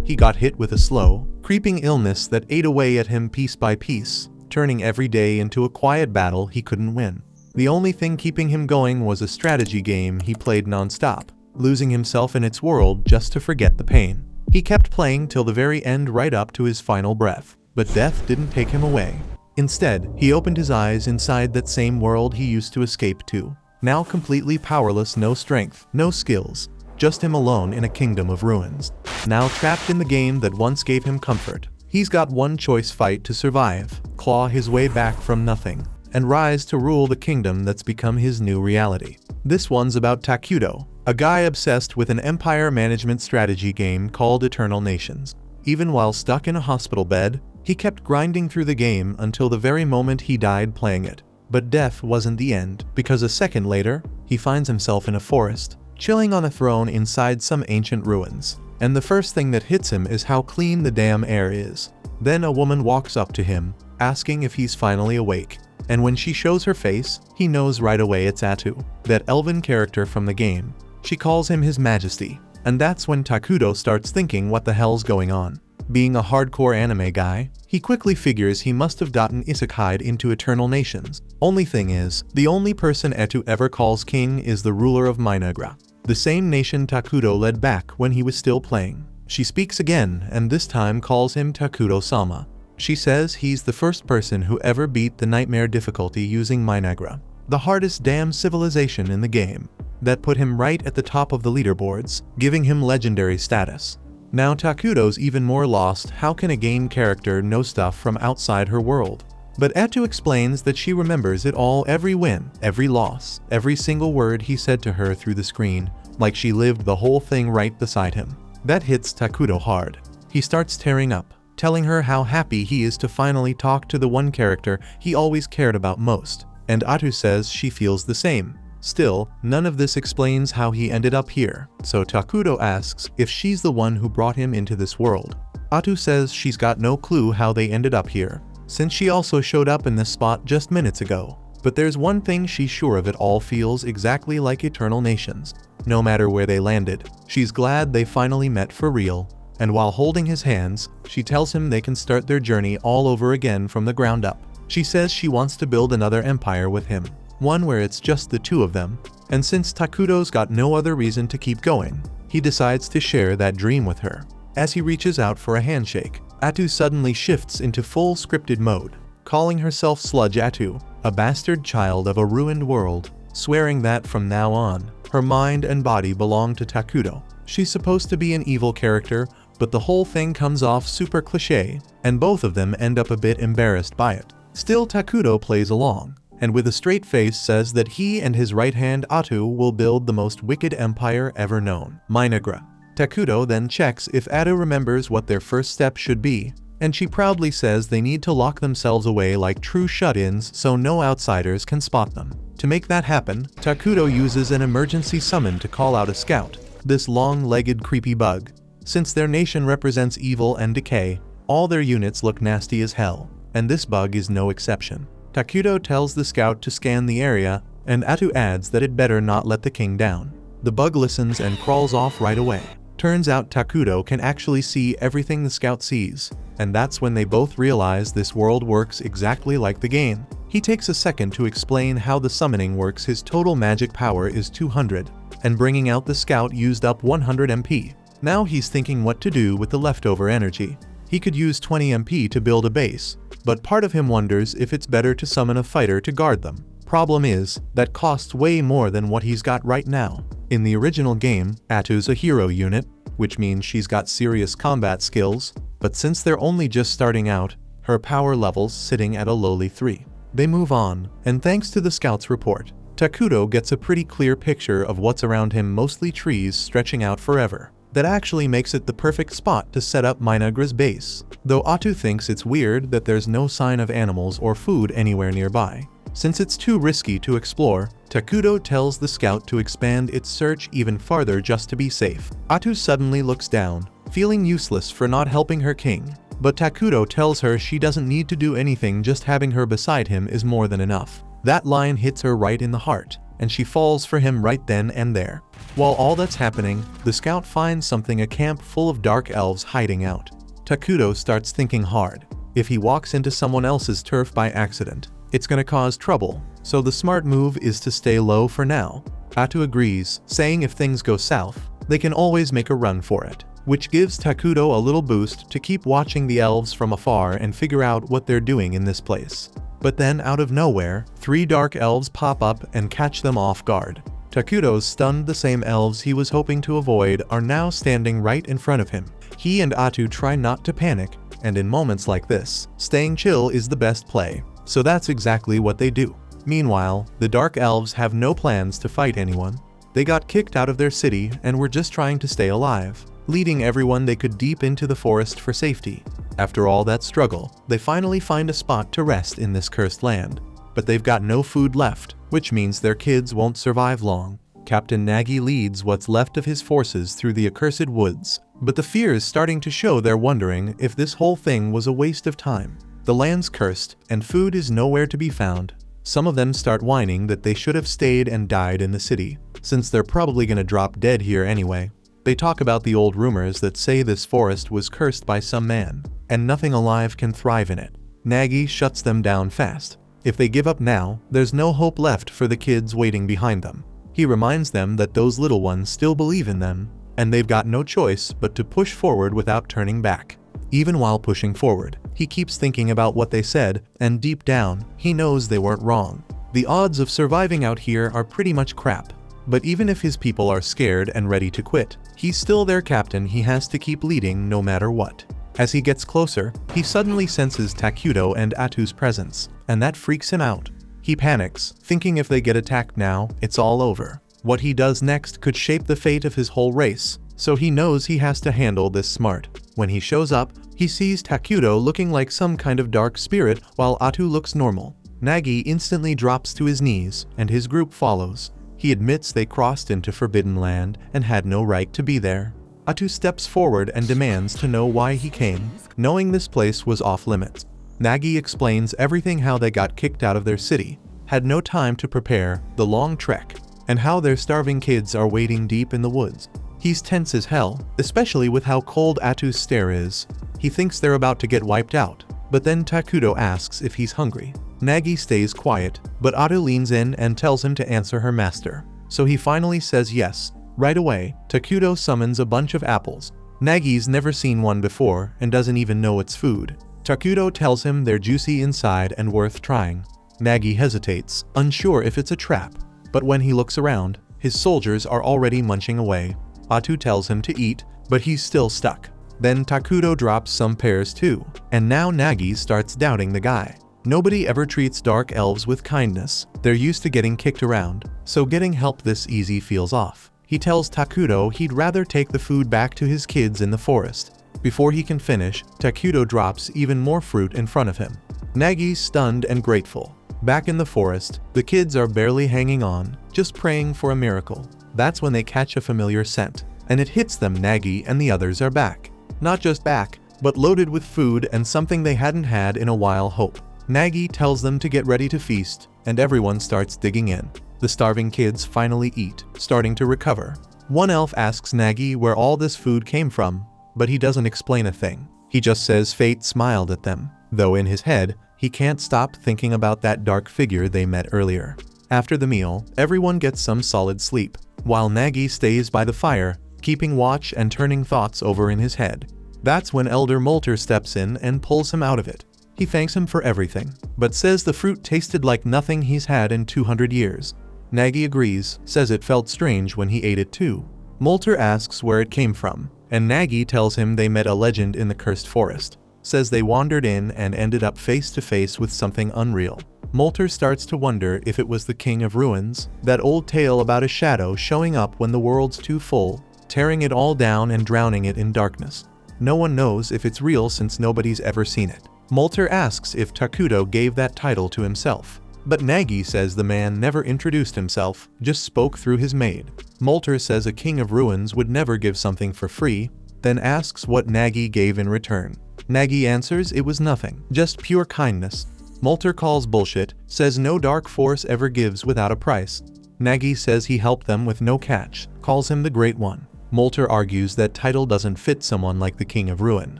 he got hit with a slow, creeping illness that ate away at him piece by piece, turning every day into a quiet battle he couldn't win. The only thing keeping him going was a strategy game he played non-stop, losing himself in its world just to forget the pain. He kept playing till the very end, right up to his final breath, but death didn't take him away. Instead, he opened his eyes inside that same world he used to escape to. Now completely powerless, no strength, no skills, just him alone in a kingdom of ruins. Now trapped in the game that once gave him comfort, he's got one choice: fight to survive, claw his way back from nothing, and rise to rule the kingdom that's become his new reality. This one's about Takuto, a guy obsessed with an empire management strategy game called Eternal Nations. Even while stuck in a hospital bed, he kept grinding through the game until the very moment he died playing it. But death wasn't the end, because a second later, he finds himself in a forest, chilling on a throne inside some ancient ruins. And the first thing that hits him is how clean the damn air is. Then a woman walks up to him, asking if he's finally awake. And when she shows her face, he knows right away it's Atu, that elven character from the game. She calls him His Majesty, and that's when Takuto starts thinking what the hell's going on. Being a hardcore anime guy, he quickly figures he must have gotten isekai'd into Eternal Nations. Only thing is, the only person Atu ever calls king is the ruler of Minagra, the same nation Takuto led back when he was still playing. She speaks again, and this time calls him Takuto-sama. She says he's the first person who ever beat the nightmare difficulty using Minagra, the hardest damn civilization in the game. That put him right at the top of the leaderboards, giving him legendary status. Now Takuto's even more lost. How can a game character know stuff from outside her world? But Atu explains that she remembers it all, every win, every loss, every single word he said to her through the screen, like she lived the whole thing right beside him. That hits Takuto hard. He starts tearing up, telling her how happy he is to finally talk to the one character he always cared about most, and Atu says she feels the same. Still, none of this explains how he ended up here, so Takuto asks if she's the one who brought him into this world. Atu says she's got no clue how they ended up here, since she also showed up in this spot just minutes ago. But there's one thing she's sure of: it all feels exactly like Eternal Nations. No matter where they landed, she's glad they finally met for real. And while holding his hands, she tells him they can start their journey all over again from the ground up. She says she wants to build another empire with him, one where it's just the two of them, and since Takuto's got no other reason to keep going, he decides to share that dream with her. As he reaches out for a handshake, Atu suddenly shifts into full scripted mode, calling herself Sludge Atu, a bastard child of a ruined world, swearing that from now on, her mind and body belong to Takuto. She's supposed to be an evil character, but the whole thing comes off super cliché, and both of them end up a bit embarrassed by it. Still, Takuto plays along, and with a straight face says that he and his right hand Atu will build the most wicked empire ever known, Minagra. Takuto then checks if Atu remembers what their first step should be, and she proudly says they need to lock themselves away like true shut-ins so no outsiders can spot them. To make that happen, Takuto uses an emergency summon to call out a scout, this long-legged creepy bug. Since their nation represents evil and decay, all their units look nasty as hell, and this bug is no exception. Takuto tells the scout to scan the area, and Atu adds that it better not let the king down. The bug listens and crawls off right away. Turns out Takuto can actually see everything the scout sees, and that's when they both realize this world works exactly like the game. He takes a second to explain how the summoning works. His total magic power is 200, and bringing out the scout used up 100 MP. Now he's thinking what to do with the leftover energy. He could use 20 MP to build a base, but part of him wonders if it's better to summon a fighter to guard them. Problem is, that costs way more than what he's got right now. In the original game, Atu's a hero unit, which means she's got serious combat skills, but since they're only just starting out, her power level's sitting at a lowly 3. They move on, and thanks to the scout's report, Takuto gets a pretty clear picture of what's around him, mostly trees stretching out forever. That actually makes it the perfect spot to set up Minagra's base, though Atu thinks it's weird that there's no sign of animals or food anywhere nearby. Since it's too risky to explore, Takuto tells the scout to expand its search even farther just to be safe. Atu suddenly looks down, feeling useless for not helping her king, but Takuto tells her she doesn't need to do anything, just having her beside him is more than enough. That line hits her right in the heart, and she falls for him right then and there. While all that's happening, the scout finds something, a camp full of dark elves hiding out. Takuto starts thinking hard. If he walks into someone else's turf by accident, it's gonna cause trouble, so the smart move is to stay low for now. Atu agrees, saying if things go south, they can always make a run for it, which gives Takuto a little boost to keep watching the elves from afar and figure out what they're doing in this place. But then out of nowhere, 3 dark elves pop up and catch them off guard. Takuto's stunned. The same elves he was hoping to avoid are now standing right in front of him. He and Atu try not to panic, and in moments like this, staying chill is the best play, so that's exactly what they do. Meanwhile, the dark elves have no plans to fight anyone. They got kicked out of their city and were just trying to stay alive, leading everyone they could deep into the forest for safety. After all that struggle, they finally find a spot to rest in this cursed land. But they've got no food left, which means their kids won't survive long. Captain Nagi leads what's left of his forces through the accursed woods, but the fear is starting to show. They're wondering if this whole thing was a waste of time. The land's cursed, and food is nowhere to be found. Some of them start whining that they should have stayed and died in the city, since they're probably gonna drop dead here anyway. They talk about the old rumors that say this forest was cursed by some man, and nothing alive can thrive in it. Nagi shuts them down fast. If they give up now, there's no hope left for the kids waiting behind them. He reminds them that those little ones still believe in them, and they've got no choice but to push forward without turning back. Even while pushing forward, he keeps thinking about what they said, and deep down, he knows they weren't wrong. The odds of surviving out here are pretty much crap. But even if his people are scared and ready to quit, he's still their captain. He has to keep leading no matter what. As he gets closer, he suddenly senses Takuto and Atu's presence, and that freaks him out. He panics, thinking if they get attacked now, it's all over. What he does next could shape the fate of his whole race, so he knows he has to handle this smart. When he shows up, he sees Takuto looking like some kind of dark spirit while Atu looks normal. Nagi instantly drops to his knees, and his group follows. He admits they crossed into forbidden land and had no right to be there. Atu steps forward and demands to know why he came, knowing this place was off limits. Nagi explains everything, how they got kicked out of their city, had no time to prepare, the long trek, and how their starving kids are waiting deep in the woods. He's tense as hell, especially with how cold Atu's stare is. He thinks they're about to get wiped out, but then Takuto asks if he's hungry. Nagi stays quiet, but Atu leans in and tells him to answer her master. So he finally says yes. Right away, Takuto summons a bunch of apples. Nagi's never seen one before and doesn't even know it's food. Takuto tells him they're juicy inside and worth trying. Nagi hesitates, unsure if it's a trap. But when he looks around, his soldiers are already munching away. Atu tells him to eat, but he's still stuck. Then Takuto drops some pears too, and now Nagi starts doubting the guy. Nobody ever treats dark elves with kindness. They're used to getting kicked around, so getting help this easy feels off. He tells Takuto he'd rather take the food back to his kids in the forest. Before he can finish, Takuto drops even more fruit in front of him. Nagi's stunned and grateful. Back in the forest, the kids are barely hanging on, just praying for a miracle. That's when they catch a familiar scent, and it hits them. Nagi and the others are back. Not just back, but loaded with food and something they hadn't had in a while, hope. Nagi tells them to get ready to feast, and everyone starts digging in. The starving kids finally eat, starting to recover. One elf asks Nagi where all this food came from, but he doesn't explain a thing. He just says fate smiled at them, though in his head, he can't stop thinking about that dark figure they met earlier. After the meal, everyone gets some solid sleep, while Nagi stays by the fire, keeping watch and turning thoughts over in his head. That's when Elder Molter steps in and pulls him out of it. He thanks him for everything, but says the fruit tasted like nothing he's had in 200 years. Nagi agrees, says it felt strange when he ate it too. Molter asks where it came from, and Nagi tells him they met a legend in the cursed forest. Says they wandered in and ended up face to face with something unreal. Molter starts to wonder if it was the King of Ruins, that old tale about a shadow showing up when the world's too full, tearing it all down and drowning it in darkness. No one knows if it's real since nobody's ever seen it. Molter asks if Takuto gave that title to himself, but Nagi says the man never introduced himself, just spoke through his maid. Molter says a King of Ruins would never give something for free, then asks what Nagi gave in return. Nagi answers it was nothing, just pure kindness. Molter calls bullshit, says no dark force ever gives without a price. Nagi says he helped them with no catch, calls him the Great One. Molter argues that title doesn't fit someone like the King of Ruin.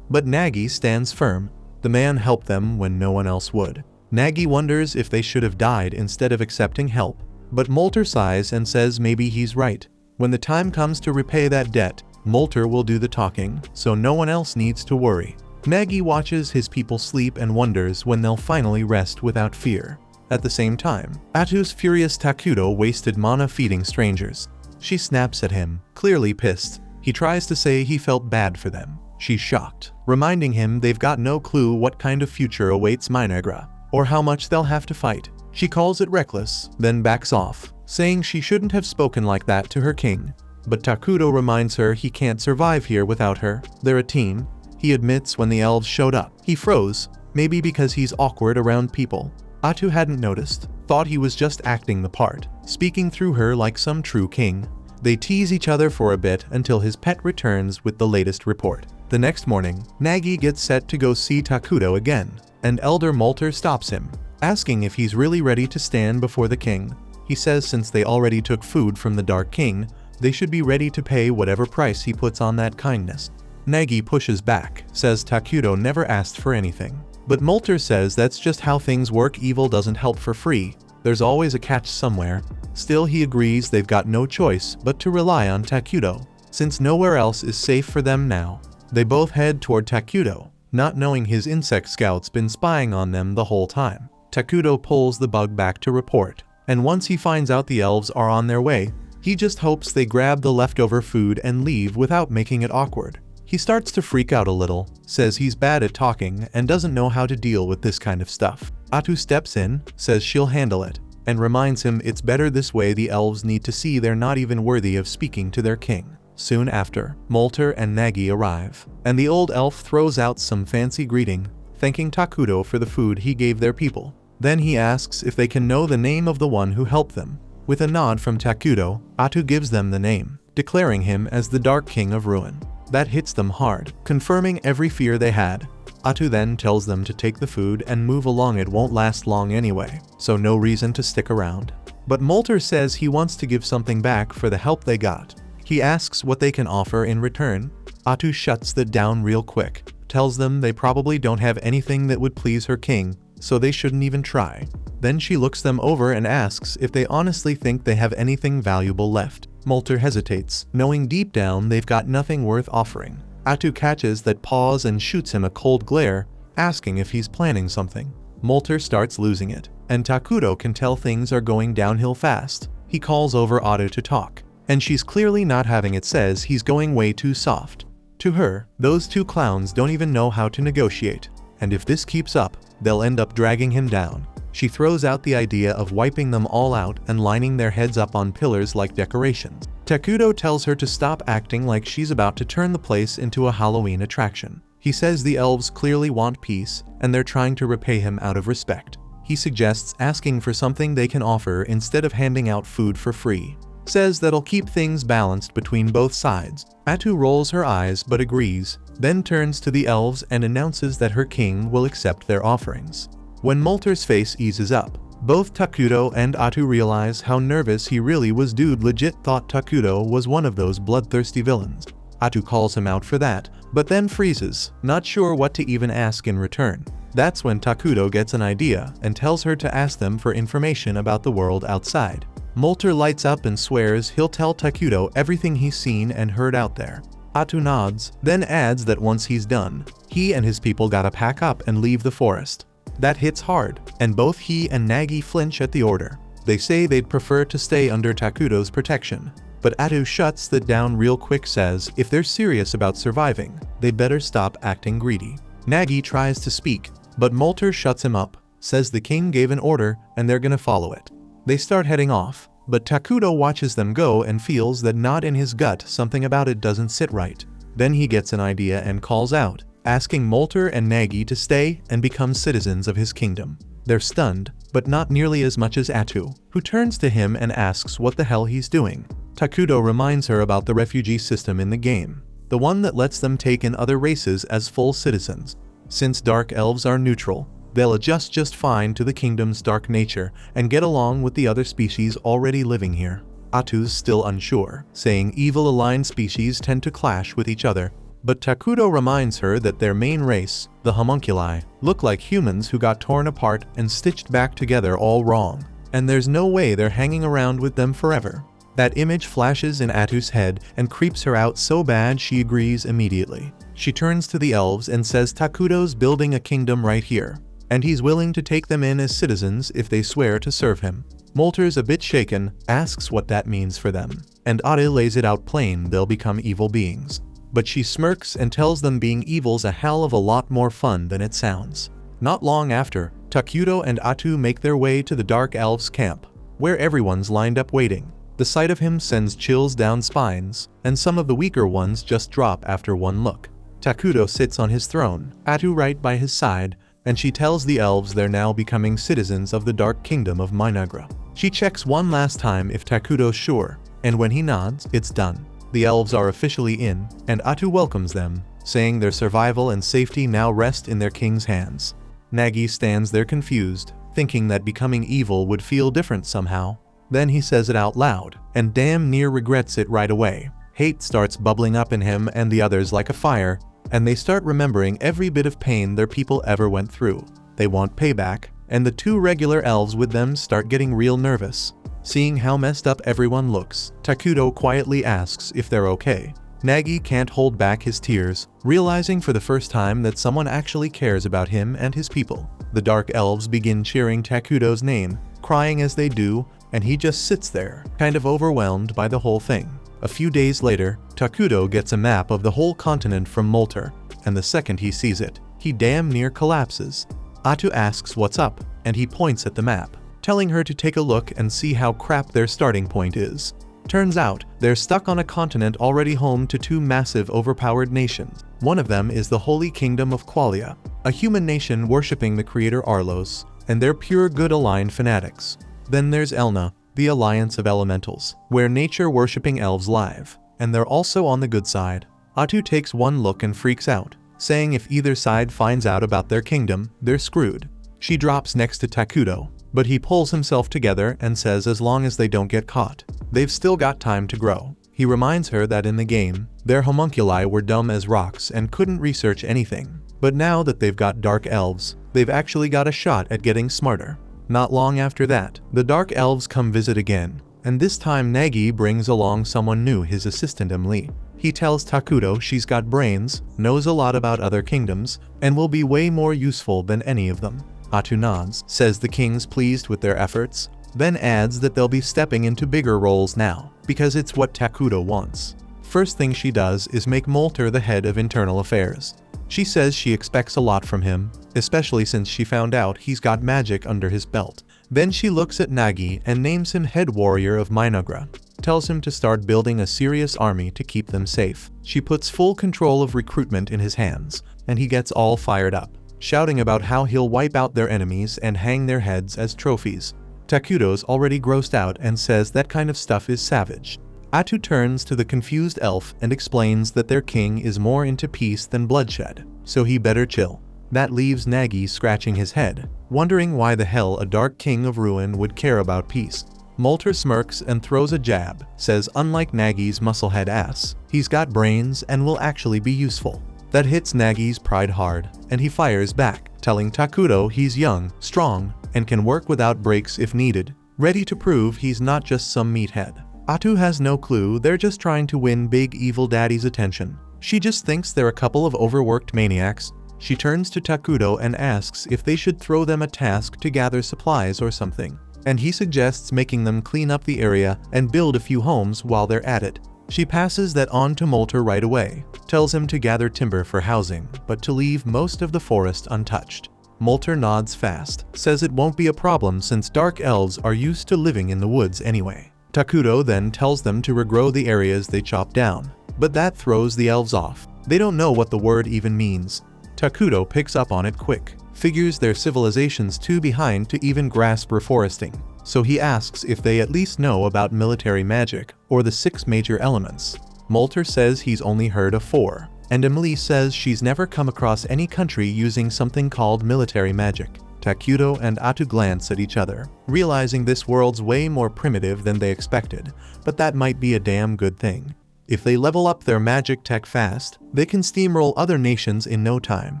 But Nagi stands firm. The man helped them when no one else would. Nagi wonders if they should have died instead of accepting help. But Molter sighs and says maybe he's right. When the time comes to repay that debt, Molter will do the talking, so no one else needs to worry. Nagi watches his people sleep and wonders when they'll finally rest without fear. At the same time, Atu's furious Takuto wasted mana feeding strangers. She snaps at him, clearly pissed. He tries to say he felt bad for them. She's shocked, reminding him they've got no clue what kind of future awaits Minagra, or how much they'll have to fight. She calls it reckless, then backs off, saying she shouldn't have spoken like that to her king. But Takuto reminds her he can't survive here without her. They're a team. He admits when the elves showed up. He froze, maybe because he's awkward around people. Atu hadn't noticed, thought he was just acting the part, speaking through her like some true king. They tease each other for a bit until his pet returns with the latest report. The next morning, Nagi gets set to go see Takuto again, and Elder Molter stops him, asking if he's really ready to stand before the king. He says since they already took food from the Dark King, they should be ready to pay whatever price he puts on that kindness. Nagi pushes back, says Takuto never asked for anything. But Molter says that's just how things work. Evil doesn't help for free. There's always a catch somewhere. Still, he agrees they've got no choice but to rely on Takuto, since nowhere else is safe for them now. They both head toward Takuto, not knowing his insect scout's been spying on them the whole time. Takuto pulls the bug back to report, and once he finds out the elves are on their way, he just hopes they grab the leftover food and leave without making it awkward. He starts to freak out a little, says he's bad at talking and doesn't know how to deal with this kind of stuff. Atu steps in, says she'll handle it, and reminds him it's better this way. The elves need to see they're not even worthy of speaking to their king. Soon after, Molter and Nagi arrive, and the old elf throws out some fancy greeting, thanking Takuto for the food he gave their people. Then he asks if they can know the name of the one who helped them. With a nod from Takuto, Atu gives them the name, declaring him as the Dark King of Ruin. That hits them hard, confirming every fear they had. Atu then tells them to take the food and move along. It won't last long anyway, so no reason to stick around. But Molter says he wants to give something back for the help they got. He asks what they can offer in return. Atu shuts that down real quick, tells them they probably don't have anything that would please her king, so they shouldn't even try. Then she looks them over and asks if they honestly think they have anything valuable left. Molter hesitates, knowing deep down they've got nothing worth offering. Atu catches that pause and shoots him a cold glare, asking if he's planning something. Molter starts losing it, and Takuto can tell things are going downhill fast. He calls over Atu to talk, and she's clearly not having it, says he's going way too soft. To her, those two clowns don't even know how to negotiate, and if this keeps up, they'll end up dragging him down. She throws out the idea of wiping them all out and lining their heads up on pillars like decorations. Takuto tells her to stop acting like she's about to turn the place into a Halloween attraction. He says the elves clearly want peace, and they're trying to repay him out of respect. He suggests asking for something they can offer instead of handing out food for free. Says that'll keep things balanced between both sides. Atu rolls her eyes but agrees, then turns to the elves and announces that her king will accept their offerings. When Molter's face eases up, both Takuto and Atu realize how nervous he really was. Dude legit thought Takuto was one of those bloodthirsty villains. Atu calls him out for that, but then freezes, not sure what to even ask in return. That's when Takuto gets an idea and tells her to ask them for information about the world outside. Molter lights up and swears he'll tell Takuto everything he's seen and heard out there. Atu nods, then adds that once he's done, he and his people gotta pack up and leave the forest. That hits hard, and both he and Nagi flinch at the order. They say they'd prefer to stay under Takuto's protection, but Atu shuts that down real quick, says if they're serious about surviving, they better stop acting greedy. Nagi tries to speak, but Molter shuts him up, says the king gave an order and they're gonna follow it. They start heading off, but Takuto watches them go and feels that not in his gut something about it doesn't sit right. Then he gets an idea and calls out, asking Molter and Nagi to stay and become citizens of his kingdom. They're stunned, but not nearly as much as Atu, who turns to him and asks what the hell he's doing. Takuto reminds her about the refugee system in the game, the one that lets them take in other races as full citizens. Since dark elves are neutral, they'll adjust just fine to the kingdom's dark nature and get along with the other species already living here. Atu's still unsure, saying evil-aligned species tend to clash with each other, but Takuto reminds her that their main race, the homunculi, look like humans who got torn apart and stitched back together all wrong, and there's no way they're hanging around with them forever. That image flashes in Atu's head and creeps her out so bad she agrees immediately. She turns to the elves and says Takuto's building a kingdom right here, and he's willing to take them in as citizens if they swear to serve him. Molter's a bit shaken, asks what that means for them, and Atu lays it out plain they'll become evil beings. But she smirks and tells them being evil's a hell of a lot more fun than it sounds. Not long after, Takuto and Atu make their way to the Dark Elves' camp, where everyone's lined up waiting. The sight of him sends chills down spines, and some of the weaker ones just drop after one look. Takuto sits on his throne, Atu right by his side, and she tells the elves they're now becoming citizens of the Dark Kingdom of Minagra. She checks one last time if Takuto's sure, and when he nods, it's done. The elves are officially in, and Atu welcomes them, saying their survival and safety now rest in their king's hands. Nagi stands there confused, thinking that becoming evil would feel different somehow. Then he says it out loud, and damn near regrets it right away. Hate starts bubbling up in him and the others like a fire, and they start remembering every bit of pain their people ever went through. They want payback, and the two regular elves with them start getting real nervous. Seeing how messed up everyone looks, Takuto quietly asks if they're okay. Nagi can't hold back his tears, realizing for the first time that someone actually cares about him and his people. The Dark Elves begin cheering Takuto's name, crying as they do, and he just sits there, kind of overwhelmed by the whole thing. A few days later, Takuto gets a map of the whole continent from Molter, and the second he sees it, he damn near collapses. Atu asks what's up, and he points at the map, telling her to take a look and see how crap their starting point is. Turns out, they're stuck on a continent already home to two massive overpowered nations. One of them is the Holy Kingdom of Qualia, a human nation worshipping the creator Arlos, and they're pure good-aligned fanatics. Then there's Elna, the Alliance of Elementals, where nature-worshipping elves live, and they're also on the good side. Atu takes one look and freaks out, saying if either side finds out about their kingdom, they're screwed. She drops next to Takuto, but he pulls himself together and says as long as they don't get caught, they've still got time to grow. He reminds her that in the game, their homunculi were dumb as rocks and couldn't research anything. But now that they've got Dark Elves, they've actually got a shot at getting smarter. Not long after that, the Dark Elves come visit again, and this time Nagi brings along someone new, his assistant Emily. He tells Takuto she's got brains, knows a lot about other kingdoms, and will be way more useful than any of them. Atu nods, says the king's pleased with their efforts, then adds that they'll be stepping into bigger roles now, because it's what Takuto wants. First thing she does is make Molter the head of internal affairs. She says she expects a lot from him, especially since she found out he's got magic under his belt. Then she looks at Nagi and names him head warrior of Minagra, tells him to start building a serious army to keep them safe. She puts full control of recruitment in his hands, and he gets all fired up, shouting about how he'll wipe out their enemies and hang their heads as trophies. Takuto's already grossed out and says that kind of stuff is savage. Atu turns to the confused elf and explains that their king is more into peace than bloodshed, so he better chill. That leaves Nagi scratching his head, wondering why the hell a dark king of ruin would care about peace. Molter smirks and throws a jab, says unlike Nagi's musclehead ass, he's got brains and will actually be useful. That hits Nagi's pride hard, and he fires back, telling Takuto he's young, strong, and can work without breaks if needed, ready to prove he's not just some meathead. Atu has no clue they're just trying to win Big Evil Daddy's attention. She just thinks they're a couple of overworked maniacs. She turns to Takuto and asks if they should throw them a task to gather supplies or something, and he suggests making them clean up the area and build a few homes while they're at it. She passes that on to Molter right away, tells him to gather timber for housing, but to leave most of the forest untouched. Molter nods fast, says it won't be a problem since Dark Elves are used to living in the woods anyway. Takuto then tells them to regrow the areas they chopped down, but that throws the elves off. They don't know what the word even means. Takuto picks up on it quick, figures their civilization's too behind to even grasp reforesting, so he asks if they at least know about military magic or the 6 major elements. Molter says he's only heard of 4, and Emily says she's never come across any country using something called military magic. Takuto and Atu glance at each other, realizing this world's way more primitive than they expected, but that might be a damn good thing. If they level up their magic tech fast, they can steamroll other nations in no time.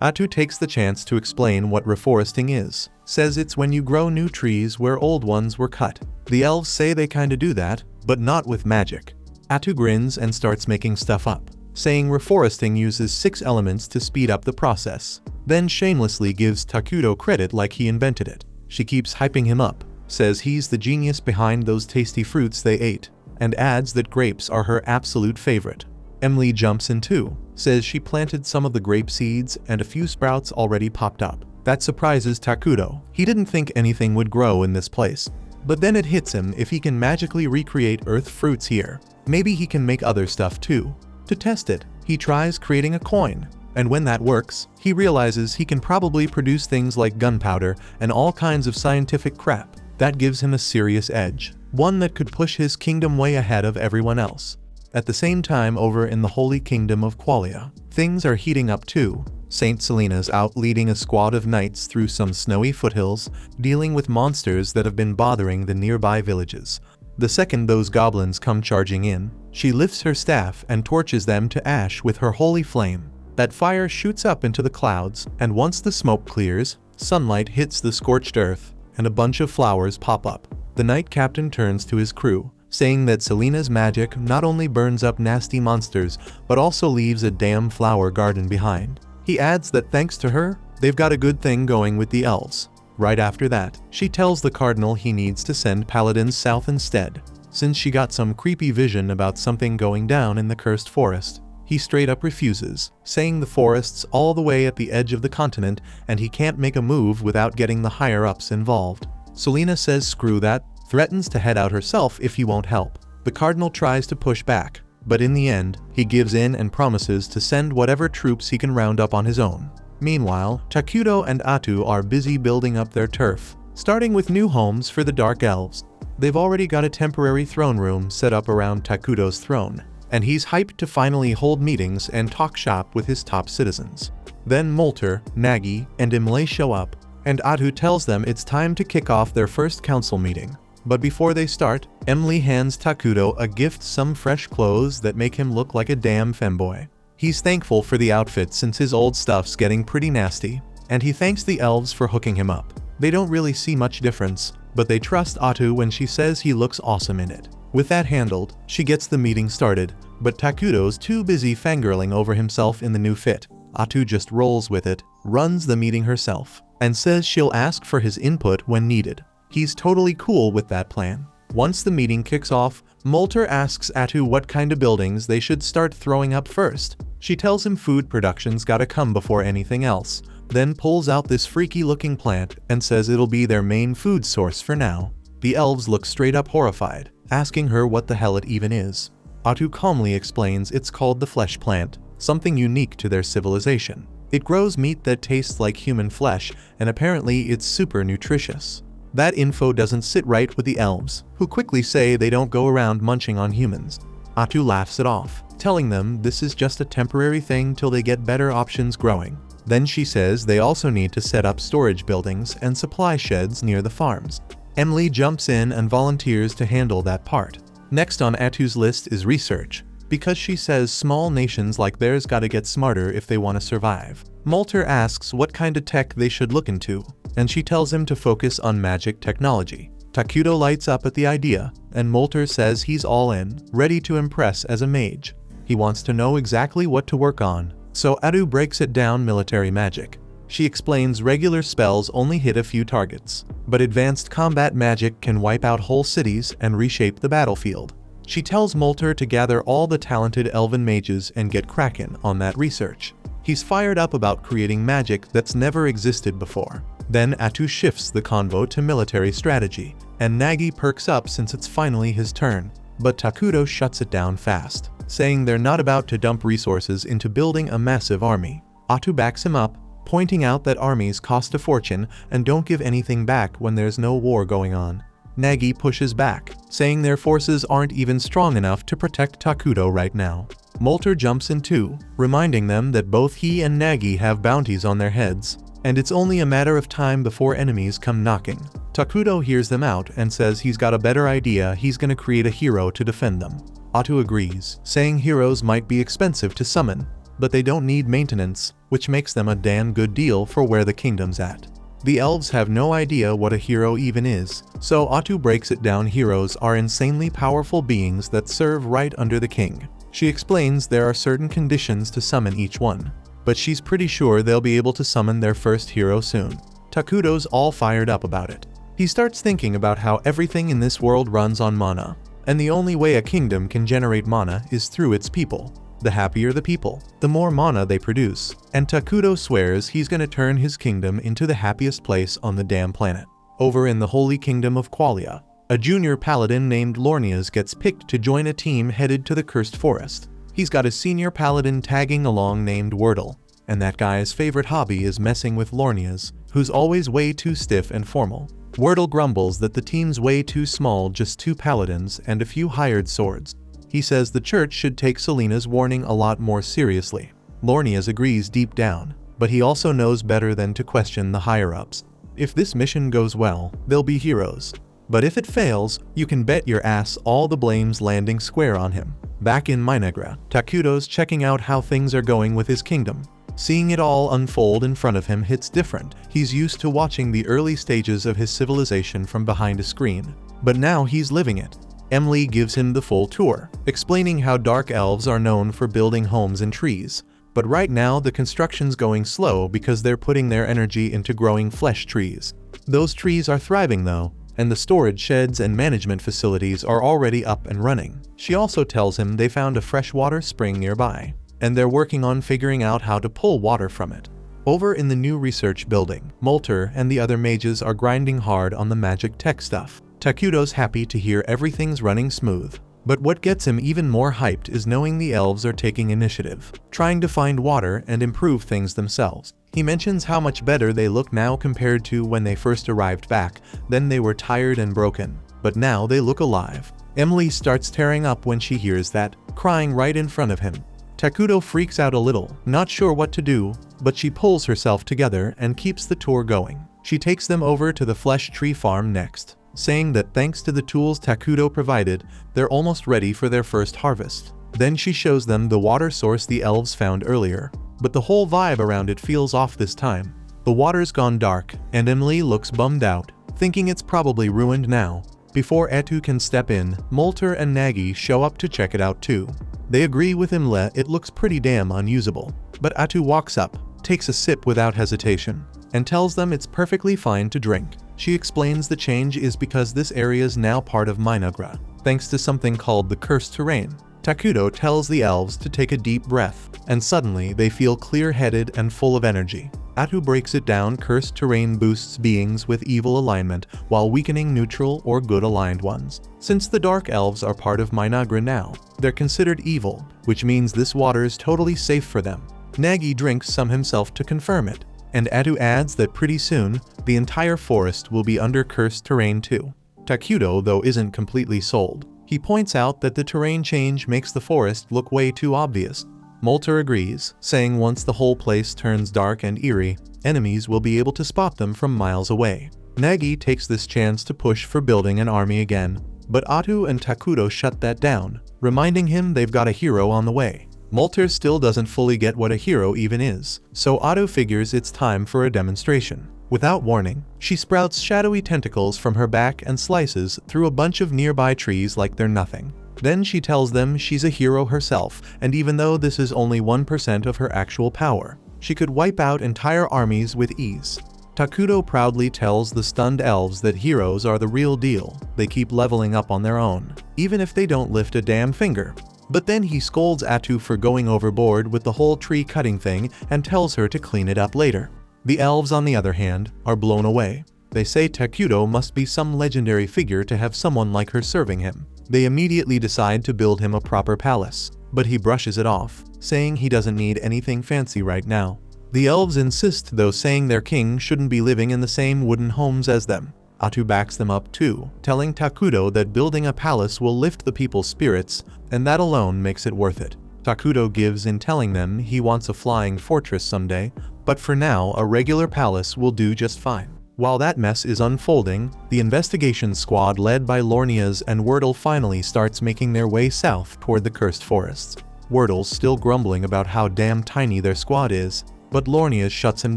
Atu takes the chance to explain what reforesting is, says it's when you grow new trees where old ones were cut. The elves say they kinda do that, but not with magic. Atu grins and starts making stuff up, saying reforesting uses 6 elements to speed up the process, then shamelessly gives Takuto credit like he invented it. She keeps hyping him up, says he's the genius behind those tasty fruits they ate, and adds that grapes are her absolute favorite. Emily jumps in too, says she planted some of the grape seeds and a few sprouts already popped up. That surprises Takuto. He didn't think anything would grow in this place. But then it hits him if he can magically recreate earth fruits here. Maybe he can make other stuff too. To test it, he tries creating a coin, and when that works, he realizes he can probably produce things like gunpowder and all kinds of scientific crap. That gives him a serious edge, one that could push his kingdom way ahead of everyone else. At the same time, over in the Holy Kingdom of Qualia, things are heating up too. Saint Selena's out leading a squad of knights through some snowy foothills, dealing with monsters that have been bothering the nearby villages. The second those goblins come charging in, she lifts her staff and torches them to ash with her holy flame. That fire shoots up into the clouds, and once the smoke clears, sunlight hits the scorched earth, and a bunch of flowers pop up. The knight captain turns to his crew, saying that Selena's magic not only burns up nasty monsters, but also leaves a damn flower garden behind. He adds that thanks to her, they've got a good thing going with the elves. Right after that, she tells the cardinal he needs to send paladins south instead, since she got some creepy vision about something going down in the cursed forest. He straight up refuses, saying the forest's all the way at the edge of the continent and he can't make a move without getting the higher-ups involved. Selena says screw that, threatens to head out herself if he won't help. The cardinal tries to push back, but in the end, he gives in and promises to send whatever troops he can round up on his own. Meanwhile, Takuto and Atu are busy building up their turf, starting with new homes for the Dark Elves. They've already got a temporary throne room set up around Takuto's throne, and he's hyped to finally hold meetings and talk shop with his top citizens. Then Molter, Nagi, and Imlay show up, and Atu tells them it's time to kick off their first council meeting. But before they start, Emily hands Takuto a gift, some fresh clothes that make him look like a damn femboy. He's thankful for the outfit since his old stuff's getting pretty nasty, and he thanks the elves for hooking him up. They don't really see much difference, but they trust Atu when she says he looks awesome in it. With that handled, she gets the meeting started, but Takuto's too busy fangirling over himself in the new fit. Atu just rolls with it, runs the meeting herself, and says she'll ask for his input when needed. He's totally cool with that plan. Once the meeting kicks off, Molter asks Atu what kind of buildings they should start throwing up first. She tells him food production's gotta come before anything else, then pulls out this freaky looking plant and says it'll be their main food source for now. The elves look straight up horrified, asking her what the hell it even is. Atu calmly explains it's called the flesh plant, something unique to their civilization. It grows meat that tastes like human flesh, and apparently it's super nutritious. That info doesn't sit right with the elves, who quickly say they don't go around munching on humans. Atu laughs it off, telling them this is just a temporary thing till they get better options growing. Then she says they also need to set up storage buildings and supply sheds near the farms. Emily jumps in and volunteers to handle that part. Next on Atu's list is research, because she says small nations like theirs gotta get smarter if they want to survive. Molter asks what kind of tech they should look into, and she tells him to focus on magic technology. Takuto lights up at the idea, and Molter says he's all in, ready to impress as a mage. He wants to know exactly what to work on, so Atu breaks it down military magic. She explains regular spells only hit a few targets, but advanced combat magic can wipe out whole cities and reshape the battlefield. She tells Molter to gather all the talented elven mages and get cracking on that research. He's fired up about creating magic that's never existed before. Then Atu shifts the convo to military strategy, and Nagi perks up since it's finally his turn. But Takuto shuts it down fast, saying they're not about to dump resources into building a massive army. Atu backs him up, pointing out that armies cost a fortune and don't give anything back when there's no war going on. Nagi pushes back, saying their forces aren't even strong enough to protect Takuto right now. Molter jumps in too, reminding them that both he and Nagi have bounties on their heads. and it's only a matter of time before enemies come knocking. Takuto hears them out and says he's got a better idea. He's gonna create a hero to defend them. Atu agrees, saying heroes might be expensive to summon, but they don't need maintenance, which makes them a damn good deal for where the kingdom's at. The elves have no idea what a hero even is, so Atu breaks it down. Heroes are insanely powerful beings that serve right under the king. She explains there are certain conditions to summon each one, but she's pretty sure they'll be able to summon their first hero soon. Takuto's all fired up about it. He starts thinking about how everything in this world runs on mana, and the only way a kingdom can generate mana is through its people. The happier the people, the more mana they produce, and Takuto swears he's gonna turn his kingdom into the happiest place on the damn planet. Over in the Holy Kingdom of Qualia, a junior paladin named Lornias gets picked to join a team headed to the Cursed Forest. He's got a senior paladin tagging along named Wordle, and that guy's favorite hobby is messing with Lornias, who's always way too stiff and formal. Wordle grumbles that the team's way too small, just 2 paladins and a few hired swords. He says the church should take Selena's warning a lot more seriously. Lornias agrees deep down, but he also knows better than to question the higher-ups. If this mission goes well, they'll be heroes. But if it fails, you can bet your ass all the blame's landing square on him. Back in Minagra, Takuto's checking out how things are going with his kingdom. Seeing it all unfold in front of him hits different. He's used to watching the early stages of his civilization from behind a screen, but now he's living it. Emily gives him the full tour, explaining how dark elves are known for building homes in trees. But right now the construction's going slow because they're putting their energy into growing flesh trees. Those trees are thriving though, and the storage sheds and management facilities are already up and running. She also tells him they found a freshwater spring nearby, and they're working on figuring out how to pull water from it. Over in the new research building, Molter and the other mages are grinding hard on the magic tech stuff. Takuto's happy to hear everything's running smooth, but what gets him even more hyped is knowing the elves are taking initiative, trying to find water and improve things themselves. He mentions how much better they look now compared to when they first arrived back. Then they were tired and broken, but now they look alive. Emily starts tearing up when she hears that, crying right in front of him. Takuto freaks out a little, not sure what to do, but she pulls herself together and keeps the tour going. She takes them over to the flesh tree farm next, saying that thanks to the tools Takuto provided, they're almost ready for their first harvest. Then she shows them the water source the elves found earlier, but the whole vibe around it feels off this time. The water's gone dark, and Emily looks bummed out, thinking it's probably ruined now. Before Atu can step in, Molter and Nagi show up to check it out too. They agree with Imle it looks pretty damn unusable, but Atu walks up, takes a sip without hesitation, and tells them it's perfectly fine to drink. She explains the change is because this area is now part of Minagra, thanks to something called the Cursed Terrain. Takuto tells the elves to take a deep breath, and suddenly they feel clear-headed and full of energy. Atu breaks it down. Cursed terrain boosts beings with evil alignment while weakening neutral or good aligned ones. Since the dark elves are part of Minagra now, they're considered evil, which means this water is totally safe for them. Nagi drinks some himself to confirm it, and Atu adds that pretty soon, the entire forest will be under cursed terrain too. Takuto, though, isn't completely sold. He points out that the terrain change makes the forest look way too obvious. Molter agrees, saying once the whole place turns dark and eerie, enemies will be able to spot them from miles away. Nagi takes this chance to push for building an army again, but Atu and Takuto shut that down, reminding him they've got a hero on the way. Molter still doesn't fully get what a hero even is, so Atu figures it's time for a demonstration. Without warning, she sprouts shadowy tentacles from her back and slices through a bunch of nearby trees like they're nothing. Then she tells them she's a hero herself, and even though this is only 1% of her actual power, she could wipe out entire armies with ease. Takuto proudly tells the stunned elves that heroes are the real deal. They keep leveling up on their own, even if they don't lift a damn finger. But then he scolds Atu for going overboard with the whole tree cutting thing and tells her to clean it up later. The elves, on the other hand, are blown away. They say Takuto must be some legendary figure to have someone like her serving him. They immediately decide to build him a proper palace, but he brushes it off, saying he doesn't need anything fancy right now. The elves insist though, saying their king shouldn't be living in the same wooden homes as them. Atu backs them up too, telling Takuto that building a palace will lift the people's spirits, and that alone makes it worth it. Takuto gives in, telling them he wants a flying fortress someday, but for now a regular palace will do just fine. While that mess is unfolding, the investigation squad led by Lornias and Wordle finally starts making their way south toward the cursed forests. Wordle's still grumbling about how damn tiny their squad is, but Lornias shuts him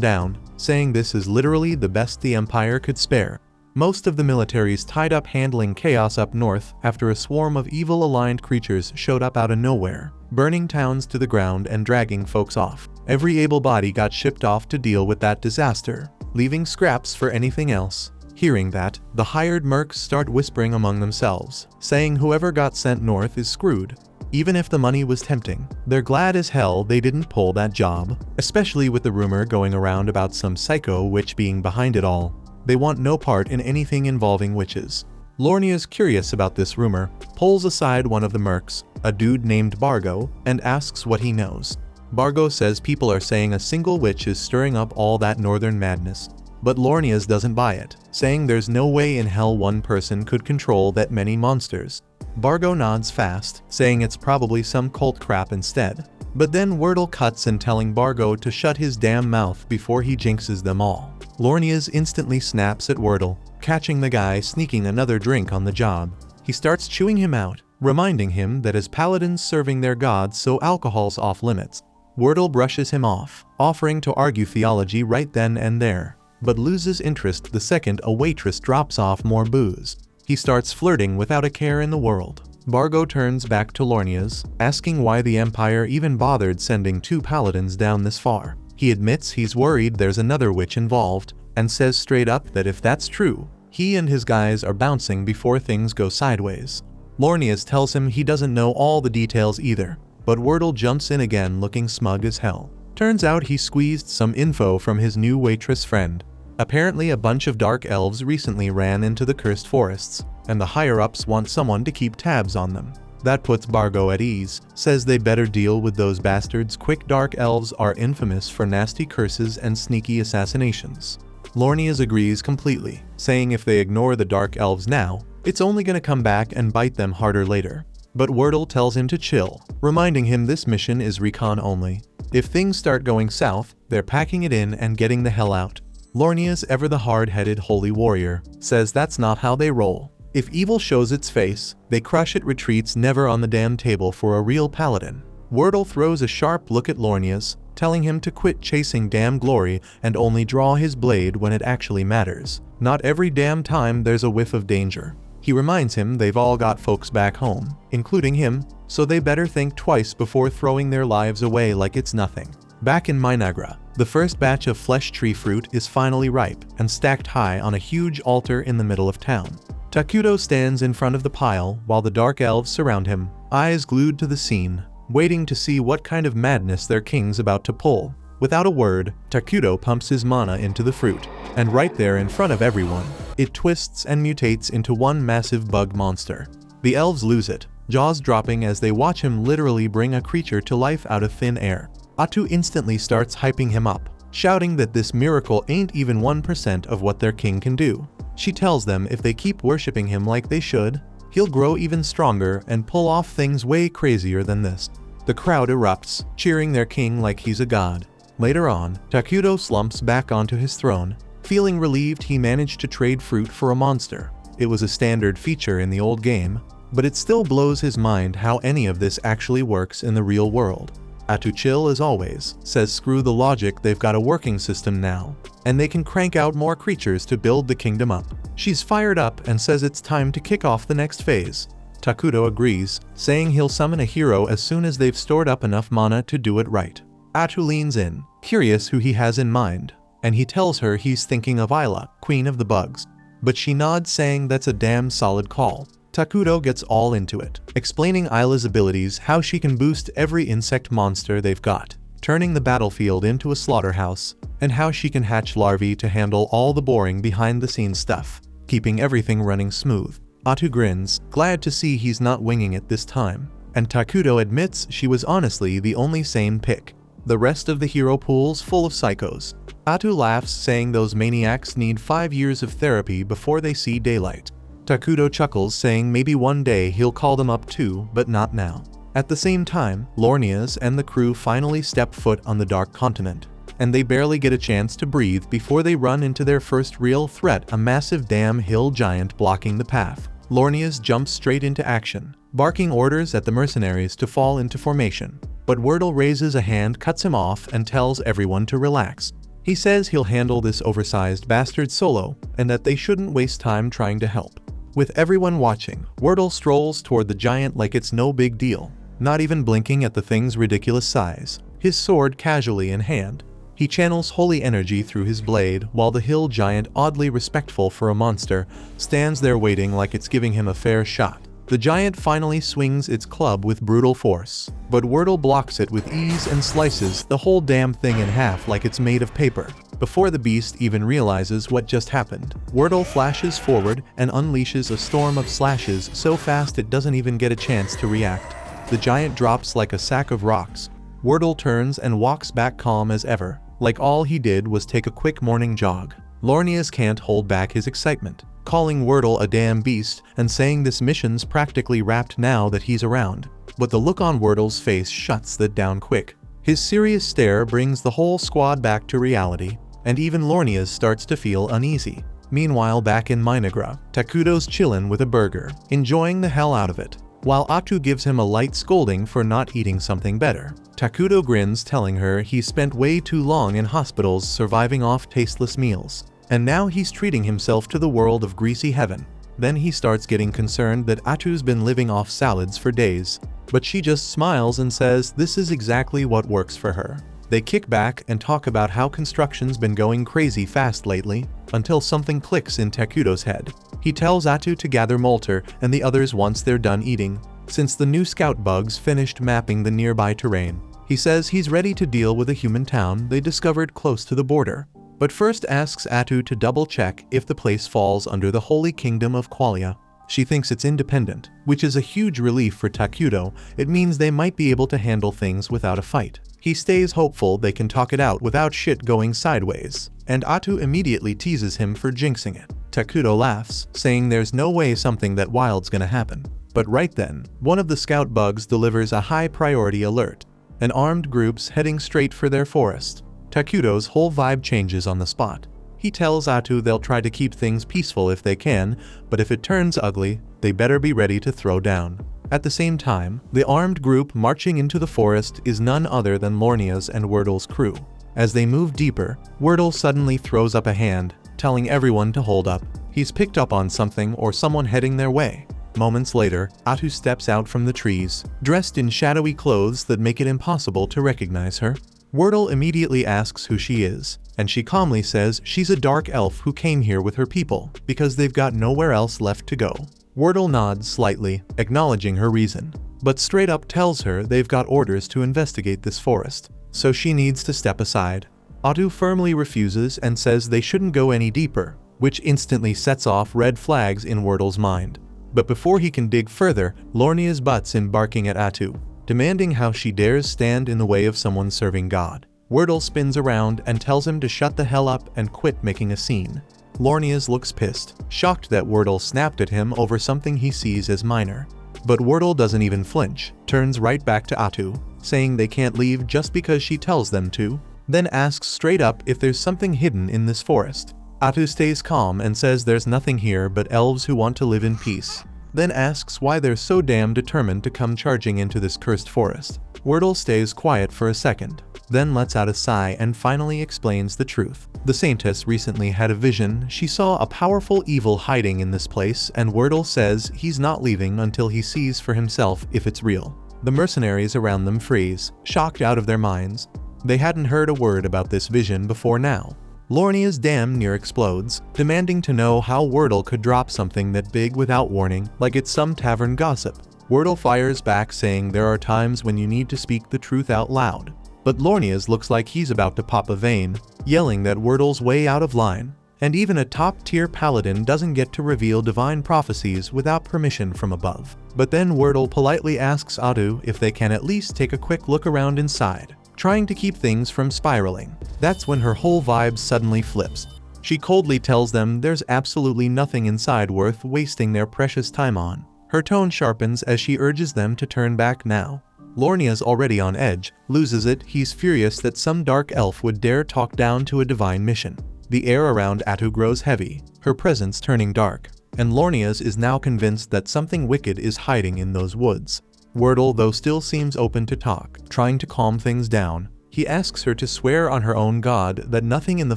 down, saying this is literally the best the Empire could spare. Most of the military's tied up handling chaos up north after a swarm of evil-aligned creatures showed up out of nowhere, burning towns to the ground and dragging folks off. Every able body got shipped off to deal with that disaster, leaving scraps for anything else. Hearing that, the hired mercs start whispering among themselves, saying whoever got sent north is screwed. Even if the money was tempting, they're glad as hell they didn't pull that job, especially with the rumor going around about some psycho witch being behind it all. They want no part in anything involving witches. Lornia's curious about this rumor, pulls aside one of the mercs, a dude named Bargo, and asks what he knows. Bargo says people are saying a single witch is stirring up all that northern madness, but Lornias doesn't buy it, saying there's no way in hell one person could control that many monsters. Bargo nods fast, saying it's probably some cult crap instead, but then Wordle cuts in, telling Bargo to shut his damn mouth before he jinxes them all. Lornias instantly snaps at Wordle, catching the guy sneaking another drink on the job. He starts chewing him out, reminding him that as paladins serving their gods, so alcohol's off limits. Wordle brushes him off, offering to argue theology right then and there, but loses interest the second a waitress drops off more booze. He starts flirting without a care in the world. Bargo turns back to Lornias, asking why the Empire even bothered sending 2 paladins down this far. He admits he's worried there's another witch involved, and says straight up that if that's true, he and his guys are bouncing before things go sideways. Lornias tells him he doesn't know all the details either, but Wordle jumps in again looking smug as hell. Turns out he squeezed some info from his new waitress friend. Apparently a bunch of dark elves recently ran into the cursed forests, and the higher-ups want someone to keep tabs on them. That puts Bargo at ease, says they better deal with those bastards quick. Dark elves are infamous for nasty curses and sneaky assassinations. Lornias agrees completely, saying if they ignore the dark elves now, it's only gonna come back and bite them harder later. But Wordle tells him to chill, reminding him this mission is recon only. If things start going south, they're packing it in and getting the hell out. Lornias, ever the hard-headed holy warrior, says that's not how they roll. If evil shows its face, they crush it, retreats, never on the damn table for a real paladin. Wordle throws a sharp look at Lornias, telling him to quit chasing damn glory and only draw his blade when it actually matters. Not every damn time there's a whiff of danger. He reminds him they've all got folks back home, including him, so they better think twice before throwing their lives away like it's nothing. Back in Minagra, the first batch of flesh tree fruit is finally ripe and stacked high on a huge altar in the middle of town. Takuto stands in front of the pile while the dark elves surround him, eyes glued to the scene, waiting to see what kind of madness their king's about to pull. Without a word, Takuto pumps his mana into the fruit, and right there in front of everyone, it twists and mutates into one massive bug monster. The elves lose it, jaws dropping as they watch him literally bring a creature to life out of thin air. Atu instantly starts hyping him up, shouting that this miracle ain't even 1% of what their king can do. She tells them if they keep worshipping him like they should, he'll grow even stronger and pull off things way crazier than this. The crowd erupts, cheering their king like he's a god. Later on, Takuto slumps back onto his throne, feeling relieved he managed to trade fruit for a monster. It was a standard feature in the old game, but it still blows his mind how any of this actually works in the real world. Atu, chill as always, says screw the logic, they've got a working system now, and they can crank out more creatures to build the kingdom up. She's fired up and says it's time to kick off the next phase. Takuto agrees, saying he'll summon a hero as soon as they've stored up enough mana to do it right. Atu leans in, curious who he has in mind, and he tells her he's thinking of Isla, queen of the bugs. But she nods, saying that's a damn solid call. Takuto gets all into it, explaining Isla's abilities, how she can boost every insect monster they've got, turning the battlefield into a slaughterhouse, and how she can hatch larvae to handle all the boring behind-the-scenes stuff, keeping everything running smooth. Atu grins, glad to see he's not winging it this time, and Takuto admits she was honestly the only sane pick. The rest of the hero pool's full of psychos. Atu laughs, saying those maniacs need 5 years of therapy before they see daylight. Takuto chuckles, saying maybe one day he'll call them up too, but not now. At the same time, Lornias and the crew finally step foot on the Dark Continent, and they barely get a chance to breathe before they run into their first real threat, a massive damn hill giant blocking the path. Lornias jumps straight into action, barking orders at the mercenaries to fall into formation. But Wordle raises a hand, cuts him off, and tells everyone to relax. He says he'll handle this oversized bastard solo, and that they shouldn't waste time trying to help. With everyone watching, Wordle strolls toward the giant like it's no big deal, not even blinking at the thing's ridiculous size, his sword casually in hand. He channels holy energy through his blade, while the hill giant, oddly respectful for a monster, stands there waiting like it's giving him a fair shot. The giant finally swings its club with brutal force, but Wordle blocks it with ease and slices the whole damn thing in half like it's made of paper. Before the beast even realizes what just happened, Wordle flashes forward and unleashes a storm of slashes so fast it doesn't even get a chance to react. The giant drops like a sack of rocks. Wordle turns and walks back calm as ever, like all he did was take a quick morning jog. Lornias can't hold back his excitement, calling Wordle a damn beast and saying this mission's practically wrapped now that he's around. But the look on Wordle's face shuts that down quick. His serious stare brings the whole squad back to reality, and even Lornias starts to feel uneasy. Meanwhile, back in Minagra, Takuto's chillin' with a burger, enjoying the hell out of it, while Atu gives him a light scolding for not eating something better. Takuto grins, telling her he's spent way too long in hospitals surviving off tasteless meals, and now he's treating himself to the world of greasy heaven. Then he starts getting concerned that Atu's been living off salads for days, but she just smiles and says this is exactly what works for her. They kick back and talk about how construction's been going crazy fast lately, until something clicks in Takuto's head. He tells Atu to gather Molter and the others once they're done eating, since the new scout bugs finished mapping the nearby terrain. He says he's ready to deal with a human town they discovered close to the border, but first asks Atu to double-check if the place falls under the Holy Kingdom of Qualia. She thinks it's independent, which is a huge relief for Takuto. It means they might be able to handle things without a fight. He stays hopeful they can talk it out without shit going sideways, and Atu immediately teases him for jinxing it. Takuto laughs, saying there's no way something that wild's gonna happen. But right then, one of the scout bugs delivers a high-priority alert. An armed group's heading straight for their forest. Takuto's whole vibe changes on the spot. He tells Atu they'll try to keep things peaceful if they can, but if it turns ugly, they better be ready to throw down. At the same time, the armed group marching into the forest is none other than Lornia's and Wordle's crew. As they move deeper, Wordle suddenly throws up a hand, telling everyone to hold up. He's picked up on something or someone heading their way. Moments later, Atu steps out from the trees, dressed in shadowy clothes that make it impossible to recognize her. Wordle immediately asks who she is, and she calmly says she's a dark elf who came here with her people because they've got nowhere else left to go. Wordle nods slightly, acknowledging her reason, but straight up tells her they've got orders to investigate this forest, so she needs to step aside. Atu firmly refuses and says they shouldn't go any deeper, which instantly sets off red flags in Wordle's mind. But before he can dig further, Lornias butts in, barking at Atu, demanding how she dares stand in the way of someone serving God. Wordle spins around and tells him to shut the hell up and quit making a scene. Lornias looks pissed, shocked that Wordle snapped at him over something he sees as minor. But Wordle doesn't even flinch, turns right back to Atu, saying they can't leave just because she tells them to, then asks straight up if there's something hidden in this forest. Atu stays calm and says there's nothing here but elves who want to live in peace, then asks why they're so damn determined to come charging into this cursed forest. Wordle stays quiet for a second, then lets out a sigh and finally explains the truth. The Saintess recently had a vision. She saw a powerful evil hiding in this place, and Wordle says he's not leaving until he sees for himself if it's real. The mercenaries around them freeze, shocked out of their minds. They hadn't heard a word about this vision before now. Lornias damn near explodes, demanding to know how Wordle could drop something that big without warning, like it's some tavern gossip. Wordle fires back, saying there are times when you need to speak the truth out loud. But Lornias looks like he's about to pop a vein, yelling that Wordle's way out of line, and even a top-tier paladin doesn't get to reveal divine prophecies without permission from above. But then Wordle politely asks Atu if they can at least take a quick look around inside, trying to keep things from spiraling. That's when her whole vibe suddenly flips. She coldly tells them there's absolutely nothing inside worth wasting their precious time on. Her tone sharpens as she urges them to turn back now. Lornia's already on edge, loses it. He's furious that some dark elf would dare talk down to a divine mission. The air around Atu grows heavy, her presence turning dark, and Lornia's is now convinced that something wicked is hiding in those woods. Wordle, though, still seems open to talk, trying to calm things down. He asks her to swear on her own god that nothing in the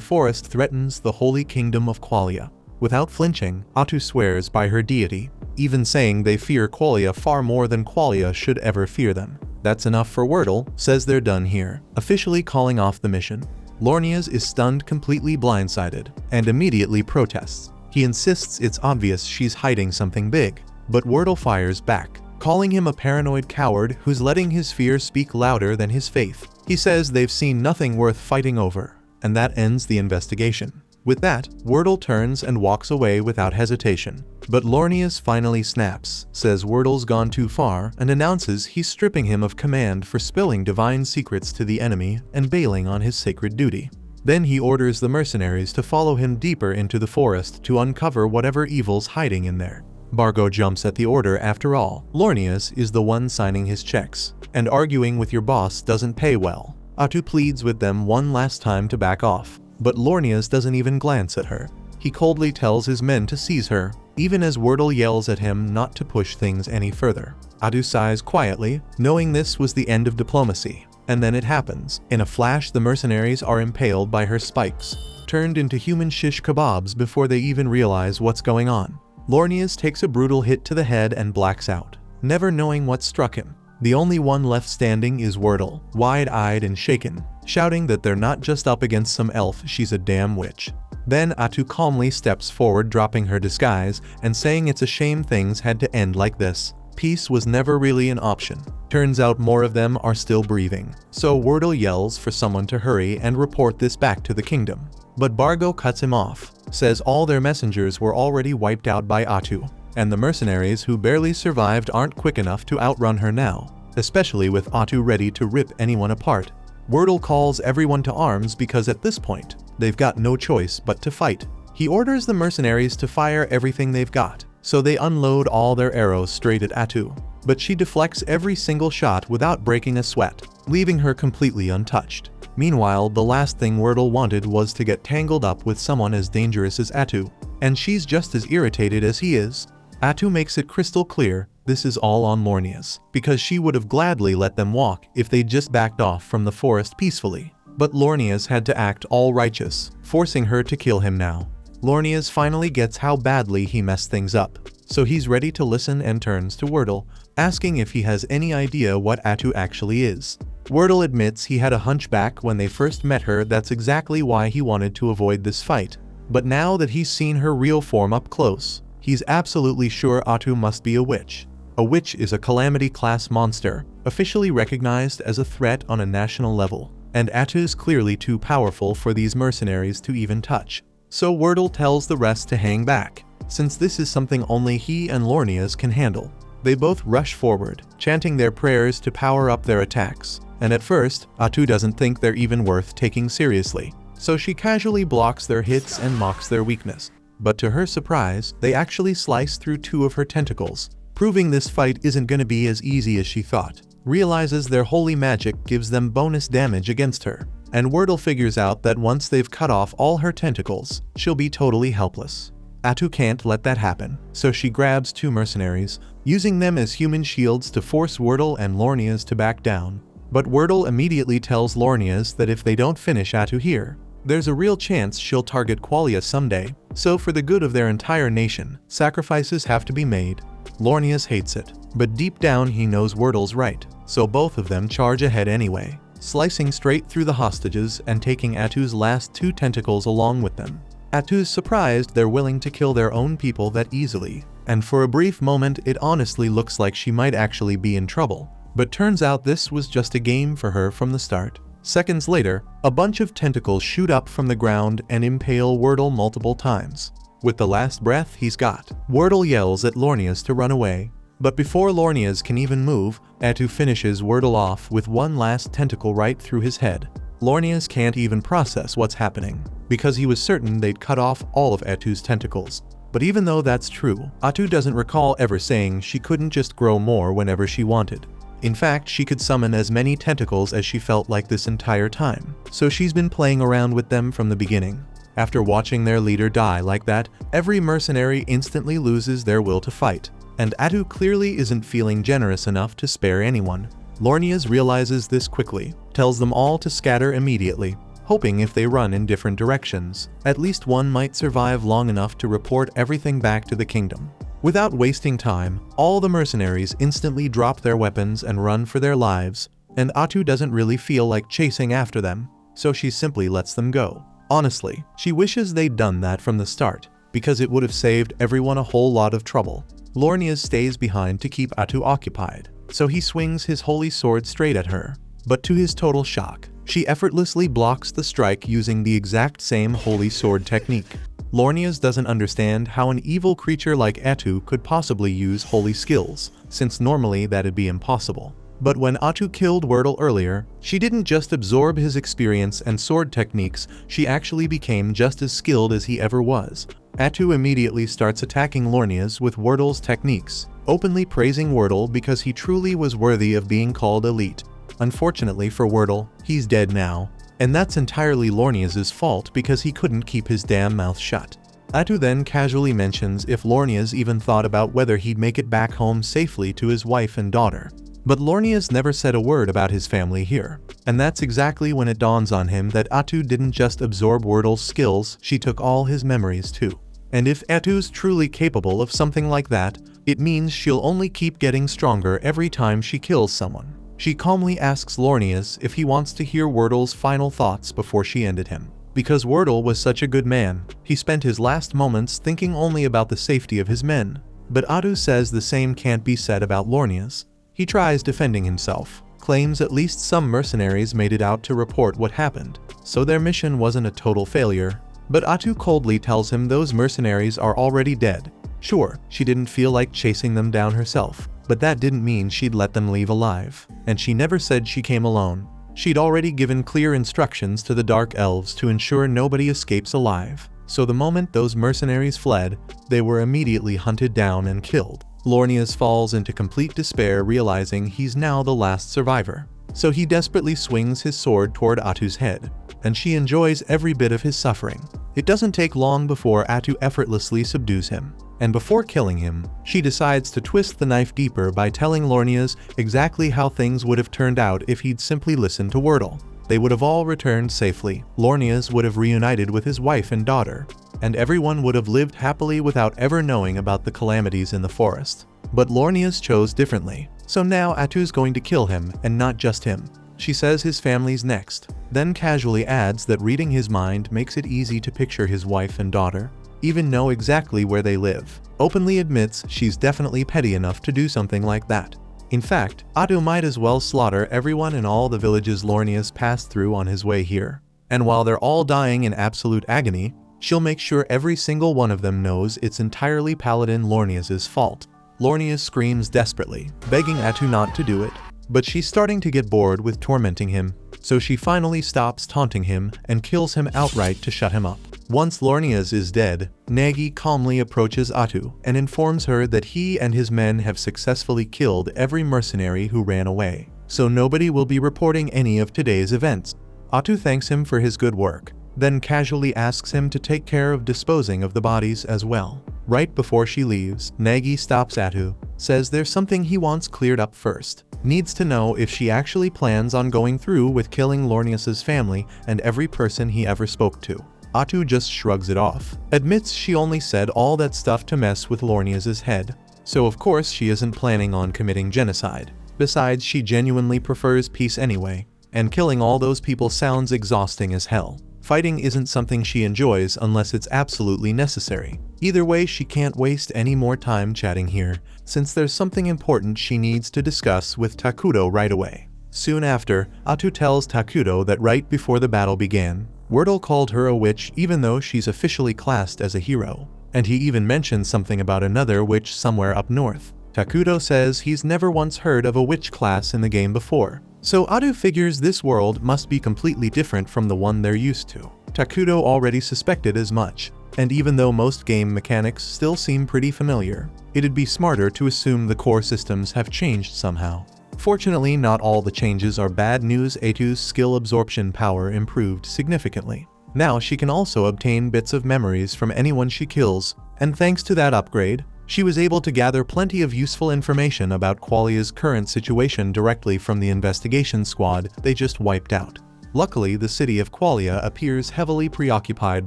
forest threatens the holy kingdom of Qualia. Without flinching, Atu swears by her deity, even saying they fear Qualia far more than Qualia should ever fear them. That's enough for Wordle, says they're done here, officially calling off the mission. Lornia's is stunned, completely blindsided, and immediately protests. He insists it's obvious she's hiding something big, but Wordle fires back, calling him a paranoid coward who's letting his fear speak louder than his faith. He says they've seen nothing worth fighting over, and that ends the investigation. With that, Wordle turns and walks away without hesitation. But Lornia's finally snaps, says Wordle's gone too far, and announces he's stripping him of command for spilling divine secrets to the enemy and bailing on his sacred duty. Then he orders the mercenaries to follow him deeper into the forest to uncover whatever evil's hiding in there. Bargo jumps at the order. After all, Lornia's is the one signing his checks, and arguing with your boss doesn't pay well. Atu pleads with them one last time to back off, but Lornia's doesn't even glance at her. He coldly tells his men to seize her, even as Wordle yells at him not to push things any further. Atu sighs quietly, knowing this was the end of diplomacy. And then it happens. In a flash, the mercenaries are impaled by her spikes, turned into human shish kebabs before they even realize what's going on. Lornia's takes a brutal hit to the head and blacks out, never knowing what struck him. The only one left standing is Wordle, wide-eyed and shaken, shouting that they're not just up against some elf, she's a damn witch. Then Atu calmly steps forward, dropping her disguise and saying it's a shame things had to end like this. Peace was never really an option. Turns out more of them are still breathing. So Wordle yells for someone to hurry and report this back to the kingdom. But Bargo cuts him off, says all their messengers were already wiped out by Atu, and the mercenaries who barely survived aren't quick enough to outrun her now, especially with Atu ready to rip anyone apart. Wordle calls everyone to arms because at this point, they've got no choice but to fight. He orders the mercenaries to fire everything they've got, so they unload all their arrows straight at Atu. But she deflects every single shot without breaking a sweat, leaving her completely untouched. Meanwhile, the last thing Wordle wanted was to get tangled up with someone as dangerous as Atu, and she's just as irritated as he is. Atu makes it crystal clear this is all on Lornia's, because she would have gladly let them walk if they just backed off from the forest peacefully. But Lornia's had to act all righteous, forcing her to kill him now. Lornia's finally gets how badly he messed things up, so he's ready to listen and turns to Wordle, asking if he has any idea what Atu actually is. Wordle admits he had a hunchback when they first met her. That's exactly why he wanted to avoid this fight. But now that he's seen her real form up close, he's absolutely sure Atu must be a witch. A witch is a calamity-class monster, officially recognized as a threat on a national level, and Atu's clearly too powerful for these mercenaries to even touch. So Wordle tells the rest to hang back, since this is something only he and Lornia's can handle. They both rush forward, chanting their prayers to power up their attacks, and at first, Atu doesn't think they're even worth taking seriously, so she casually blocks their hits and mocks their weakness. But to her surprise, they actually slice through two of her tentacles, proving this fight isn't going to be as easy as she thought. Realizes their holy magic gives them bonus damage against her, and Wordle figures out that once they've cut off all her tentacles, she'll be totally helpless. Atu can't let that happen, so she grabs two mercenaries, using them as human shields to force Wordle and Lornia's to back down. But Wordle immediately tells Lornia's that if they don't finish Atu here, there's a real chance she'll target Qualia someday, so for the good of their entire nation, sacrifices have to be made. Lornia's hates it, but deep down he knows Wordle's right, so both of them charge ahead anyway, slicing straight through the hostages and taking Atu's last two tentacles along with them. Atu's surprised they're willing to kill their own people that easily, and for a brief moment it honestly looks like she might actually be in trouble. But turns out this was just a game for her from the start. Seconds later, a bunch of tentacles shoot up from the ground and impale Wordle multiple times. With the last breath he's got, Wordle yells at Lornia's to run away. But before Lornia's can even move, Atu finishes Wordle off with one last tentacle right through his head. Lornia's can't even process what's happening, because he was certain they'd cut off all of Atu's tentacles. But even though that's true, Atu doesn't recall ever saying she couldn't just grow more whenever she wanted. In fact, she could summon as many tentacles as she felt like this entire time, so she's been playing around with them from the beginning. After watching their leader die like that, every mercenary instantly loses their will to fight, and Atu clearly isn't feeling generous enough to spare anyone. Lornias realizes this quickly, tells them all to scatter immediately, hoping if they run in different directions, at least one might survive long enough to report everything back to the kingdom. Without wasting time, all the mercenaries instantly drop their weapons and run for their lives, and Atu doesn't really feel like chasing after them, so she simply lets them go. Honestly, she wishes they'd done that from the start, because it would have saved everyone a whole lot of trouble. Lornias stays behind to keep Atu occupied, so he swings his holy sword straight at her. But to his total shock, she effortlessly blocks the strike using the exact same holy sword technique. Lornias doesn't understand how an evil creature like Atu could possibly use holy skills, since normally that'd be impossible. But when Atu killed Wordle earlier, she didn't just absorb his experience and sword techniques, she actually became just as skilled as he ever was. Atu immediately starts attacking Lornias with Wordle's techniques, openly praising Wordle because he truly was worthy of being called elite. Unfortunately for Wordle, he's dead now, and that's entirely Lornias' fault because he couldn't keep his damn mouth shut. Atu then casually mentions if Lornias even thought about whether he'd make it back home safely to his wife and daughter. But Lornias never said a word about his family here, and that's exactly when it dawns on him that Atu didn't just absorb Wordle's skills, she took all his memories too. And if Atu's truly capable of something like that, it means she'll only keep getting stronger every time she kills someone. She calmly asks Lornias if he wants to hear Wordle's final thoughts before she ended him. Because Wordle was such a good man, he spent his last moments thinking only about the safety of his men. But Atu says the same can't be said about Lornias. He tries defending himself, claims at least some mercenaries made it out to report what happened, so their mission wasn't a total failure. But Atu coldly tells him those mercenaries are already dead. Sure, she didn't feel like chasing them down herself, but that didn't mean she'd let them leave alive, and she never said she came alone. She'd already given clear instructions to the Dark Elves to ensure nobody escapes alive, so the moment those mercenaries fled, they were immediately hunted down and killed. Lornias falls into complete despair, realizing he's now the last survivor. So he desperately swings his sword toward Atu's head, and she enjoys every bit of his suffering. It doesn't take long before Atu effortlessly subdues him, and before killing him, she decides to twist the knife deeper by telling Lornias exactly how things would have turned out if he'd simply listened to Wordle. They would have all returned safely, Lornias would have reunited with his wife and daughter, and everyone would have lived happily without ever knowing about the calamities in the forest. But Lornias chose differently, so now Atu's going to kill him, and not just him. She says his family's next, then casually adds that reading his mind makes it easy to picture his wife and daughter, even know exactly where they live. Openly admits she's definitely petty enough to do something like that. In fact, Atu might as well slaughter everyone in all the villages Lornias passed through on his way here. And while they're all dying in absolute agony, she'll make sure every single one of them knows it's entirely Paladin Lornias' fault. Lornias screams desperately, begging Atu not to do it, but she's starting to get bored with tormenting him, so she finally stops taunting him and kills him outright to shut him up. Once Lornias is dead, Nagi calmly approaches Atu and informs her that he and his men have successfully killed every mercenary who ran away, so nobody will be reporting any of today's events. Atu thanks him for his good work, then casually asks him to take care of disposing of the bodies as well. Right before she leaves, Nagi stops Atu, says there's something he wants cleared up first. Needs to know if she actually plans on going through with killing Lornias' family and every person he ever spoke to. Atu just shrugs it off, admits she only said all that stuff to mess with Lornias' head, so of course she isn't planning on committing genocide. Besides, she genuinely prefers peace anyway, and killing all those people sounds exhausting as hell. Fighting isn't something she enjoys unless it's absolutely necessary. Either way, she can't waste any more time chatting here, since there's something important she needs to discuss with Takuto right away. Soon after, Atu tells Takuto that right before the battle began, Wordle called her a witch even though she's officially classed as a hero, and he even mentioned something about another witch somewhere up north. Takuto says he's never once heard of a witch class in the game before, so Atu figures this world must be completely different from the one they're used to. Takuto already suspected as much, and even though most game mechanics still seem pretty familiar, it'd be smarter to assume the core systems have changed somehow. Fortunately, not all the changes are bad news. Atu's skill absorption power improved significantly. Now she can also obtain bits of memories from anyone she kills, and thanks to that upgrade, she was able to gather plenty of useful information about Qualia's current situation directly from the investigation squad they just wiped out. Luckily, the city of Qualia appears heavily preoccupied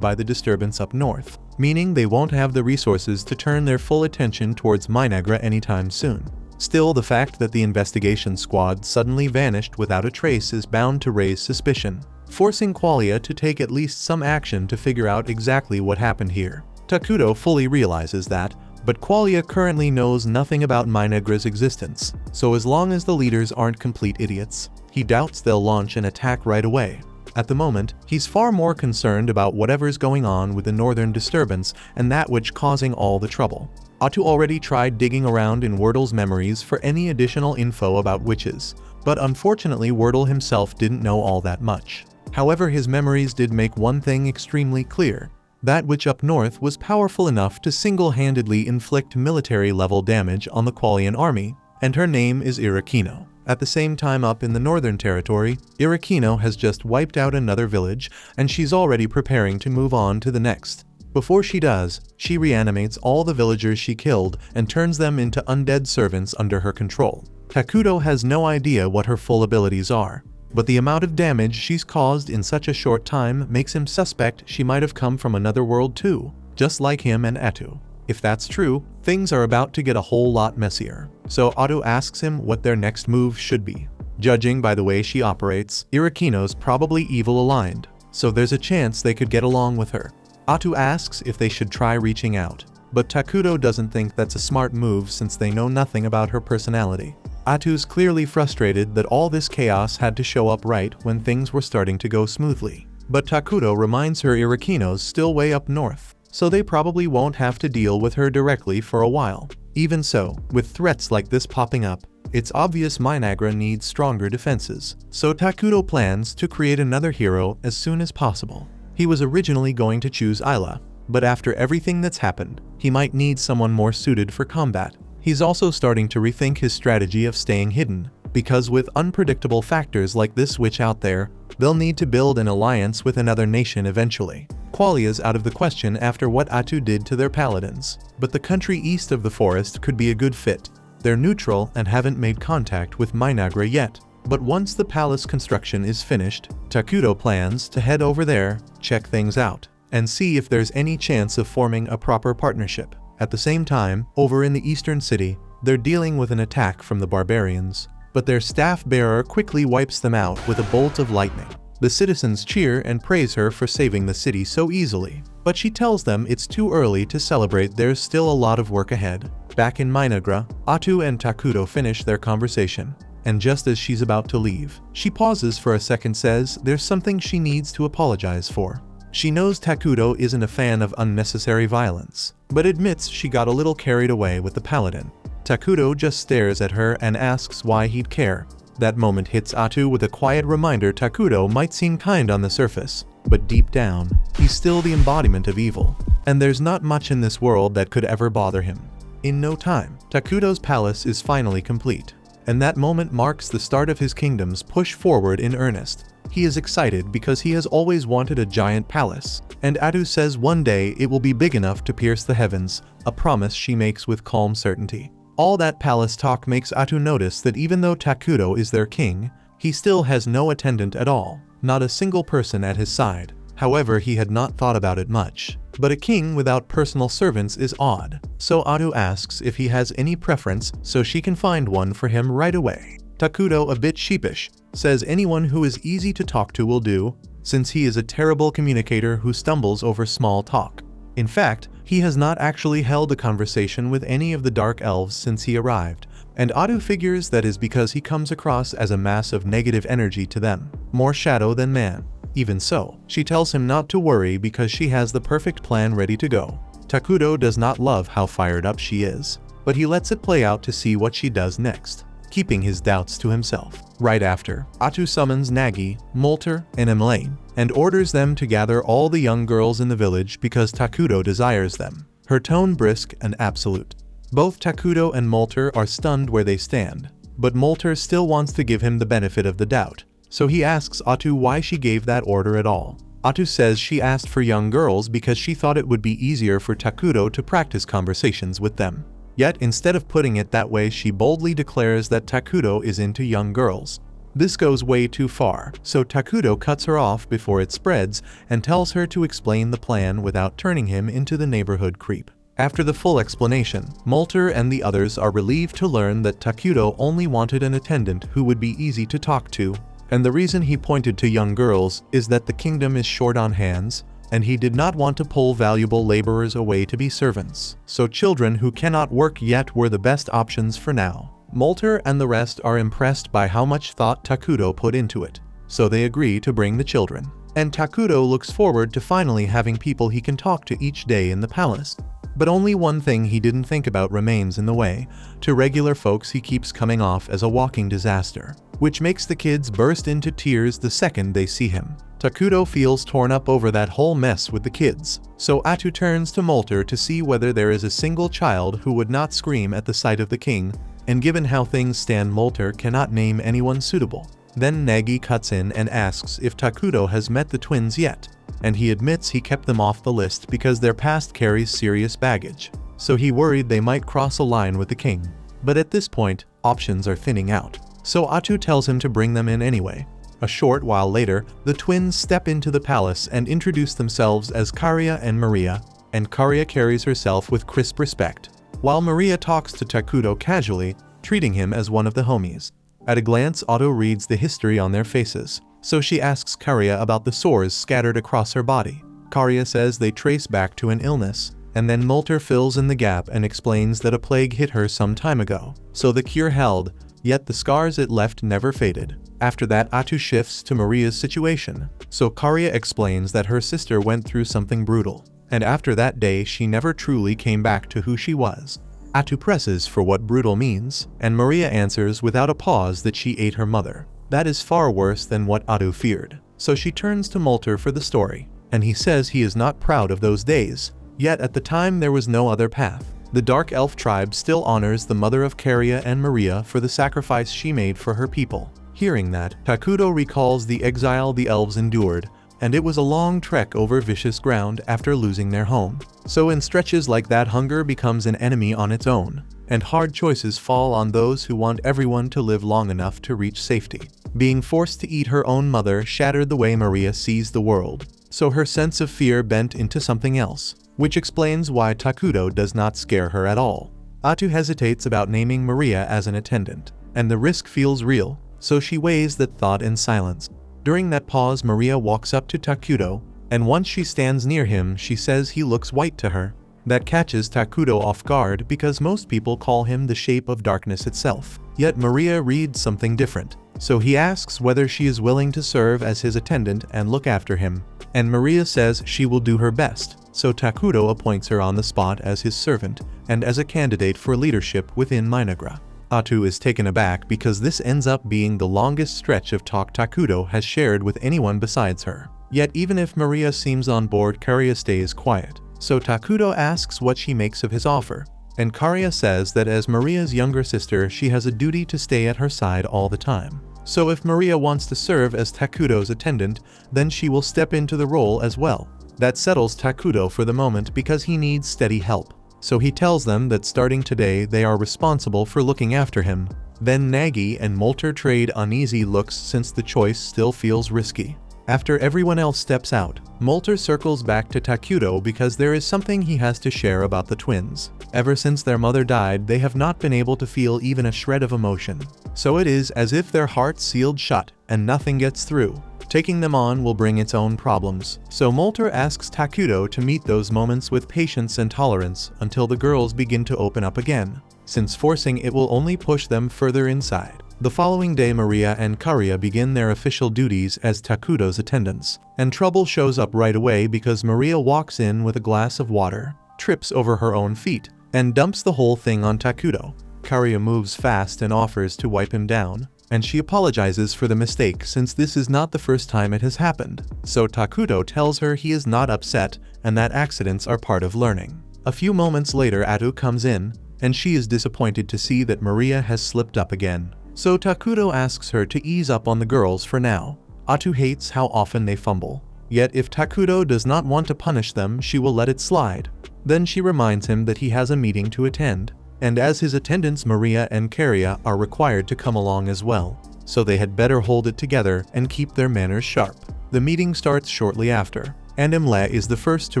by the disturbance up north, meaning they won't have the resources to turn their full attention towards Minagra anytime soon. Still, the fact that the investigation squad suddenly vanished without a trace is bound to raise suspicion, forcing Qualia to take at least some action to figure out exactly what happened here. Takuto fully realizes that, but Qualia currently knows nothing about Minagra's existence, so as long as the leaders aren't complete idiots, he doubts they'll launch an attack right away. At the moment, he's far more concerned about whatever's going on with the northern disturbance and that which causing all the trouble. Atu already tried digging around in Wordle's memories for any additional info about witches, but unfortunately Wordle himself didn't know all that much. However, his memories did make one thing extremely clear. That witch up north was powerful enough to single-handedly inflict military-level damage on the Qualian army, and her name is Irakino. At the same time, up in the northern territory, Irakino has just wiped out another village, and she's already preparing to move on to the next. Before she does, she reanimates all the villagers she killed and turns them into undead servants under her control. Takuto has no idea what her full abilities are, but the amount of damage she's caused in such a short time makes him suspect she might have come from another world too, just like him and Atu. If that's true, things are about to get a whole lot messier, so Atu asks him what their next move should be. Judging by the way she operates, Irakino's probably evil-aligned, so there's a chance they could get along with her. Atu asks if they should try reaching out, but Takuto doesn't think that's a smart move since they know nothing about her personality. Atu's clearly frustrated that all this chaos had to show up right when things were starting to go smoothly, but Takuto reminds her Irakino's still way up north, so they probably won't have to deal with her directly for a while. Even so, with threats like this popping up, it's obvious Minagra needs stronger defenses, so Takuto plans to create another hero as soon as possible. He was originally going to choose Ayla, but after everything that's happened, he might need someone more suited for combat. He's also starting to rethink his strategy of staying hidden, because with unpredictable factors like this witch out there, they'll need to build an alliance with another nation eventually. Qualia's out of the question after what Atu did to their paladins, but the country east of the forest could be a good fit. They're neutral and haven't made contact with Minagra yet, but once the palace construction is finished, Takuto plans to head over there, check things out, and see if there's any chance of forming a proper partnership. At the same time, over in the eastern city, they're dealing with an attack from the barbarians, but their staff bearer quickly wipes them out with a bolt of lightning. The citizens cheer and praise her for saving the city so easily, but she tells them it's too early to celebrate, there's still a lot of work ahead. Back in Minagra, Atu and Takuto finish their conversation, and just as she's about to leave, she pauses for a second, says there's something she needs to apologize for. She knows Takuto isn't a fan of unnecessary violence, but admits she got a little carried away with the paladin. Takuto just stares at her and asks why he'd care. That moment hits Atu with a quiet reminder Takuto might seem kind on the surface, but deep down, he's still the embodiment of evil, and there's not much in this world that could ever bother him. In no time, Takuto's palace is finally complete, and that moment marks the start of his kingdom's push forward in earnest. He is excited because he has always wanted a giant palace, and Atu says one day it will be big enough to pierce the heavens, a promise she makes with calm certainty. All that palace talk makes Atu notice that even though Takuto is their king, he still has no attendant at all, not a single person at his side. However, he had not thought about it much, but a king without personal servants is odd, so Atu asks if he has any preference so she can find one for him right away. Takuto, a bit sheepish, says anyone who is easy to talk to will do, since he is a terrible communicator who stumbles over small talk. In fact, he has not actually held a conversation with any of the Dark Elves since he arrived, and Atu figures that is because he comes across as a mass of negative energy to them, more shadow than man. Even so, she tells him not to worry because she has the perfect plan ready to go. Takuto does not love how fired up she is, but he lets it play out to see what she does next. keeping his doubts to himself. Right after, Atu summons Nagi, Molter, and Emlane, and orders them to gather all the young girls in the village because Takudo desires them. Her tone brisk and absolute. Both Takudo and Molter are stunned where they stand, but Molter still wants to give him the benefit of the doubt, so he asks Atu why she gave that order at all. Atu says she asked for young girls because she thought it would be easier for Takudo to practice conversations with them. Yet instead of putting it that way, she boldly declares that Takudo is into young girls. This goes way too far, so Takudo cuts her off before it spreads and tells her to explain the plan without turning him into the neighborhood creep. After the full explanation, Molter and the others are relieved to learn that Takudo only wanted an attendant who would be easy to talk to, and the reason he pointed to young girls is that the kingdom is short on hands, and he did not want to pull valuable laborers away to be servants, so children who cannot work yet were the best options for now. Molter and the rest are impressed by how much thought Takudo put into it, so they agree to bring the children. And Takudo looks forward to finally having people he can talk to each day in the palace. But only one thing he didn't think about remains in the way. To regular folks he keeps coming off as a walking disaster, which makes the kids burst into tears the second they see him. Takudo feels torn up over that whole mess with the kids, so Atu turns to Molter to see whether there is a single child who would not scream at the sight of the king, and given how things stand, Molter cannot name anyone suitable. Then Nagi cuts in and asks if Takudo has met the twins yet, and he admits he kept them off the list because their past carries serious baggage, so he worried they might cross a line with the king. But at this point, options are thinning out, so Atu tells him to bring them in anyway. A short while later, the twins step into the palace and introduce themselves as Karia and Maria, and Karia carries herself with crisp respect, while Maria talks to Takudo casually, treating him as one of the homies. At a glance, Otto reads the history on their faces, so she asks Karia about the sores scattered across her body. Karia says they trace back to an illness, and then Molter fills in the gap and explains that a plague hit her some time ago, so the cure held, yet the scars it left never faded. After that, Atu shifts to Maria's situation, so Karia explains that her sister went through something brutal, and after that day she never truly came back to who she was. Atu presses for what brutal means, and Maria answers without a pause that she ate her mother. That is far worse than what Atu feared, so she turns to Molter for the story, and he says he is not proud of those days, yet at the time there was no other path. The Dark Elf tribe still honors the mother of Karia and Maria for the sacrifice she made for her people. Hearing that, Takudo recalls the exile the elves endured, and it was a long trek over vicious ground after losing their home. So in stretches like that, hunger becomes an enemy on its own, and hard choices fall on those who want everyone to live long enough to reach safety. Being forced to eat her own mother shattered the way Maria sees the world, so her sense of fear bent into something else, which explains why Takudo does not scare her at all. Atu hesitates about naming Maria as an attendant, and the risk feels real, so she weighs that thought in silence. During that pause, Maria walks up to Takudo, and once she stands near him, she says he looks white to her. That catches Takudo off guard because most people call him the shape of darkness itself. Yet Maria reads something different, so he asks whether she is willing to serve as his attendant and look after him, and Maria says she will do her best, so Takudo appoints her on the spot as his servant and as a candidate for leadership within Minagra. Atu is taken aback because this ends up being the longest stretch of talk Takudo has shared with anyone besides her. Yet even if Maria seems on board, Karia stays quiet, so Takudo asks what she makes of his offer, and Karia says that as Maria's younger sister she has a duty to stay at her side all the time. So if Maria wants to serve as Takudo's attendant, then she will step into the role as well. That settles Takudo for the moment because he needs steady help. So he tells them that starting today they are responsible for looking after him. Then Nagi and Molter trade uneasy looks since the choice still feels risky. After everyone else steps out, Molter circles back to Takudo because there is something he has to share about the twins. Ever since their mother died, they have not been able to feel even a shred of emotion. So it is as if their hearts sealed shut and nothing gets through. Taking them on will bring its own problems, so Molter asks Takudo to meet those moments with patience and tolerance until the girls begin to open up again, since forcing it will only push them further inside. The following day, Maria and Karia begin their official duties as Takudo's attendants, and trouble shows up right away because Maria walks in with a glass of water, trips over her own feet, and dumps the whole thing on Takudo. Karya moves fast and offers to wipe him down, and she apologizes for the mistake since this is not the first time it has happened. So Takuto tells her he is not upset and that accidents are part of learning. A few moments later Atu comes in, and she is disappointed to see that Maria has slipped up again. So Takuto asks her to ease up on the girls for now. Atu hates how often they fumble. Yet if Takuto does not want to punish them, she will let it slide. Then she reminds him that he has a meeting to attend, and as his attendants Maria and Karya are required to come along as well, so they had better hold it together and keep their manners sharp. The meeting starts shortly after, and Imle is the first to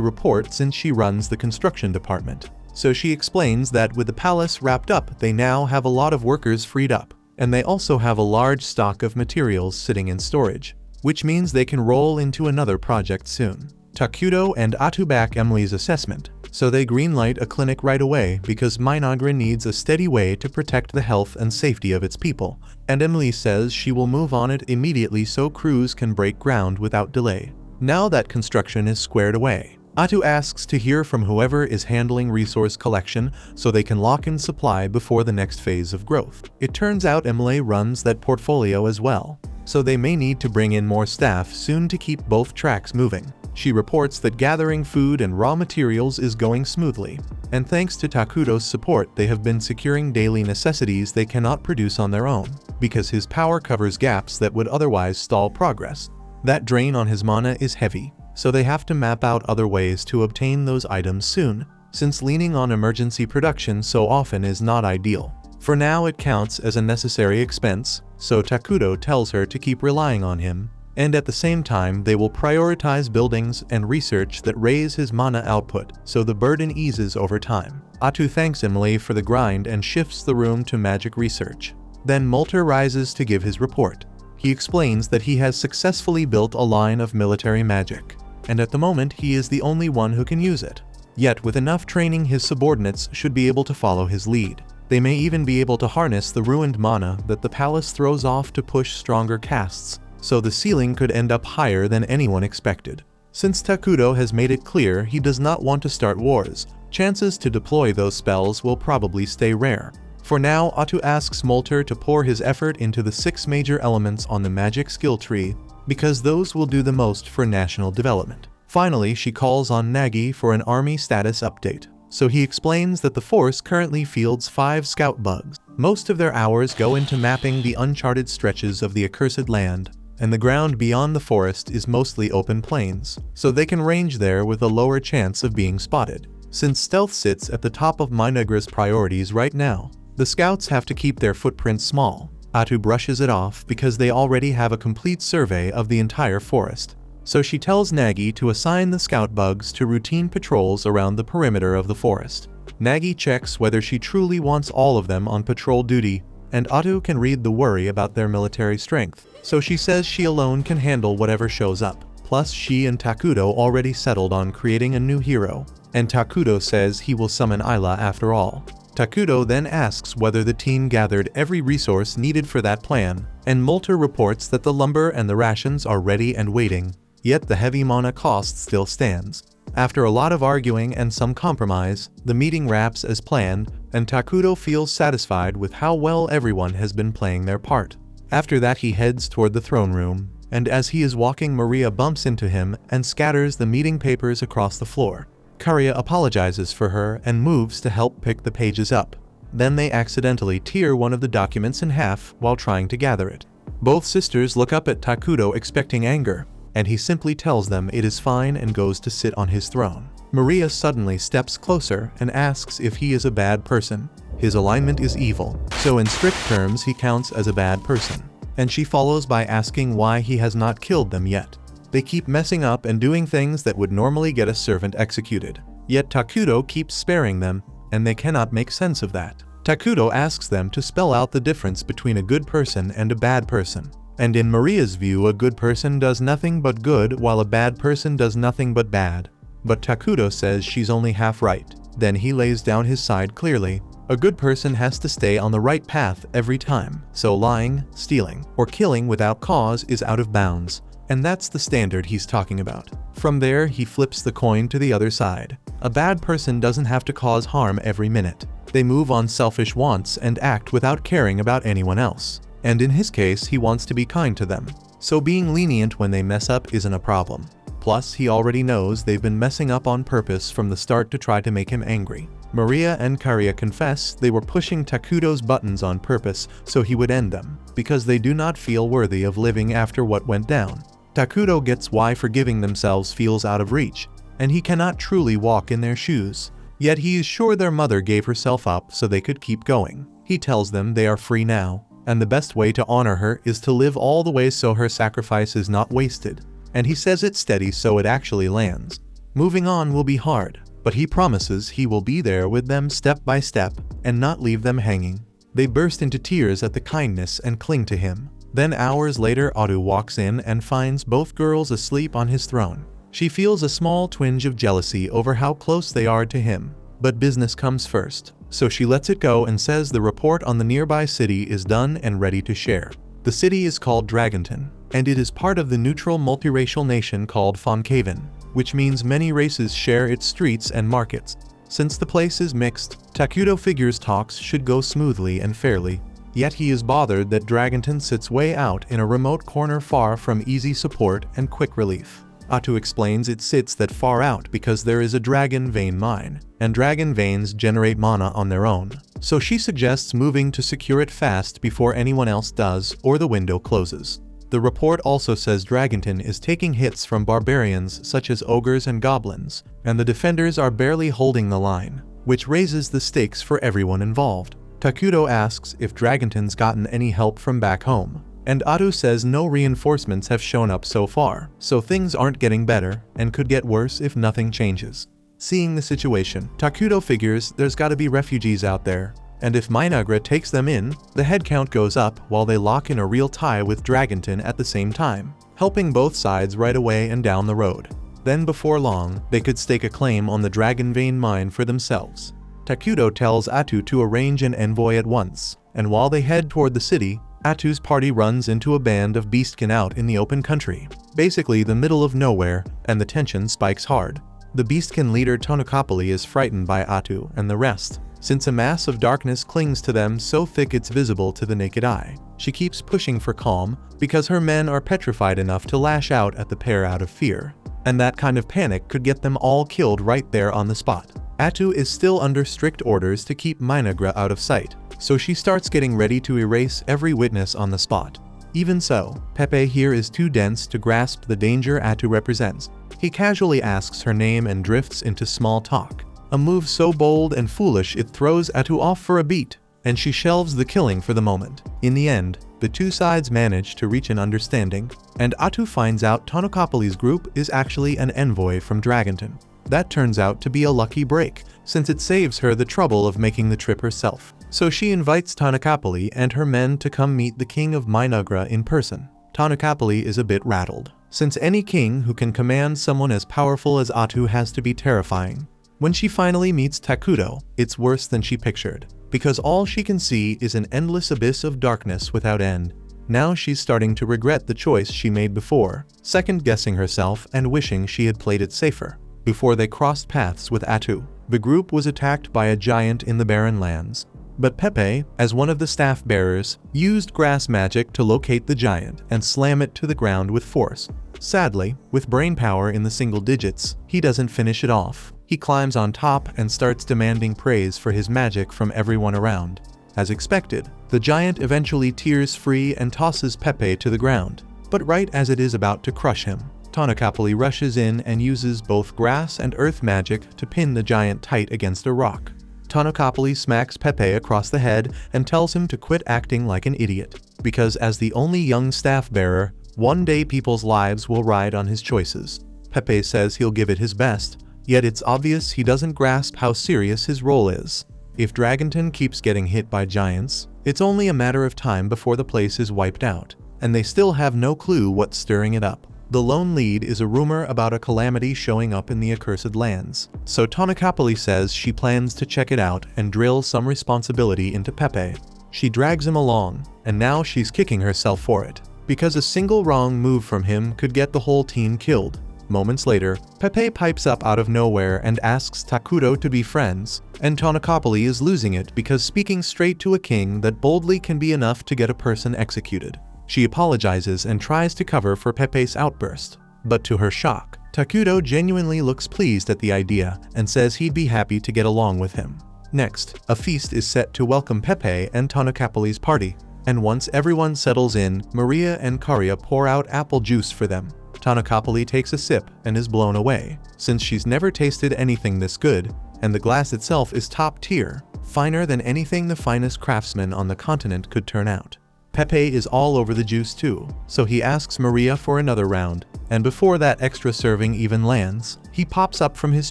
report since she runs the construction department. So she explains that with the palace wrapped up, they now have a lot of workers freed up, and they also have a large stock of materials sitting in storage, which means they can roll into another project soon. Takuto and Atu back Emily's assessment, so they greenlight a clinic right away because Minagra needs a steady way to protect the health and safety of its people, and Emily says she will move on it immediately so crews can break ground without delay. Now that construction is squared away, Atu asks to hear from whoever is handling resource collection so they can lock in supply before the next phase of growth. It turns out Emily runs that portfolio as well, so they may need to bring in more staff soon to keep both tracks moving. She reports that gathering food and raw materials is going smoothly, and thanks to Takuto's support they have been securing daily necessities they cannot produce on their own, because his power covers gaps that would otherwise stall progress. That drain on his mana is heavy, so they have to map out other ways to obtain those items soon, since leaning on emergency production so often is not ideal. For now it counts as a necessary expense, so Takuto tells her to keep relying on him, and at the same time they will prioritize buildings and research that raise his mana output so the burden eases over time. Atu thanks Emily for the grind and shifts the room to magic research. Then Molter rises to give his report. He explains that he has successfully built a line of military magic, and at the moment he is the only one who can use it. Yet with enough training his subordinates should be able to follow his lead. They may even be able to harness the ruined mana that the palace throws off to push stronger casts, so the ceiling could end up higher than anyone expected. Since Takuto has made it clear he does not want to start wars, chances to deploy those spells will probably stay rare. For now, Atu asks Molter to pour his effort into the 6 major elements on the magic skill tree, because those will do the most for national development. Finally, she calls on Nagi for an army status update. So he explains that the force currently fields 5 scout bugs. Most of their hours go into mapping the uncharted stretches of the accursed land, and the ground beyond the forest is mostly open plains, so they can range there with a lower chance of being spotted. Since stealth sits at the top of Minagra's priorities right now, the scouts have to keep their footprints small. Atu brushes it off because they already have a complete survey of the entire forest. So she tells Nagi to assign the scout bugs to routine patrols around the perimeter of the forest. Nagi checks whether she truly wants all of them on patrol duty, and Atu can read the worry about their military strength, so she says she alone can handle whatever shows up. Plus she and Takuto already settled on creating a new hero, and Takuto says he will summon Ayla after all. Takuto then asks whether the team gathered every resource needed for that plan, and Molter reports that the lumber and the rations are ready and waiting, yet the heavy mana cost still stands. After a lot of arguing and some compromise, the meeting wraps as planned, and Takuto feels satisfied with how well everyone has been playing their part. After that he heads toward the throne room, and as he is walking Maria bumps into him and scatters the meeting papers across the floor. Karya apologizes for her and moves to help pick the pages up. Then they accidentally tear one of the documents in half while trying to gather it. Both sisters look up at Takuto expecting anger, and he simply tells them it is fine and goes to sit on his throne. Maria suddenly steps closer and asks if he is a bad person. His alignment is evil, so in strict terms he counts as a bad person, and she follows by asking why he has not killed them yet. They keep messing up and doing things that would normally get a servant executed. Yet Takuto keeps sparing them, and they cannot make sense of that. Takuto asks them to spell out the difference between a good person and a bad person. And in Maria's view, a good person does nothing but good while a bad person does nothing but bad. But Takuto says she's only half right. Then he lays down his side clearly. A good person has to stay on the right path every time, so lying, stealing, or killing without cause is out of bounds. And that's the standard he's talking about. From there, he flips the coin to the other side. A bad person doesn't have to cause harm every minute. They move on selfish wants and act without caring about anyone else. And in his case, he wants to be kind to them. So being lenient when they mess up isn't a problem. Plus, he already knows they've been messing up on purpose from the start to try to make him angry. Maria and Karia confess they were pushing Takuto's buttons on purpose so he would end them, because they do not feel worthy of living after what went down. Takuto gets why forgiving themselves feels out of reach, and he cannot truly walk in their shoes. Yet he is sure their mother gave herself up so they could keep going. He tells them they are free now, and the best way to honor her is to live all the way so her sacrifice is not wasted. And he says it steady so it actually lands. Moving on will be hard, but he promises he will be there with them step by step and not leave them hanging. They burst into tears at the kindness and cling to him. Then hours later, Atu walks in and finds both girls asleep on his throne. She feels a small twinge of jealousy over how close they are to him, but business comes first. So she lets it go and says the report on the nearby city is done and ready to share. The city is called Dragonton, and it is part of the neutral multiracial nation called Fonkaven, which means many races share its streets and markets. Since the place is mixed, Takuto figures talks should go smoothly and fairly, yet he is bothered that Dragonton sits way out in a remote corner far from easy support and quick relief. Atu explains it sits that far out because there is a dragon vein mine, and dragon veins generate mana on their own, so she suggests moving to secure it fast before anyone else does or the window closes. The report also says Dragonton is taking hits from barbarians such as ogres and goblins, and the defenders are barely holding the line, which raises the stakes for everyone involved. Takuto asks if Dragonton's gotten any help from back home, and Atu says no reinforcements have shown up so far, so things aren't getting better and could get worse if nothing changes. Seeing the situation, Takuto figures there's gotta be refugees out there, and if Minagra takes them in, the headcount goes up while they lock in a real tie with Dragonton at the same time, helping both sides right away and down the road. Then before long, they could stake a claim on the Dragon Vein mine for themselves. Takuto tells Atu to arrange an envoy at once, and while they head toward the city, Atu's party runs into a band of beastkin out in the open country, basically the middle of nowhere, and the tension spikes hard. The beastkin leader Tonokopoli is frightened by Atu and the rest, since a mass of darkness clings to them so thick it's visible to the naked eye. She keeps pushing for calm because her men are petrified enough to lash out at the pair out of fear, and that kind of panic could get them all killed right there on the spot. Atu is still under strict orders to keep Minagra out of sight, so she starts getting ready to erase every witness on the spot. Even so, Pepe here is too dense to grasp the danger Atu represents. He casually asks her name and drifts into small talk, a move so bold and foolish it throws Atu off for a beat, and she shelves the killing for the moment. In the end, the two sides manage to reach an understanding, and Atu finds out Tonokopoli's group is actually an envoy from Dragonton. That turns out to be a lucky break, since it saves her the trouble of making the trip herself. So she invites Tonokopoli and her men to come meet the king of Minagra in person. Tonokopoli is a bit rattled, since any king who can command someone as powerful as Atu has to be terrifying. When she finally meets Takuto, it's worse than she pictured, because all she can see is an endless abyss of darkness without end. Now she's starting to regret the choice she made before, second-guessing herself and wishing she had played it safer. Before they crossed paths with Atu, the group was attacked by a giant in the barren lands. But Pepe, as one of the staff bearers, used grass magic to locate the giant and slam it to the ground with force. Sadly, with brain power in the single digits, he doesn't finish it off. He climbs on top and starts demanding praise for his magic from everyone around. As expected, the giant eventually tears free and tosses Pepe to the ground. But right as it is about to crush him, Tonokopoli rushes in and uses both grass and earth magic to pin the giant tight against a rock. Tonokopoli smacks Pepe across the head and tells him to quit acting like an idiot, because as the only young staff bearer, one day people's lives will ride on his choices. Pepe says he'll give it his best, yet it's obvious he doesn't grasp how serious his role is. If Dragonton keeps getting hit by giants, it's only a matter of time before the place is wiped out, and they still have no clue what's stirring it up. The lone lead is a rumor about a calamity showing up in the accursed lands, so Tonokopoli says she plans to check it out and drill some responsibility into Pepe. She drags him along, and now she's kicking herself for it, because a single wrong move from him could get the whole team killed. Moments later, Pepe pipes up out of nowhere and asks Takudo to be friends, and Tonakapali is losing it because speaking straight to a king that boldly can be enough to get a person executed. She apologizes and tries to cover for Pepe's outburst, but to her shock, Takudo genuinely looks pleased at the idea and says he'd be happy to get along with him. Next, a feast is set to welcome Pepe and Tonakapali's party, and once everyone settles in, Maria and Karia pour out apple juice for them. Tonakapali takes a sip and is blown away, since she's never tasted anything this good, and the glass itself is top tier, finer than anything the finest craftsman on the continent could turn out. Pepe is all over the juice too, so he asks Maria for another round, and before that extra serving even lands, he pops up from his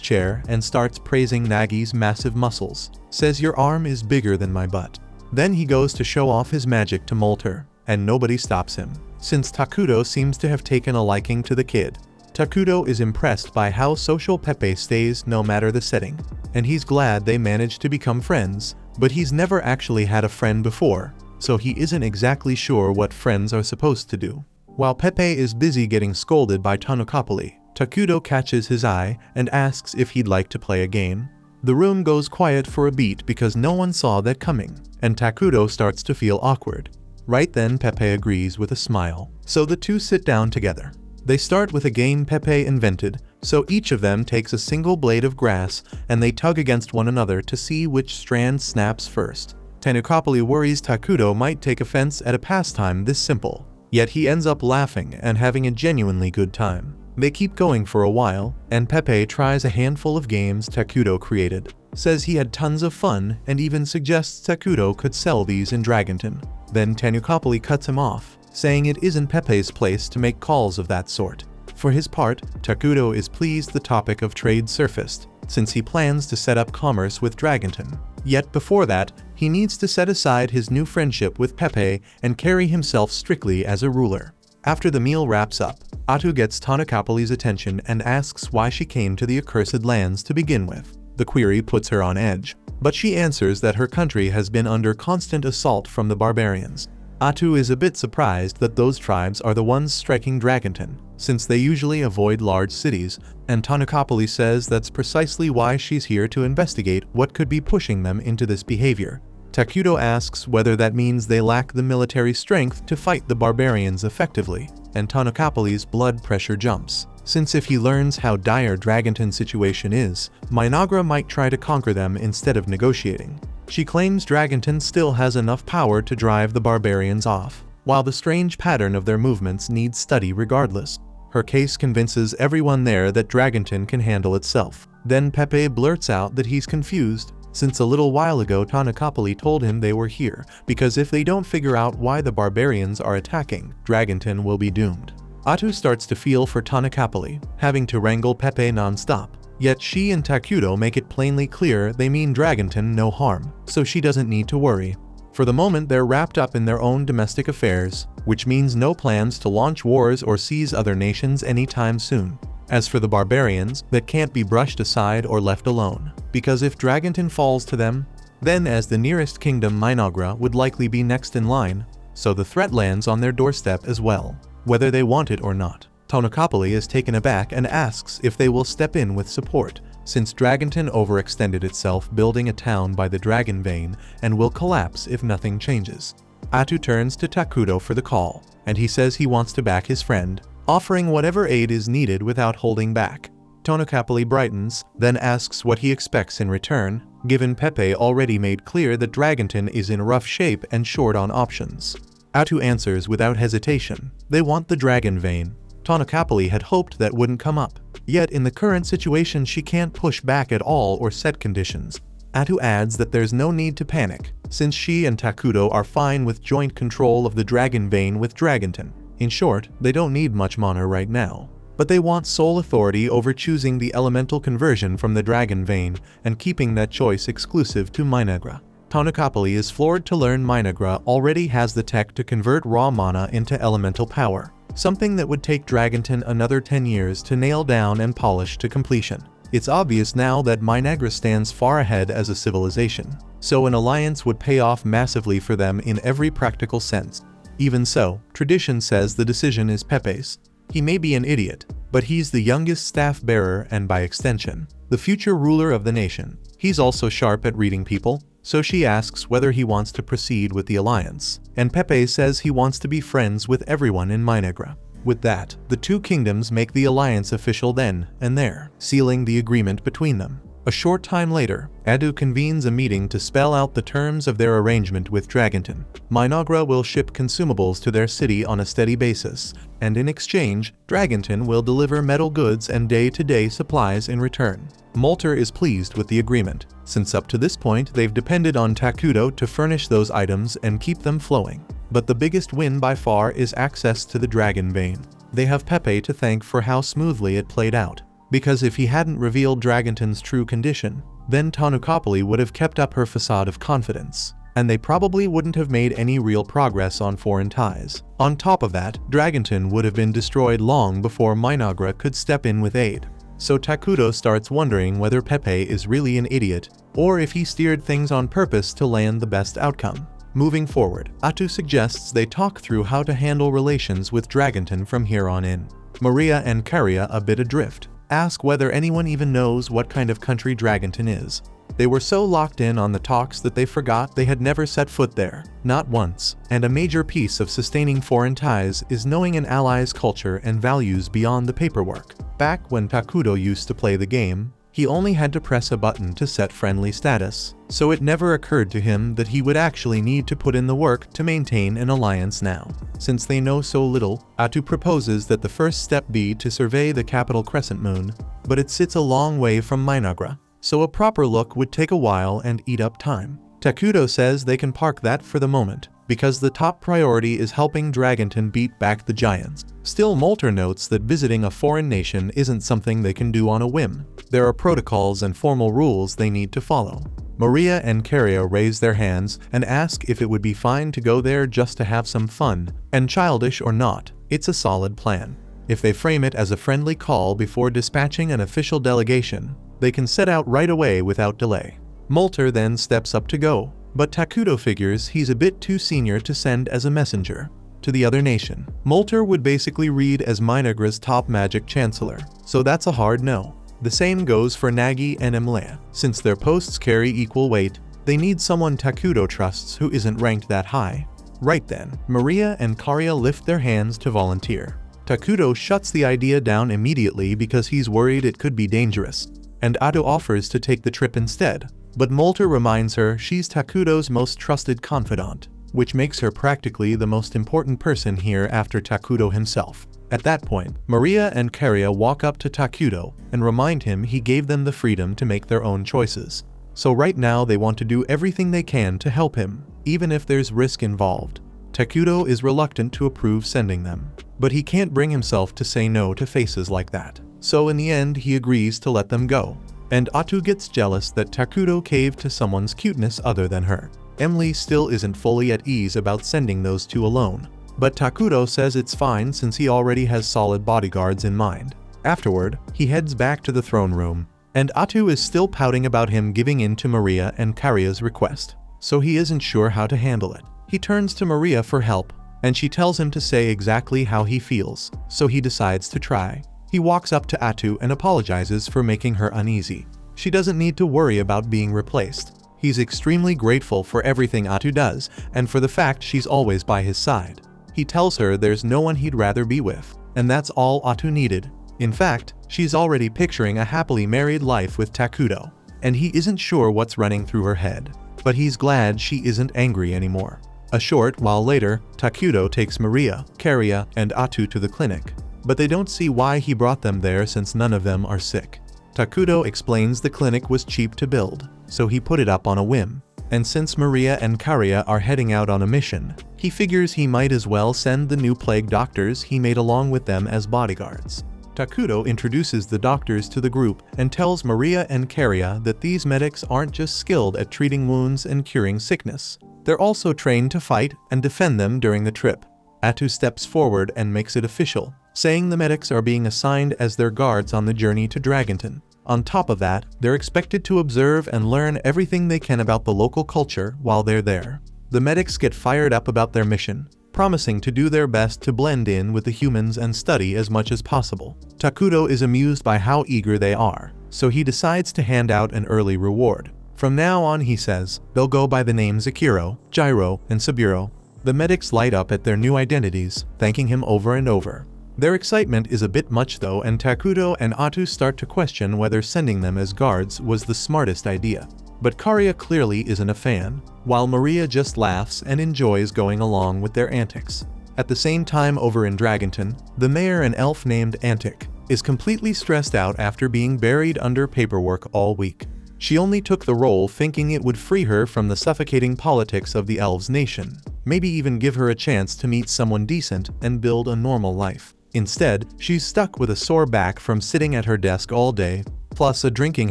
chair and starts praising Nagi's massive muscles, says your arm is bigger than my butt. Then he goes to show off his magic to Molter, and nobody stops him, since Takudo seems to have taken a liking to the kid. Takudo is impressed by how social Pepe stays no matter the setting, and he's glad they managed to become friends, but he's never actually had a friend before, so he isn't exactly sure what friends are supposed to do. While Pepe is busy getting scolded by Tonakapali, Takudo catches his eye and asks if he'd like to play a game. The room goes quiet for a beat because no one saw that coming, and Takudo starts to feel awkward. Right then Pepe agrees with a smile, so the two sit down together. They start with a game Pepe invented, so each of them takes a single blade of grass and they tug against one another to see which strand snaps first. Tonakapali worries Takudo might take offense at a pastime this simple, yet he ends up laughing and having a genuinely good time. They keep going for a while, and Pepe tries a handful of games Takudo created, says he had tons of fun, and even suggests Takudo could sell these in Dragonton. Then Tonakapali cuts him off, saying it isn't Pepe's place to make calls of that sort. For his part, Takudo is pleased the topic of trade surfaced, since he plans to set up commerce with Dragonton. Yet before that, he needs to set aside his new friendship with Pepe and carry himself strictly as a ruler. After the meal wraps up, Atu gets Tonakapali's attention and asks why she came to the accursed lands to begin with. The query puts her on edge, but she answers that her country has been under constant assault from the barbarians. Atu is a bit surprised that those tribes are the ones striking Dragonton, since they usually avoid large cities, and Tonakapali says that's precisely why she's here to investigate what could be pushing them into this behavior. Takudo asks whether that means they lack the military strength to fight the barbarians effectively, and Tonakapali's blood pressure jumps, since if he learns how dire Dragonton's situation is, Minagra might try to conquer them instead of negotiating. She claims Dragonton still has enough power to drive the barbarians off, while the strange pattern of their movements needs study regardless. Her case convinces everyone there that Dragonton can handle itself. Then Pepe blurts out that he's confused, since a little while ago Tonakapali told him they were here, because if they don't figure out why the barbarians are attacking, Dragonton will be doomed. Atu starts to feel for Tonakapali, having to wrangle Pepe non-stop. Yet she and Takudo make it plainly clear they mean Dragonton no harm, so she doesn't need to worry. For the moment they're wrapped up in their own domestic affairs, which means no plans to launch wars or seize other nations anytime soon. As for the barbarians, that can't be brushed aside or left alone, because if Dragonton falls to them, then as the nearest kingdom Minagra would likely be next in line, so the threat lands on their doorstep as well, whether they want it or not. Tonakapali is taken aback and asks if they will step in with support, since Dragonton overextended itself building a town by the Dragon Vein and will collapse if nothing changes. Atu turns to Takudo for the call, and he says he wants to back his friend, offering whatever aid is needed without holding back. Tonakapali brightens, then asks what he expects in return, given Pepe already made clear that Dragonton is in rough shape and short on options. Atu answers without hesitation, they want the Dragon Vein. Tonakapali had hoped that wouldn't come up, yet in the current situation she can't push back at all or set conditions. Atu adds that there's no need to panic, since she and Takudo are fine with joint control of the Dragon Vein with Dragonton. In short, they don't need much mana right now, but they want sole authority over choosing the elemental conversion from the Dragon Vein and keeping that choice exclusive to Minagra. Tonakapali is floored to learn Minagra already has the tech to convert raw mana into elemental power, something that would take Dragonton another 10 years to nail down and polish to completion. It's obvious now that Minagra stands far ahead as a civilization, so an alliance would pay off massively for them in every practical sense. Even so, tradition says the decision is Pepe's. He may be an idiot, but he's the youngest staff bearer and by extension, the future ruler of the nation. He's also sharp at reading people, so she asks whether he wants to proceed with the alliance, and Pepe says he wants to be friends with everyone in Minagra. With that, the two kingdoms make the alliance official then and there, sealing the agreement between them. A short time later, Adu convenes a meeting to spell out the terms of their arrangement with Dragonton. Minagra will ship consumables to their city on a steady basis, and in exchange, Dragonton will deliver metal goods and day-to-day supplies in return. Molter is pleased with the agreement, since up to this point they've depended on Takudo to furnish those items and keep them flowing. But the biggest win by far is access to the Dragon Vein. They have Pepe to thank for how smoothly it played out. Because if he hadn't revealed Dragonton's true condition, then Tanukapali would have kept up her facade of confidence, and they probably wouldn't have made any real progress on foreign ties. On top of that, Dragonton would have been destroyed long before Minagra could step in with aid. So Takudo starts wondering whether Pepe is really an idiot, or if he steered things on purpose to land the best outcome. Moving forward, Atu suggests they talk through how to handle relations with Dragonton from here on in. Maria and Karia, a bit adrift, ask whether anyone even knows what kind of country Dragonton is. They were so locked in on the talks that they forgot they had never set foot there, not once, and a major piece of sustaining foreign ties is knowing an ally's culture and values beyond the paperwork. Back when Takudo used to play the game, he only had to press a button to set friendly status, so it never occurred to him that he would actually need to put in the work to maintain an alliance now. Since they know so little, Atu proposes that the first step be to survey the capital crescent moon, but it sits a long way from Minagra, so a proper look would take a while and eat up time. Takudo says they can park that for the moment, because the top priority is helping Dragonton beat back the giants. Still, Molter notes that visiting a foreign nation isn't something they can do on a whim. There are protocols and formal rules they need to follow. Maria and Karia raise their hands and ask if it would be fine to go there just to have some fun, and childish or not, it's a solid plan. If they frame it as a friendly call before dispatching an official delegation, they can set out right away without delay. Molter then steps up to go, but Takudo figures he's a bit too senior to send as a messenger to the other nation. Molter would basically read as Minagra's top magic chancellor, so that's a hard no. The same goes for Nagi and Emlea. Since their posts carry equal weight, they need someone Takudo trusts who isn't ranked that high. Right then, Maria and Karia lift their hands to volunteer. Takudo shuts the idea down immediately because he's worried it could be dangerous, and Ado offers to take the trip instead. But Molter reminds her she's Takudo's most trusted confidant, which makes her practically the most important person here after Takudo himself. At that point, Maria and Karia walk up to Takudo and remind him he gave them the freedom to make their own choices. So right now they want to do everything they can to help him, even if there's risk involved. Takudo is reluctant to approve sending them, but he can't bring himself to say no to faces like that. So in the end he agrees to let them go. And Atu gets jealous that Takudo caved to someone's cuteness other than her. Emily still isn't fully at ease about sending those two alone, but Takudo says it's fine since he already has solid bodyguards in mind. Afterward, he heads back to the throne room, and Atu is still pouting about him giving in to Maria and Karia's request, so he isn't sure how to handle it. He turns to Maria for help, and she tells him to say exactly how he feels, so he decides to try. He walks up to Atu and apologizes for making her uneasy. She doesn't need to worry about being replaced. He's extremely grateful for everything Atu does and for the fact she's always by his side. He tells her there's no one he'd rather be with, and that's all Atu needed. In fact, she's already picturing a happily married life with Takudo, and he isn't sure what's running through her head, but he's glad she isn't angry anymore. A short while later, Takudo takes Maria, Karia, and Atu to the clinic, but they don't see why he brought them there since none of them are sick. Takudo explains the clinic was cheap to build, so he put it up on a whim. And since Maria and Karia are heading out on a mission, he figures he might as well send the new plague doctors he made along with them as bodyguards. Takudo introduces the doctors to the group and tells Maria and Karia that these medics aren't just skilled at treating wounds and curing sickness. They're also trained to fight and defend them during the trip. Atu steps forward and makes it official, saying the medics are being assigned as their guards on the journey to Dragonton. On top of that, they're expected to observe and learn everything they can about the local culture while they're there. The medics get fired up about their mission, promising to do their best to blend in with the humans and study as much as possible. Takuto is amused by how eager they are, so he decides to hand out an early reward. From now on, he says, they'll go by the names Akiro, Gyro, and Saburo. The medics light up at their new identities, thanking him over and over. Their excitement is a bit much though, and Takuto and Atu start to question whether sending them as guards was the smartest idea. But Kariya clearly isn't a fan, while Maria just laughs and enjoys going along with their antics. At the same time over in Dragonton, the mayor, an elf named Antic, is completely stressed out after being buried under paperwork all week. She only took the role thinking it would free her from the suffocating politics of the elves' nation, maybe even give her a chance to meet someone decent and build a normal life. Instead, she's stuck with a sore back from sitting at her desk all day, plus a drinking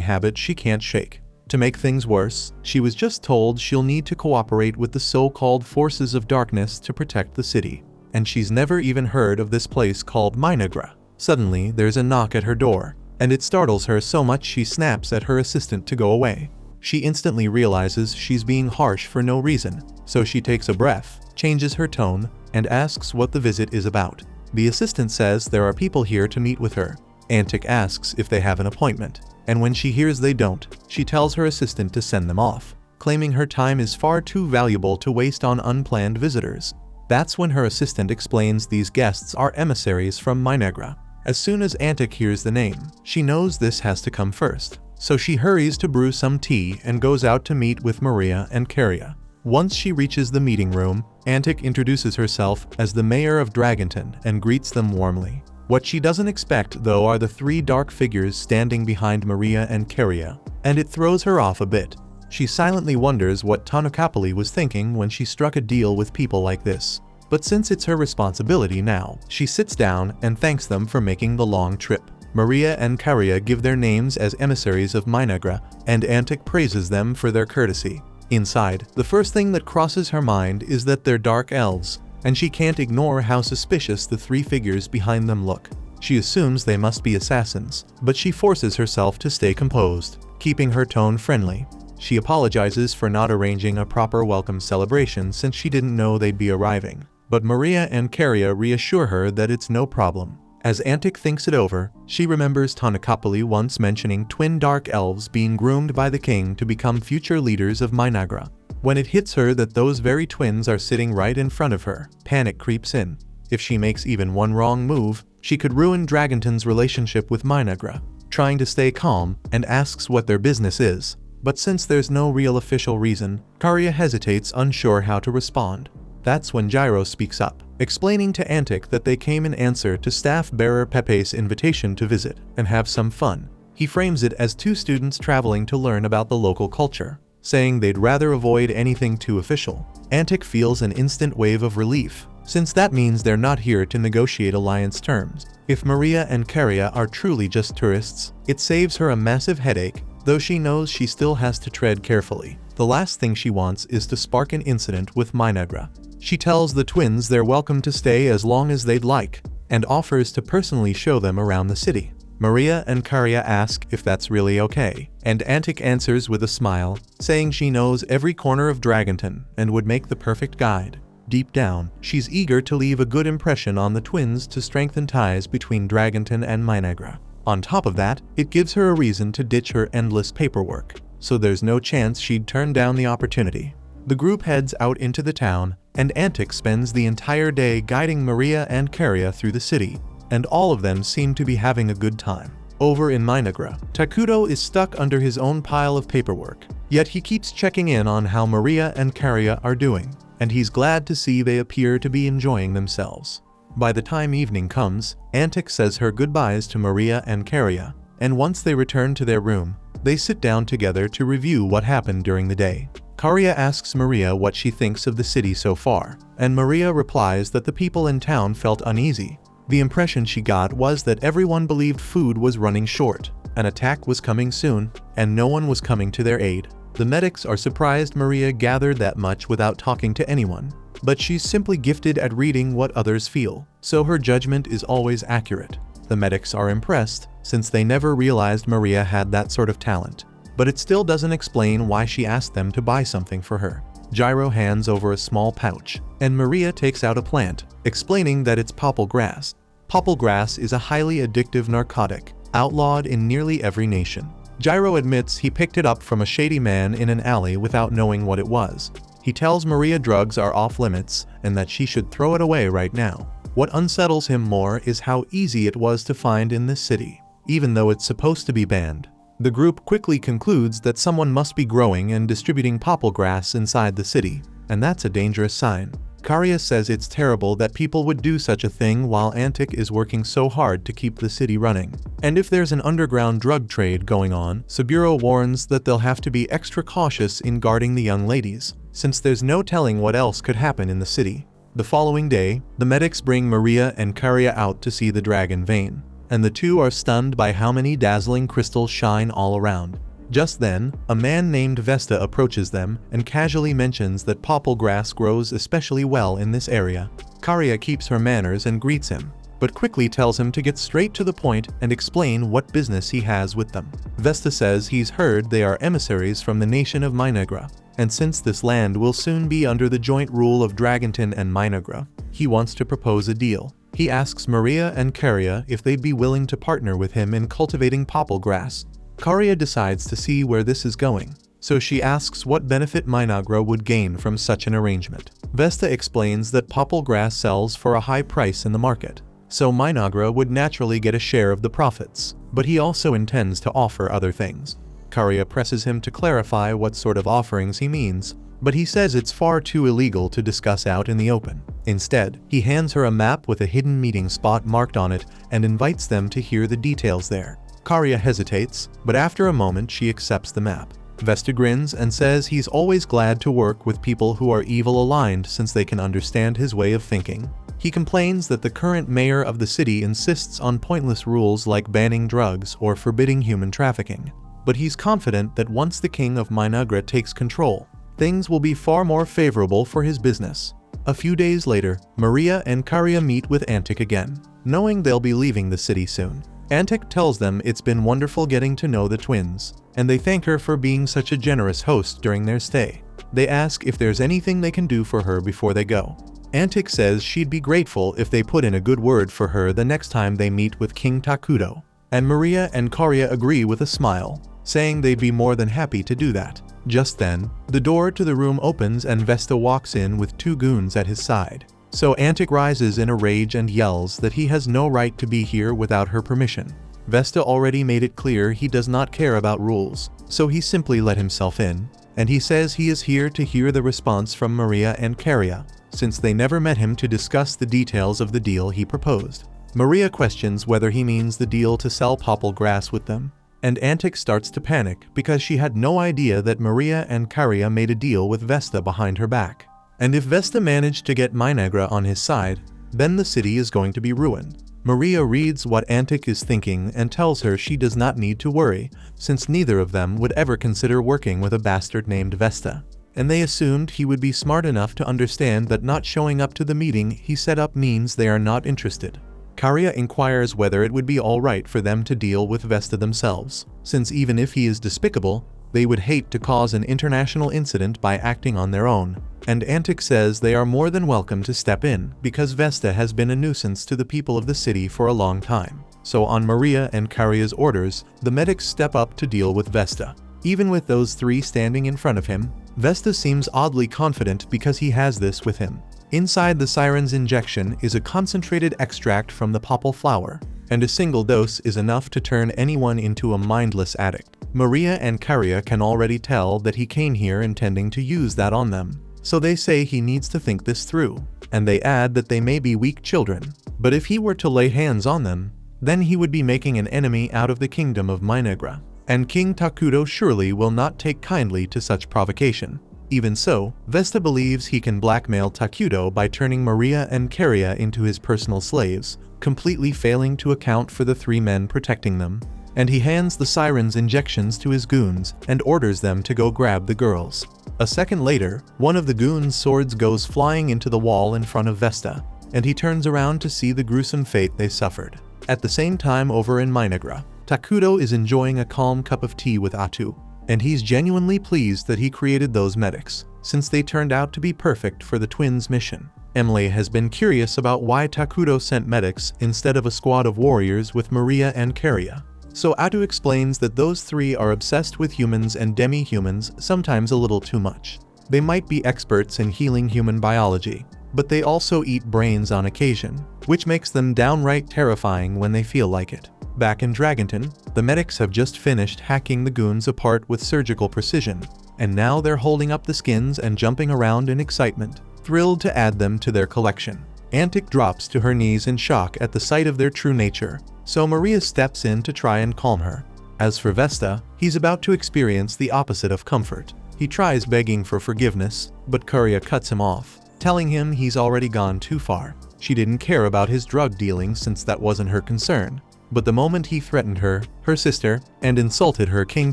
habit she can't shake. To make things worse, she was just told she'll need to cooperate with the so-called forces of darkness to protect the city. And she's never even heard of this place called Minagra. Suddenly, there's a knock at her door, and it startles her so much she snaps at her assistant to go away. She instantly realizes she's being harsh for no reason, so she takes a breath, changes her tone, and asks what the visit is about. The assistant says there are people here to meet with her. Antic asks if they have an appointment, and when she hears they don't, she tells her assistant to send them off, claiming her time is far too valuable to waste on unplanned visitors. That's when her assistant explains these guests are emissaries from Minagra. As soon as Antic hears the name, she knows this has to come first, so she hurries to brew some tea and goes out to meet with Maria and Kariya. Once she reaches the meeting room, Antic introduces herself as the mayor of Dragonton and greets them warmly. What she doesn't expect, though, are the three dark figures standing behind Maria and Kariya, and it throws her off a bit. She silently wonders what Tanakapali was thinking when she struck a deal with people like this. But since it's her responsibility now, she sits down and thanks them for making the long trip. Maria and Kariya give their names as emissaries of Minagra, and Antic praises them for their courtesy. Inside, the first thing that crosses her mind is that they're dark elves, and she can't ignore how suspicious the three figures behind them look. She assumes they must be assassins, but she forces herself to stay composed, keeping her tone friendly. She apologizes for not arranging a proper welcome celebration since she didn't know they'd be arriving. But Maria and Kariya reassure her that it's no problem. As Antic thinks it over, she remembers Tanakapali once mentioning twin dark elves being groomed by the king to become future leaders of Minagra. When it hits her that those very twins are sitting right in front of her, panic creeps in. If she makes even one wrong move, she could ruin Dragonton's relationship with Minagra. Trying to stay calm, and asks what their business is. But since there's no real official reason, Kariya hesitates, unsure how to respond. That's when Gyro speaks up, explaining to Antic that they came in answer to staff bearer Pepe's invitation to visit and have some fun. He frames it as two students traveling to learn about the local culture, saying they'd rather avoid anything too official. Antic feels an instant wave of relief, since that means they're not here to negotiate alliance terms. If Maria and Kariya are truly just tourists, it saves her a massive headache, though she knows she still has to tread carefully. The last thing she wants is to spark an incident with Minagra. She tells the twins they're welcome to stay as long as they'd like, and offers to personally show them around the city. Maria and Kariya ask if that's really okay, and Antic answers with a smile, saying she knows every corner of Dragonton and would make the perfect guide. Deep down, she's eager to leave a good impression on the twins to strengthen ties between Dragonton and Minagra. On top of that, it gives her a reason to ditch her endless paperwork, so there's no chance she'd turn down the opportunity. The group heads out into the town, and Antic spends the entire day guiding Maria and Kariya through the city, and all of them seem to be having a good time. Over in Minagra, Takuto is stuck under his own pile of paperwork, yet he keeps checking in on how Maria and Kariya are doing, and he's glad to see they appear to be enjoying themselves. By the time evening comes, Antic says her goodbyes to Maria and Kariya, and once they return to their room, they sit down together to review what happened during the day. Kariya asks Maria what she thinks of the city so far, and Maria replies that the people in town felt uneasy. The impression she got was that everyone believed food was running short, an attack was coming soon, and no one was coming to their aid. The medics are surprised Maria gathered that much without talking to anyone, but she's simply gifted at reading what others feel, so her judgment is always accurate. The medics are impressed, since they never realized Maria had that sort of talent, but it still doesn't explain why she asked them to buy something for her. Gyro hands over a small pouch, and Maria takes out a plant, explaining that it's popple grass. Popple grass is a highly addictive narcotic, outlawed in nearly every nation. Gyro admits he picked it up from a shady man in an alley without knowing what it was. He tells Maria drugs are off limits and that she should throw it away right now. What unsettles him more is how easy it was to find in this city, even though it's supposed to be banned. The group quickly concludes that someone must be growing and distributing popple grass inside the city, and that's a dangerous sign. Karya says it's terrible that people would do such a thing while Antic is working so hard to keep the city running. And if there's an underground drug trade going on, Saburo warns that they'll have to be extra cautious in guarding the young ladies, since there's no telling what else could happen in the city. The following day, the medics bring Maria and Karya out to see the dragon vein, and the two are stunned by how many dazzling crystals shine all around. Just then, a man named Vesta approaches them and casually mentions that popple grass grows especially well in this area. Karya keeps her manners and greets him, but quickly tells him to get straight to the point and explain what business he has with them. Vesta says he's heard they are emissaries from the nation of Minagra, and since this land will soon be under the joint rule of Dragonton and Minagra, he wants to propose a deal. He asks Maria and Karya if they'd be willing to partner with him in cultivating popple grass. Karya decides to see where this is going, so she asks what benefit Minagra would gain from such an arrangement. Vesta explains that popple grass sells for a high price in the market, so Minagra would naturally get a share of the profits, but he also intends to offer other things. Karya presses him to clarify what sort of offerings he means, but he says it's far too illegal to discuss out in the open. Instead, he hands her a map with a hidden meeting spot marked on it and invites them to hear the details there. Karya hesitates, but after a moment she accepts the map. Vesta grins and says he's always glad to work with people who are evil-aligned since they can understand his way of thinking. He complains that the current mayor of the city insists on pointless rules like banning drugs or forbidding human trafficking, but he's confident that once the king of Minagra takes control, things will be far more favorable for his business. A few days later, Maria and Karya meet with Antic again, knowing they'll be leaving the city soon. Antic tells them it's been wonderful getting to know the twins, and they thank her for being such a generous host during their stay. They ask if there's anything they can do for her before they go. Antic says she'd be grateful if they put in a good word for her the next time they meet with King Takudo, and Maria and Karya agree with a smile, saying they'd be more than happy to do that. Just then, the door to the room opens and Vesta walks in with two goons at his side. So Antic rises in a rage and yells that he has no right to be here without her permission. Vesta already made it clear he does not care about rules, so he simply let himself in, and he says he is here to hear the response from Maria and Karya, since they never met him to discuss the details of the deal he proposed. Maria questions whether he means the deal to sell popple grass with them, and Antic starts to panic because she had no idea that Maria and Karya made a deal with Vesta behind her back. And if Vesta managed to get Minagra on his side, then the city is going to be ruined. Maria reads what Antic is thinking and tells her she does not need to worry, since neither of them would ever consider working with a bastard named Vesta. And they assumed he would be smart enough to understand that not showing up to the meeting he set up means they are not interested. Karya inquires whether it would be alright for them to deal with Vesta themselves, since even if he is despicable, they would hate to cause an international incident by acting on their own. And Antic says they are more than welcome to step in because Vesta has been a nuisance to the people of the city for a long time. So on Maria and Karya's orders, the medics step up to deal with Vesta. Even with those three standing in front of him, Vesta seems oddly confident because he has this with him. Inside the siren's injection is a concentrated extract from the popple flower, and a single dose is enough to turn anyone into a mindless addict. Maria and Karya can already tell that he came here intending to use that on them, so they say he needs to think this through, and they add that they may be weak children, but if he were to lay hands on them, then he would be making an enemy out of the kingdom of Minagra, and King Takudo surely will not take kindly to such provocation. Even so, Vesta believes he can blackmail Takudo by turning Maria and Karya into his personal slaves, completely failing to account for the three men protecting them, and he hands the siren's injections to his goons and orders them to go grab the girls. A second later, one of the goons' swords goes flying into the wall in front of Vesta, and he turns around to see the gruesome fate they suffered. At the same time over in Minagra, Takudo is enjoying a calm cup of tea with Atu. and he's genuinely pleased that he created those medics, since they turned out to be perfect for the twins' mission. Emily has been curious about why Takudo sent medics instead of a squad of warriors with Maria and Karia. So Atu explains that those three are obsessed with humans and demi-humans, sometimes a little too much. They might be experts in healing human biology, but they also eat brains on occasion, which makes them downright terrifying when they feel like it. Back in Dragonton, the medics have just finished hacking the goons apart with surgical precision, and now they're holding up the skins and jumping around in excitement, thrilled to add them to their collection. Antic drops to her knees in shock at the sight of their true nature, so Maria steps in to try and calm her. As for Vesta, he's about to experience the opposite of comfort. He tries begging for forgiveness, but Karia cuts him off, telling him he's already gone too far. She didn't care about his drug dealing since that wasn't her concern, but the moment he threatened her, her sister, and insulted her King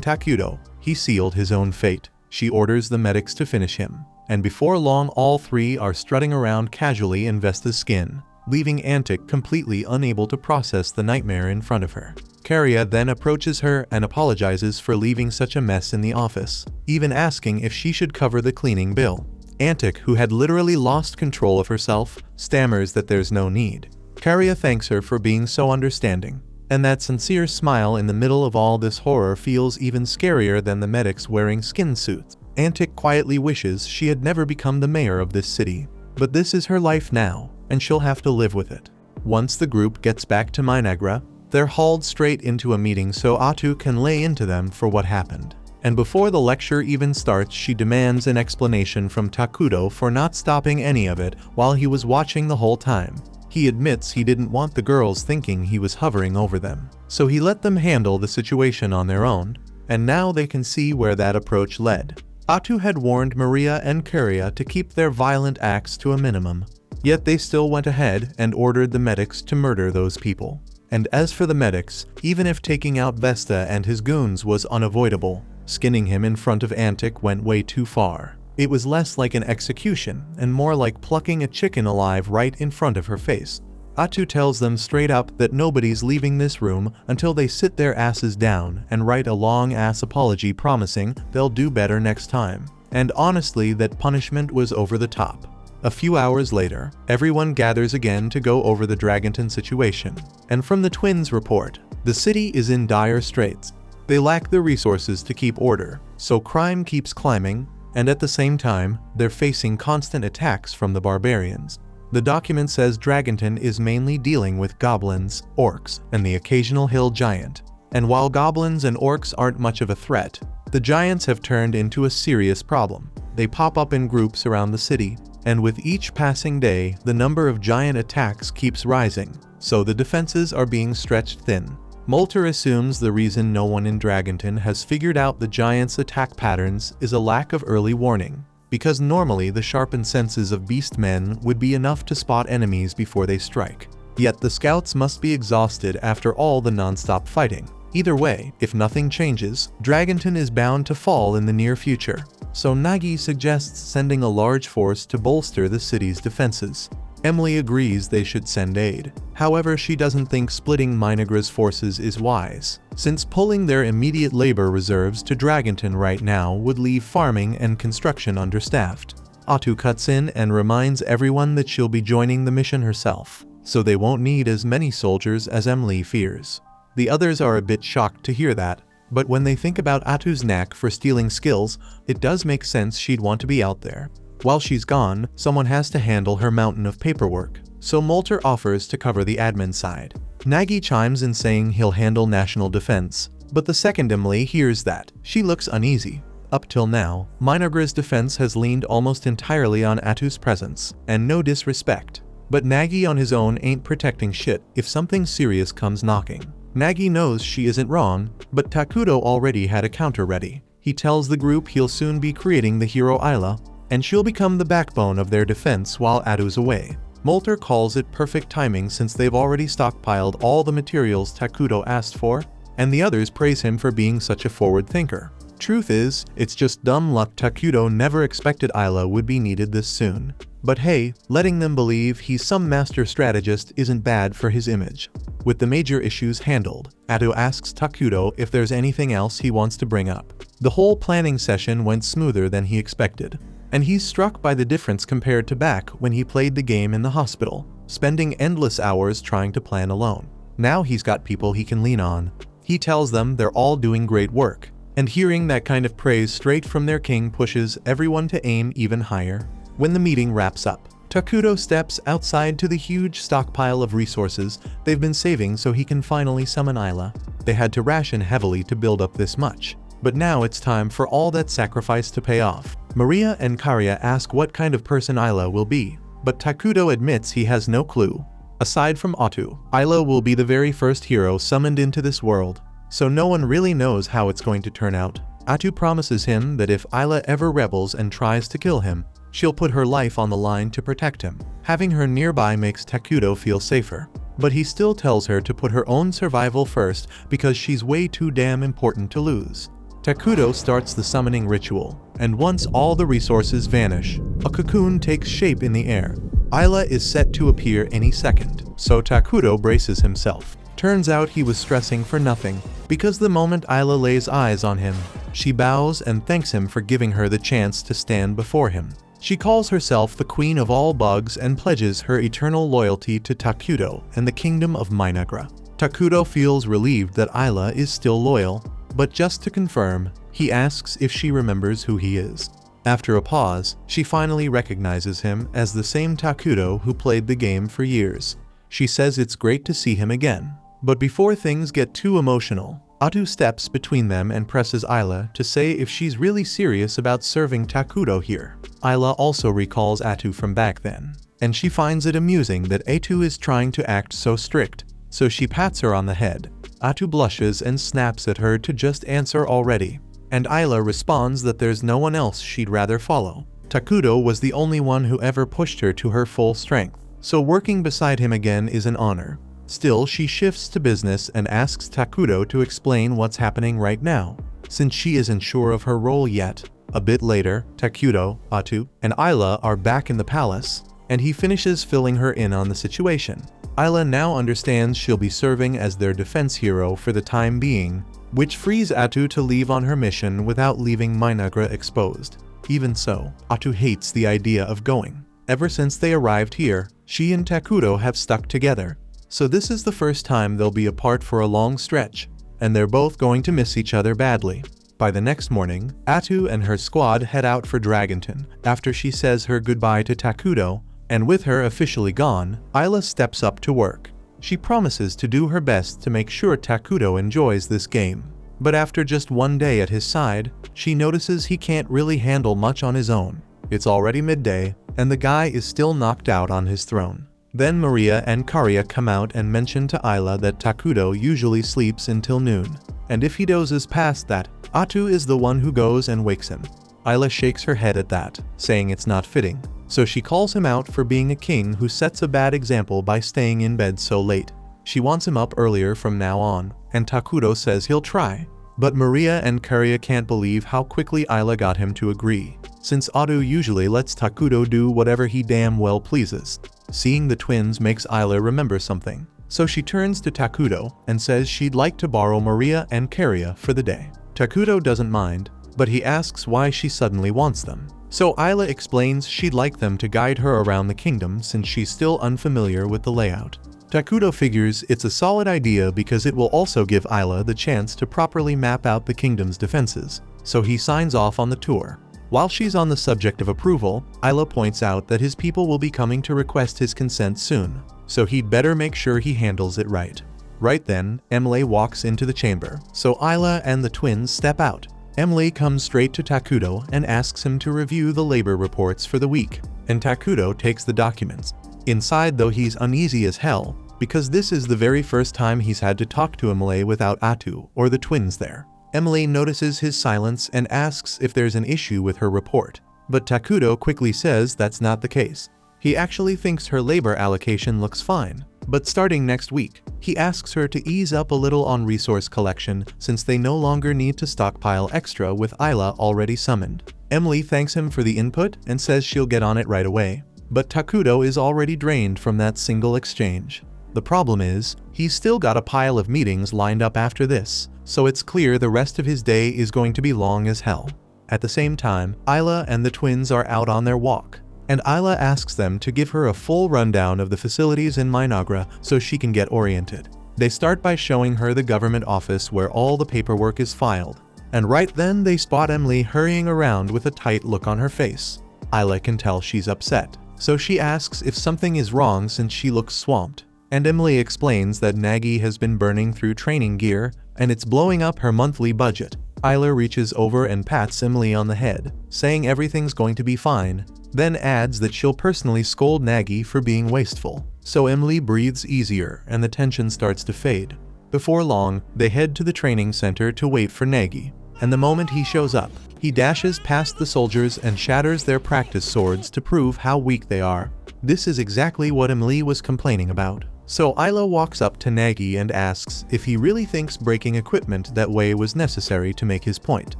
Takudo, he sealed his own fate. She orders the medics to finish him, and before long all three are strutting around casually in Vesta's skin, leaving Antic completely unable to process the nightmare in front of her. Karia then approaches her and apologizes for leaving such a mess in the office, even asking if she should cover the cleaning bill. Antic, who had literally lost control of herself, stammers that there's no need. Karia thanks her for being so understanding, and that sincere smile in the middle of all this horror feels even scarier than the medics wearing skin suits. Antic quietly wishes she had never become the mayor of this city, but this is her life now, and she'll have to live with it. Once the group gets back to Minagra, they're hauled straight into a meeting so Atu can lay into them for what happened. And before the lecture even starts, she demands an explanation from Takudo for not stopping any of it while he was watching the whole time. He admits he didn't want the girls thinking he was hovering over them, so he let them handle the situation on their own, and now they can see where that approach led. Atu had warned Maria and Karia to keep their violent acts to a minimum, yet they still went ahead and ordered the medics to murder those people. And as for the medics, even if taking out Vesta and his goons was unavoidable, skinning him in front of Antic went way too far. It was less like an execution and more like plucking a chicken alive right in front of her face. Atu tells them straight up that nobody's leaving this room until they sit their asses down and write a long-ass apology promising they'll do better next time. And honestly, that punishment was over the top. A few hours later, everyone gathers again to go over the Dragonton situation. And from the twins' report, the city is in dire straits. They lack the resources to keep order, so crime keeps climbing, and at the same time, they're facing constant attacks from the barbarians. The document says Dragonton is mainly dealing with goblins, orcs, and the occasional hill giant. And while goblins and orcs aren't much of a threat, the giants have turned into a serious problem. They pop up in groups around the city, and with each passing day, the number of giant attacks keeps rising, so the defenses are being stretched thin. Molter assumes the reason no one in Dragonton has figured out the giants' attack patterns is a lack of early warning, because normally the sharpened senses of beastmen would be enough to spot enemies before they strike. Yet the scouts must be exhausted after all the non-stop fighting. Either way, if nothing changes, Dragonton is bound to fall in the near future, so Nagi suggests sending a large force to bolster the city's defenses. Emily agrees they should send aid. However, she doesn't think splitting Minagra's forces is wise, since pulling their immediate labor reserves to Dragonton right now would leave farming and construction understaffed. Atu cuts in and reminds everyone that she'll be joining the mission herself, so they won't need as many soldiers as Emily fears. The others are a bit shocked to hear that, but when they think about Atu's knack for stealing skills, it does make sense she'd want to be out there. While she's gone, someone has to handle her mountain of paperwork, so Molter offers to cover the admin side. Nagi chimes in saying he'll handle national defense, but the second Emily hears that, she looks uneasy. Up till now, Minagra's defense has leaned almost entirely on Atu's presence, and no disrespect. But Nagi on his own ain't protecting shit if something serious comes knocking. Nagi knows she isn't wrong, but Takudo already had a counter ready. He tells the group he'll soon be creating the hero Isla, and she'll become the backbone of their defense while Atu's away. Molter calls it perfect timing since they've already stockpiled all the materials Takudo asked for, and the others praise him for being such a forward thinker. Truth is, it's just dumb luck Takudo never expected Isla would be needed this soon. But hey, letting them believe he's some master strategist isn't bad for his image. With the major issues handled, Atu asks Takudo if there's anything else he wants to bring up. The whole planning session went smoother than he expected, and he's struck by the difference compared to back when he played the game in the hospital, spending endless hours trying to plan alone. Now he's got people he can lean on. He tells them they're all doing great work, and hearing that kind of praise straight from their king pushes everyone to aim even higher. When the meeting wraps up, Takuto steps outside to the huge stockpile of resources they've been saving so he can finally summon Ayla. They had to ration heavily to build up this much, but now it's time for all that sacrifice to pay off. Maria and Karya ask what kind of person Ayla will be, but Takuto admits he has no clue. Aside from Atu, Ayla will be the very first hero summoned into this world, so no one really knows how it's going to turn out. Atu promises him that if Ayla ever rebels and tries to kill him, she'll put her life on the line to protect him. Having her nearby makes Takuto feel safer, but he still tells her to put her own survival first because she's way too damn important to lose. Takuto starts the summoning ritual, and once all the resources vanish, a cocoon takes shape in the air. Ayla is set to appear any second, so Takuto braces himself. Turns out he was stressing for nothing, because the moment Ayla lays eyes on him, she bows and thanks him for giving her the chance to stand before him. She calls herself the Queen of all bugs and pledges her eternal loyalty to Takuto and the Kingdom of Minagra. Takuto feels relieved that Ayla is still loyal, but just to confirm, he asks if she remembers who he is. After a pause, she finally recognizes him as the same Takuto who played the game for years. She says it's great to see him again. But before things get too emotional, Atu steps between them and presses Ayla to say if she's really serious about serving Takuto here. Ayla also recalls Atu from back then, and she finds it amusing that Atu is trying to act so strict, so she pats her on the head. Atu blushes and snaps at her to just answer already, and Ayla responds that there's no one else she'd rather follow. Takuto was the only one who ever pushed her to her full strength, so working beside him again is an honor. Still, she shifts to business and asks Takuto to explain what's happening right now, since she isn't sure of her role yet. A bit later, Takuto, Atu, and Ayla are back in the palace, and he finishes filling her in on the situation. Ayla now understands she'll be serving as their defense hero for the time being, which frees Atu to leave on her mission without leaving Minagra exposed. Even so, Atu hates the idea of going. Ever since they arrived here, she and Takuto have stuck together, so this is the first time they'll be apart for a long stretch, and they're both going to miss each other badly. By the next morning, Atu and her squad head out for Dragonton after she says her goodbye to Takuto, and with her officially gone, Ayla steps up to work. She promises to do her best to make sure Takuto enjoys this game. But after just one day at his side, she notices he can't really handle much on his own. It's already midday, and the guy is still knocked out on his throne. Then Maria and Karya come out and mention to Ayla that Takuto usually sleeps until noon, and if he dozes past that, Atu is the one who goes and wakes him. Ayla shakes her head at that, saying it's not fitting, so she calls him out for being a king who sets a bad example by staying in bed so late. She wants him up earlier from now on, and Takuto says he'll try. But Maria and Karya can't believe how quickly Ayla got him to agree, since Atu usually lets Takuto do whatever he damn well pleases. Seeing the twins makes Ayla remember something, so she turns to Takuto and says she'd like to borrow Maria and Karya for the day. Takuto doesn't mind, but he asks why she suddenly wants them. So Ayla explains she'd like them to guide her around the kingdom since she's still unfamiliar with the layout. Takuto figures it's a solid idea because it will also give Ayla the chance to properly map out the kingdom's defenses, so he signs off on the tour. While she's on the subject of approval, Ayla points out that his people will be coming to request his consent soon, so he'd better make sure he handles it right. Right then, Emily walks into the chamber, so Ayla and the twins step out. Emily comes straight to Takuto and asks him to review the labor reports for the week, and Takuto takes the documents. Inside though, he's uneasy as hell, because this is the very first time he's had to talk to Emily without Atu or the twins there. Emily notices his silence and asks if there's an issue with her report, but Takuto quickly says that's not the case. He actually thinks her labor allocation looks fine, but starting next week, he asks her to ease up a little on resource collection since they no longer need to stockpile extra with Ayla already summoned. Emily thanks him for the input and says she'll get on it right away, but Takuto is already drained from that single exchange. The problem is, he's still got a pile of meetings lined up after this, so it's clear the rest of his day is going to be long as hell. At the same time, Isla and the twins are out on their walk, and Isla asks them to give her a full rundown of the facilities in Minagra so she can get oriented. They start by showing her the government office where all the paperwork is filed, and right then they spot Emily hurrying around with a tight look on her face. Isla can tell she's upset, so she asks if something is wrong since she looks swamped, and Emily explains that Nagy has been burning through training gear and it's blowing up her monthly budget. Isla reaches over and pats Emily on the head, saying everything's going to be fine, then adds that she'll personally scold Nagy for being wasteful. So Emily breathes easier and the tension starts to fade. Before long, they head to the training center to wait for Nagy, and the moment he shows up, he dashes past the soldiers and shatters their practice swords to prove how weak they are. This is exactly what Emily was complaining about. So Isla walks up to Nagy and asks if he really thinks breaking equipment that way was necessary to make his point.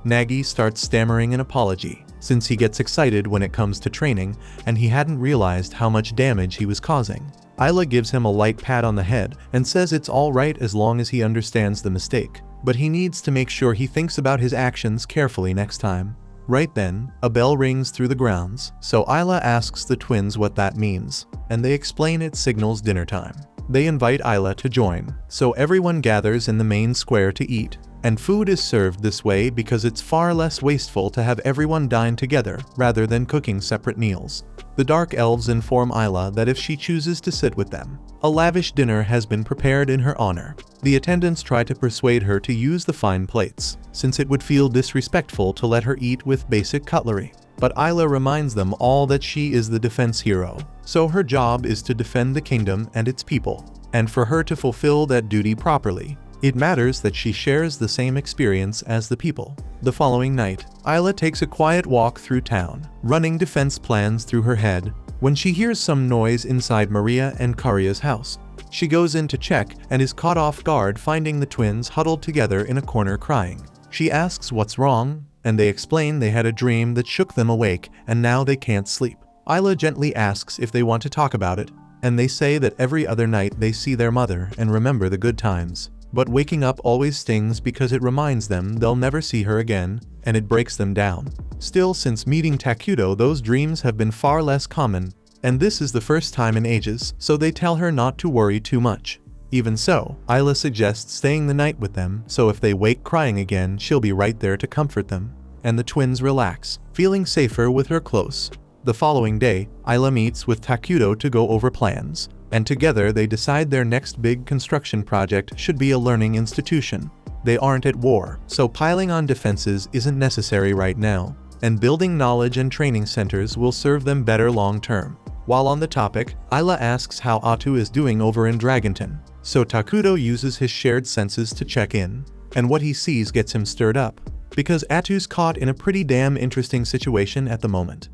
Nagy starts stammering an apology, since he gets excited when it comes to training and he hadn't realized how much damage he was causing. Isla gives him a light pat on the head and says it's alright as long as he understands the mistake, but he needs to make sure he thinks about his actions carefully next time. Right then, a bell rings through the grounds, so Isla asks the twins what that means, and they explain it signals dinner time. They invite Isla to join, so everyone gathers in the main square to eat, and food is served this way because it's far less wasteful to have everyone dine together rather than cooking separate meals. The Dark Elves inform Isla that if she chooses to sit with them, a lavish dinner has been prepared in her honor. The attendants try to persuade her to use the fine plates, since it would feel disrespectful to let her eat with basic cutlery. But Isla reminds them all that she is the defense hero, so her job is to defend the kingdom and its people, and for her to fulfill that duty properly, it matters that she shares the same experience as the people. The following night, Isla takes a quiet walk through town, running defense plans through her head, when she hears some noise inside Maria and Karya's house. She goes in to check and is caught off guard finding the twins huddled together in a corner crying. She asks what's wrong, and they explain they had a dream that shook them awake and now they can't sleep. Isla gently asks if they want to talk about it, and they say that every other night they see their mother and remember the good times. But waking up always stings because it reminds them they'll never see her again, and it breaks them down. Still, since meeting Takuto, those dreams have been far less common, and this is the first time in ages, so they tell her not to worry too much. Even so, Isla suggests staying the night with them, so if they wake crying again, she'll be right there to comfort them. And the twins relax, feeling safer with her close. The following day, Isla meets with Takuto to go over plans, and together they decide their next big construction project should be a learning institution. They aren't at war, so piling on defenses isn't necessary right now, and building knowledge and training centers will serve them better long term. While on the topic, Isla asks how Atu is doing over in Dragonton, so Takuto uses his shared senses to check in, and what he sees gets him stirred up, because Atu's caught in a pretty damn interesting situation at the moment.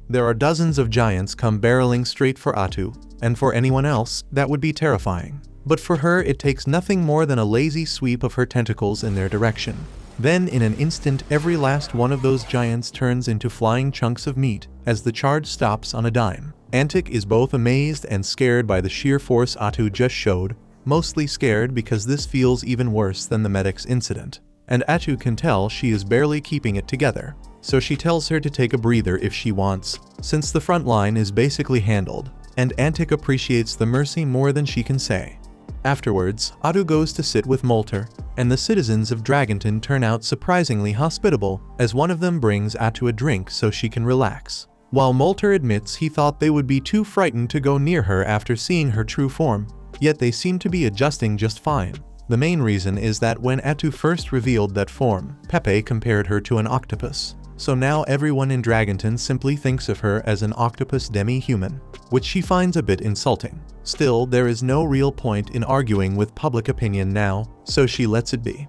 There are dozens of giants come barreling straight for Atu, and for anyone else, that would be terrifying. But for her, it takes nothing more than a lazy sweep of her tentacles in their direction. Then, in an instant, every last one of those giants turns into flying chunks of meat as the charge stops on a dime. Antic is both amazed and scared by the sheer force Atu just showed, mostly scared because this feels even worse than the medic's incident. And Atu can tell she is barely keeping it together, so she tells her to take a breather if she wants, since the front line is basically handled, and Antic appreciates the mercy more than she can say. Afterwards, Atu goes to sit with Molter, and the citizens of Dragonton turn out surprisingly hospitable, as one of them brings Atu a drink so she can relax. While Molter admits he thought they would be too frightened to go near her after seeing her true form, yet they seem to be adjusting just fine. The main reason is that when Atu first revealed that form, Pepe compared her to an octopus. So now everyone in Dragonton simply thinks of her as an octopus demi-human, which she finds a bit insulting. Still, there is no real point in arguing with public opinion now, so she lets it be.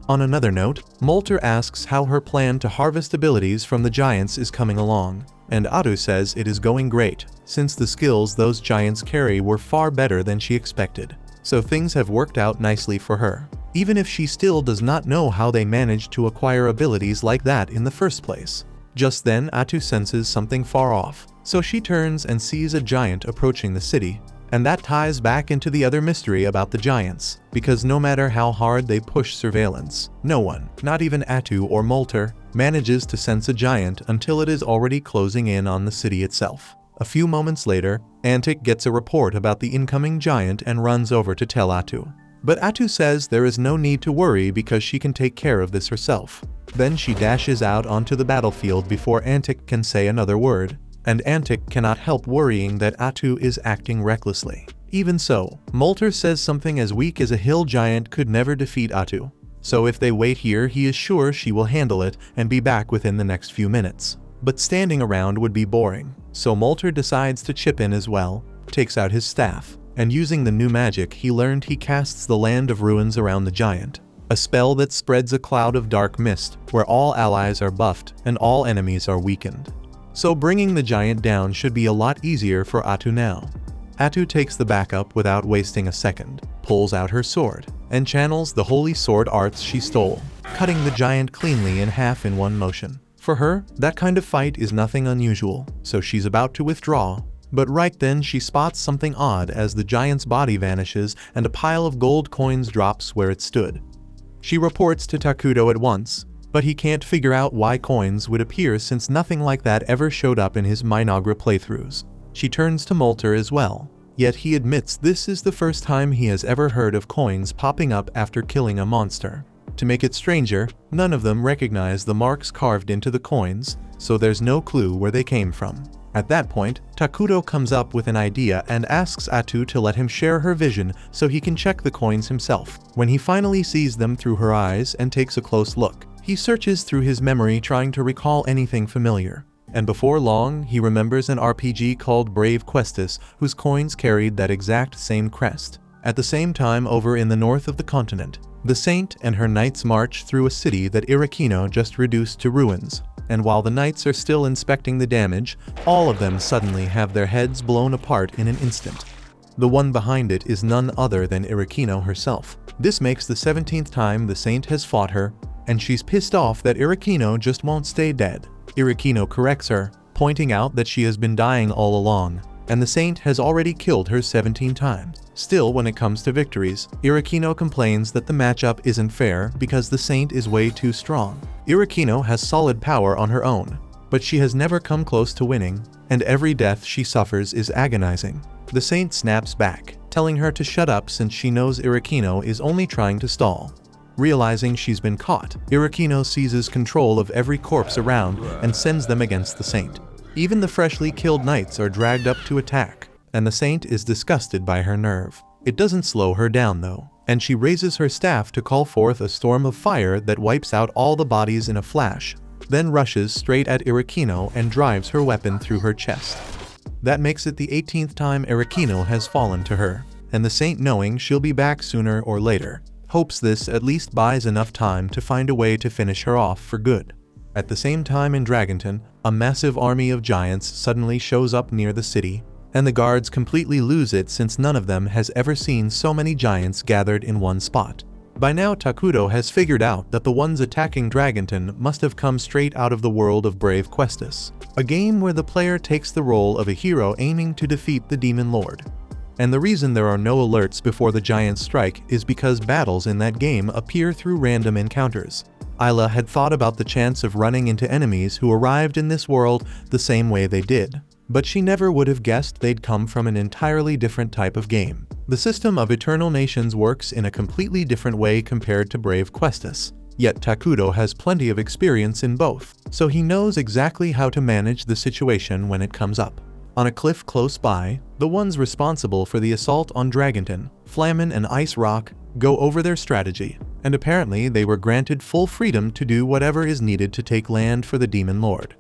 On another note, Molter asks how her plan to harvest abilities from the giants is coming along, and Atu says it is going great, since the skills those giants carry were far better than she expected. So things have worked out nicely for her, even if she still does not know how they managed to acquire abilities like that in the first place. Just then, Atu senses something far off, so she turns and sees a giant approaching the city, And that ties back into the other mystery about the giants, because no matter how hard they push surveillance, no one, not even Atu or Molter, manages to sense a giant until it is already closing in on the city itself. A few moments later, Antic gets a report about the incoming giant and runs over to tell Atu. But Atu says there is no need to worry because she can take care of this herself. Then she dashes out onto the battlefield before Antic can say another word, and Antic cannot help worrying that Atu is acting recklessly. Even so, Molter says something as weak as a hill giant could never defeat Atu. So if they wait here, he is sure she will handle it and be back within the next few minutes. But standing around would be boring, so Molter decides to chip in as well, takes out his staff, and using the new magic he learned, he casts the Land of Ruins around the giant, a spell that spreads a cloud of dark mist where all allies are buffed and all enemies are weakened. So bringing the giant down should be a lot easier for Atu now. Atu takes the backup without wasting a second, pulls out her sword, and channels the holy sword arts she stole, cutting the giant cleanly in half in one motion. For her, that kind of fight is nothing unusual, so she's about to withdraw. But right then she spots something odd as the giant's body vanishes and a pile of gold coins drops where it stood. She reports to Takuto at once, but he can't figure out why coins would appear since nothing like that ever showed up in his Minagra playthroughs. She turns to Molter as well, yet he admits this is the first time he has ever heard of coins popping up after killing a monster. To make it stranger, none of them recognize the marks carved into the coins, so there's no clue where they came from. At that point, Takuto comes up with an idea and asks Atu to let him share her vision so he can check the coins himself. When he finally sees them through her eyes and takes a close look, he searches through his memory trying to recall anything familiar. And before long, he remembers an RPG called Brave Questus whose coins carried that exact same crest. At the same time, over in the north of the continent, the Saint and her knights march through a city that Irakino just reduced to ruins. And while the knights are still inspecting the damage, all of them suddenly have their heads blown apart in an instant. The one behind it is none other than Irakino herself. This makes the 17th time the Saint has fought her, and she's pissed off that Irakino just won't stay dead. Irakino corrects her, pointing out that she has been dying all along, and the Saint has already killed her 17 times. Still, when it comes to victories, Irakino complains that the matchup isn't fair because the Saint is way too strong. Irakino has solid power on her own, but she has never come close to winning, and every death she suffers is agonizing. The Saint snaps back, telling her to shut up since she knows Irakino is only trying to stall. Realizing she's been caught, Irakino seizes control of every corpse around and sends them against the Saint. Even the freshly killed knights are dragged up to attack, and the Saint is disgusted by her nerve. It doesn't slow her down though, and she raises her staff to call forth a storm of fire that wipes out all the bodies in a flash, then rushes straight at Irakino and drives her weapon through her chest. That makes it the 18th time Irakino has fallen to her, and the Saint, knowing she'll be back sooner or later, hopes this at least buys enough time to find a way to finish her off for good. At the same time in Dragonton, a massive army of giants suddenly shows up near the city, and the guards completely lose it since none of them has ever seen so many giants gathered in one spot. By now Takuto has figured out that the ones attacking Dragonton must have come straight out of the world of Brave Questus, a game where the player takes the role of a hero aiming to defeat the Demon Lord. And the reason there are no alerts before the giants strike is because battles in that game appear through random encounters. Isla had thought about the chance of running into enemies who arrived in this world the same way they did, but she never would have guessed they'd come from an entirely different type of game. The system of Eternal Nations works in a completely different way compared to Brave Questus, yet Takuto has plenty of experience in both, so he knows exactly how to manage the situation when it comes up. On a cliff close by, the ones responsible for the assault on Dragonton, Flamin and Ice Rock, go over their strategy, and apparently they were granted full freedom to do whatever is needed to take land for the Demon Lord.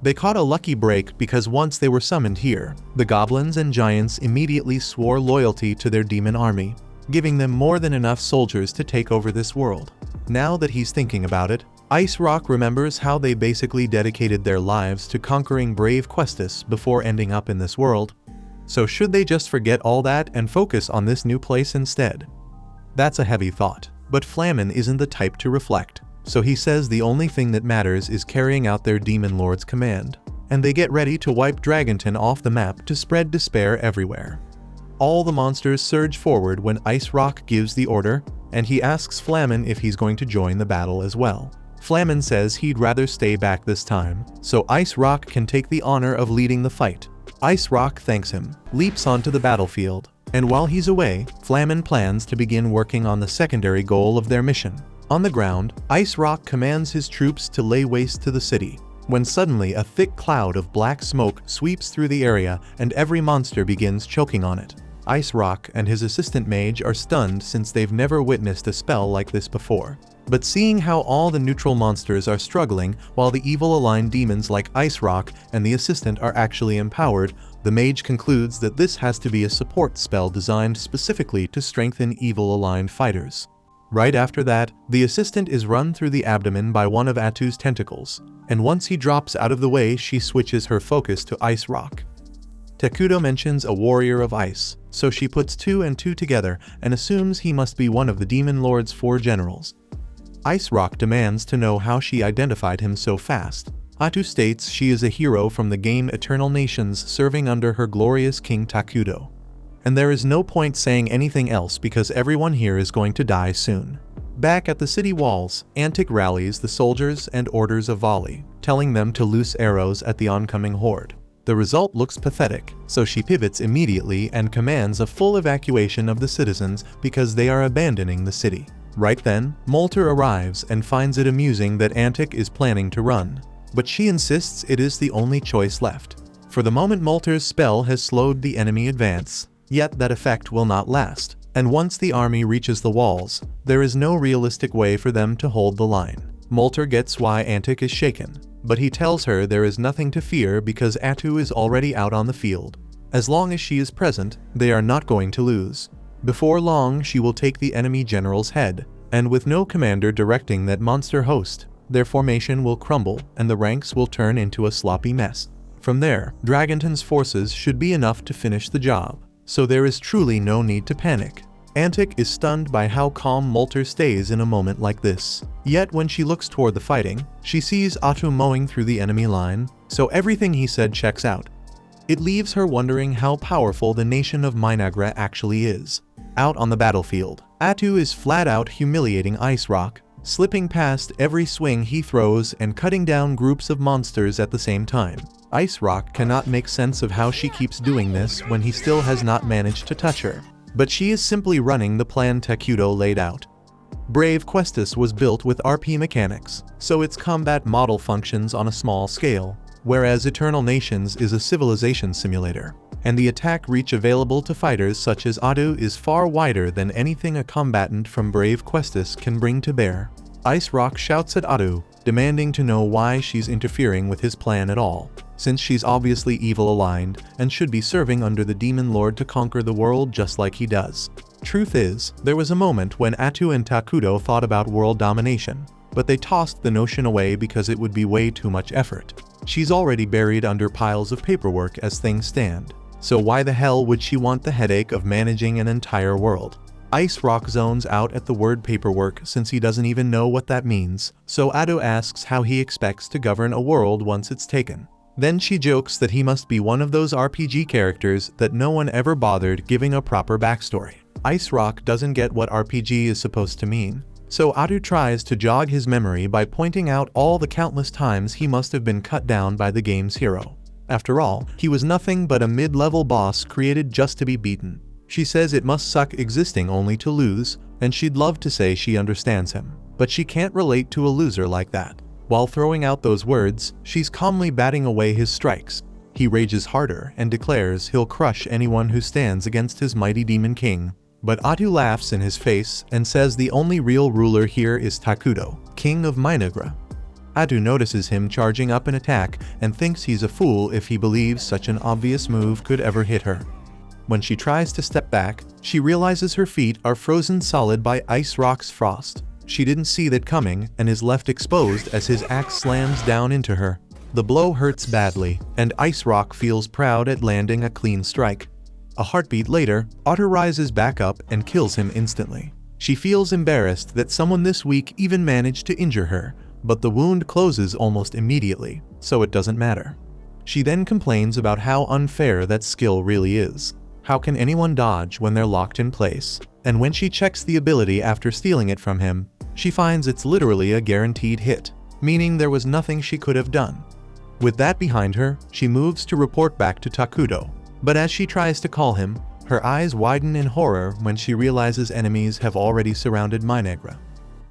They caught a lucky break because once they were summoned here, the goblins and giants immediately swore loyalty to their demon army, giving them more than enough soldiers to take over this world. Now that he's thinking about it, Ice Rock remembers how they basically dedicated their lives to conquering Brave Questus before ending up in this world. So should they just forget all that and focus on this new place instead? That's a heavy thought, but Flamin isn't the type to reflect, so he says the only thing that matters is carrying out their Demon Lord's command, and they get ready to wipe Dragonton off the map to spread despair everywhere. All the monsters surge forward when Ice Rock gives the order, and he asks Flamin if he's going to join the battle as well. Flamin says he'd rather stay back this time, so Ice Rock can take the honor of leading the fight. Ice Rock thanks him, leaps onto the battlefield, and while he's away, Flamin plans to begin working on the secondary goal of their mission. On the ground, Ice Rock commands his troops to lay waste to the city, when suddenly a thick cloud of black smoke sweeps through the area and every monster begins choking on it. Ice Rock and his assistant mage are stunned since they've never witnessed a spell like this before. But seeing how all the neutral monsters are struggling while the evil aligned demons like Ice Rock and the assistant are actually empowered, the mage concludes that this has to be a support spell designed specifically to strengthen evil aligned fighters. Right after that, the assistant is run through the abdomen by one of Atu's tentacles, and once he drops out of the way, she switches her focus to Ice Rock. Takudo mentions a warrior of ice, so she puts 2 and 2 together and assumes he must be one of the Demon Lord's 4 generals. Ice Rock demands to know how she identified him so fast. Atu states she is a hero from the game Eternal Nations serving under her glorious king Takudo. And there is no point saying anything else because everyone here is going to die soon. Back at the city walls, Antic rallies the soldiers and orders a volley, telling them to loose arrows at the oncoming horde. The result looks pathetic, so she pivots immediately and commands a full evacuation of the citizens because they are abandoning the city. Right then, Molter arrives and finds it amusing that Antic is planning to run, but she insists it is the only choice left. For the moment, Molter's spell has slowed the enemy advance, yet that effect will not last, and once the army reaches the walls, there is no realistic way for them to hold the line. Molter gets why Antic is shaken, but he tells her there is nothing to fear because Atu is already out on the field. As long as she is present, they are not going to lose. Before long, she will take the enemy general's head, and with no commander directing that monster host, their formation will crumble and the ranks will turn into a sloppy mess. From there, Dragonton's forces should be enough to finish the job, so there is truly no need to panic. Antic is stunned by how calm Molter stays in a moment like this. Yet when she looks toward the fighting, she sees Atu mowing through the enemy line, so everything he said checks out. It leaves her wondering how powerful the nation of Minagra actually is. Out on the battlefield, Atu is flat out humiliating Ice Rock, slipping past every swing he throws and cutting down groups of monsters at the same time. Ice Rock cannot make sense of how she keeps doing this when he still has not managed to touch her. But she is simply running the plan Takudo laid out. Brave Questus was built with RP mechanics, so its combat model functions on a small scale, whereas Eternal Nations is a civilization simulator, and the attack reach available to fighters such as Atu is far wider than anything a combatant from Brave Questus can bring to bear. Ice Rock shouts at Atu, demanding to know why she's interfering with his plan at all, since she's obviously evil-aligned and should be serving under the Demon Lord to conquer the world just like he does. Truth is, there was a moment when Atu and Takudo thought about world domination, but they tossed the notion away because it would be way too much effort. She's already buried under piles of paperwork as things stand, so why the hell would she want the headache of managing an entire world? Ice Rock zones out at the word paperwork since he doesn't even know what that means, so Atu asks how he expects to govern a world once it's taken. Then she jokes that he must be one of those RPG characters that no one ever bothered giving a proper backstory. Ice Rock doesn't get what RPG is supposed to mean, so Atu tries to jog his memory by pointing out all the countless times he must have been cut down by the game's hero. After all, he was nothing but a mid-level boss created just to be beaten. She says it must suck existing only to lose, and she'd love to say she understands him, but she can't relate to a loser like that. While throwing out those words, she's calmly batting away his strikes. He rages harder and declares he'll crush anyone who stands against his mighty demon king. But Atu laughs in his face and says the only real ruler here is Takudo, king of Minagra. Atu notices him charging up an attack and thinks he's a fool if he believes such an obvious move could ever hit her. When she tries to step back, she realizes her feet are frozen solid by Ice Rock's frost. She didn't see that coming and is left exposed as his axe slams down into her. The blow hurts badly, and Ice Rock feels proud at landing a clean strike. A heartbeat later, Atu rises back up and kills him instantly. She feels embarrassed that someone this weak even managed to injure her, but the wound closes almost immediately, so it doesn't matter. She then complains about how unfair that skill really is. How can anyone dodge when they're locked in place? And when she checks the ability after stealing it from him, she finds it's literally a guaranteed hit, meaning there was nothing she could have done. With that behind her, she moves to report back to Takudo. But as she tries to call him, her eyes widen in horror when she realizes enemies have already surrounded Minegra.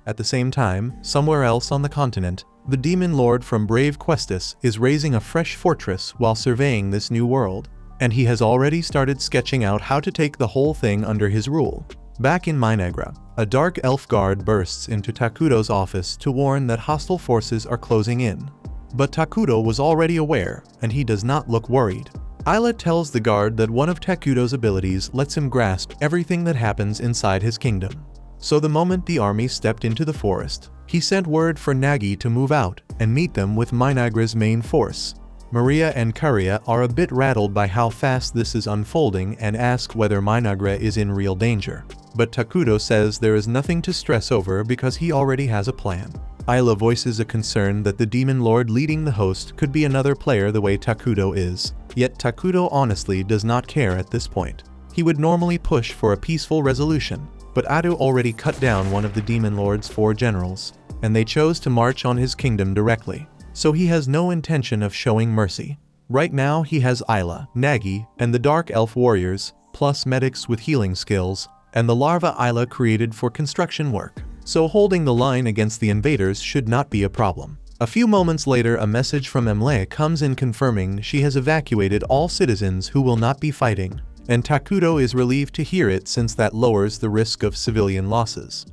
At the same time, somewhere else on the continent, the demon lord from Brave Questus is raising a fresh fortress while surveying this new world, and he has already started sketching out how to take the whole thing under his rule. Back in Minegra, a dark elf guard bursts into Takudo's office to warn that hostile forces are closing in. But Takudo was already aware, and he does not look worried. Ayla tells the guard that one of Takudo's abilities lets him grasp everything that happens inside his kingdom. So the moment the army stepped into the forest, he sent word for Nagi to move out and meet them with Minegra's main force. Maria and Karia are a bit rattled by how fast this is unfolding and ask whether Minegra is in real danger. But Takudo says there is nothing to stress over because he already has a plan. Ayla voices a concern that the demon lord leading the host could be another player the way Takudo is, yet Takudo honestly does not care at this point. He would normally push for a peaceful resolution, but Adu already cut down one of the demon lord's 4 generals, and they chose to march on his kingdom directly, so he has no intention of showing mercy. Right now he has Ayla, Nagi, and the Dark Elf warriors, plus medics with healing skills, and the larva Ayla created for construction work. So holding the line against the invaders should not be a problem. A few moments later, a message from Emle comes in confirming she has evacuated all citizens who will not be fighting, and Takudo is relieved to hear it since that lowers the risk of civilian losses.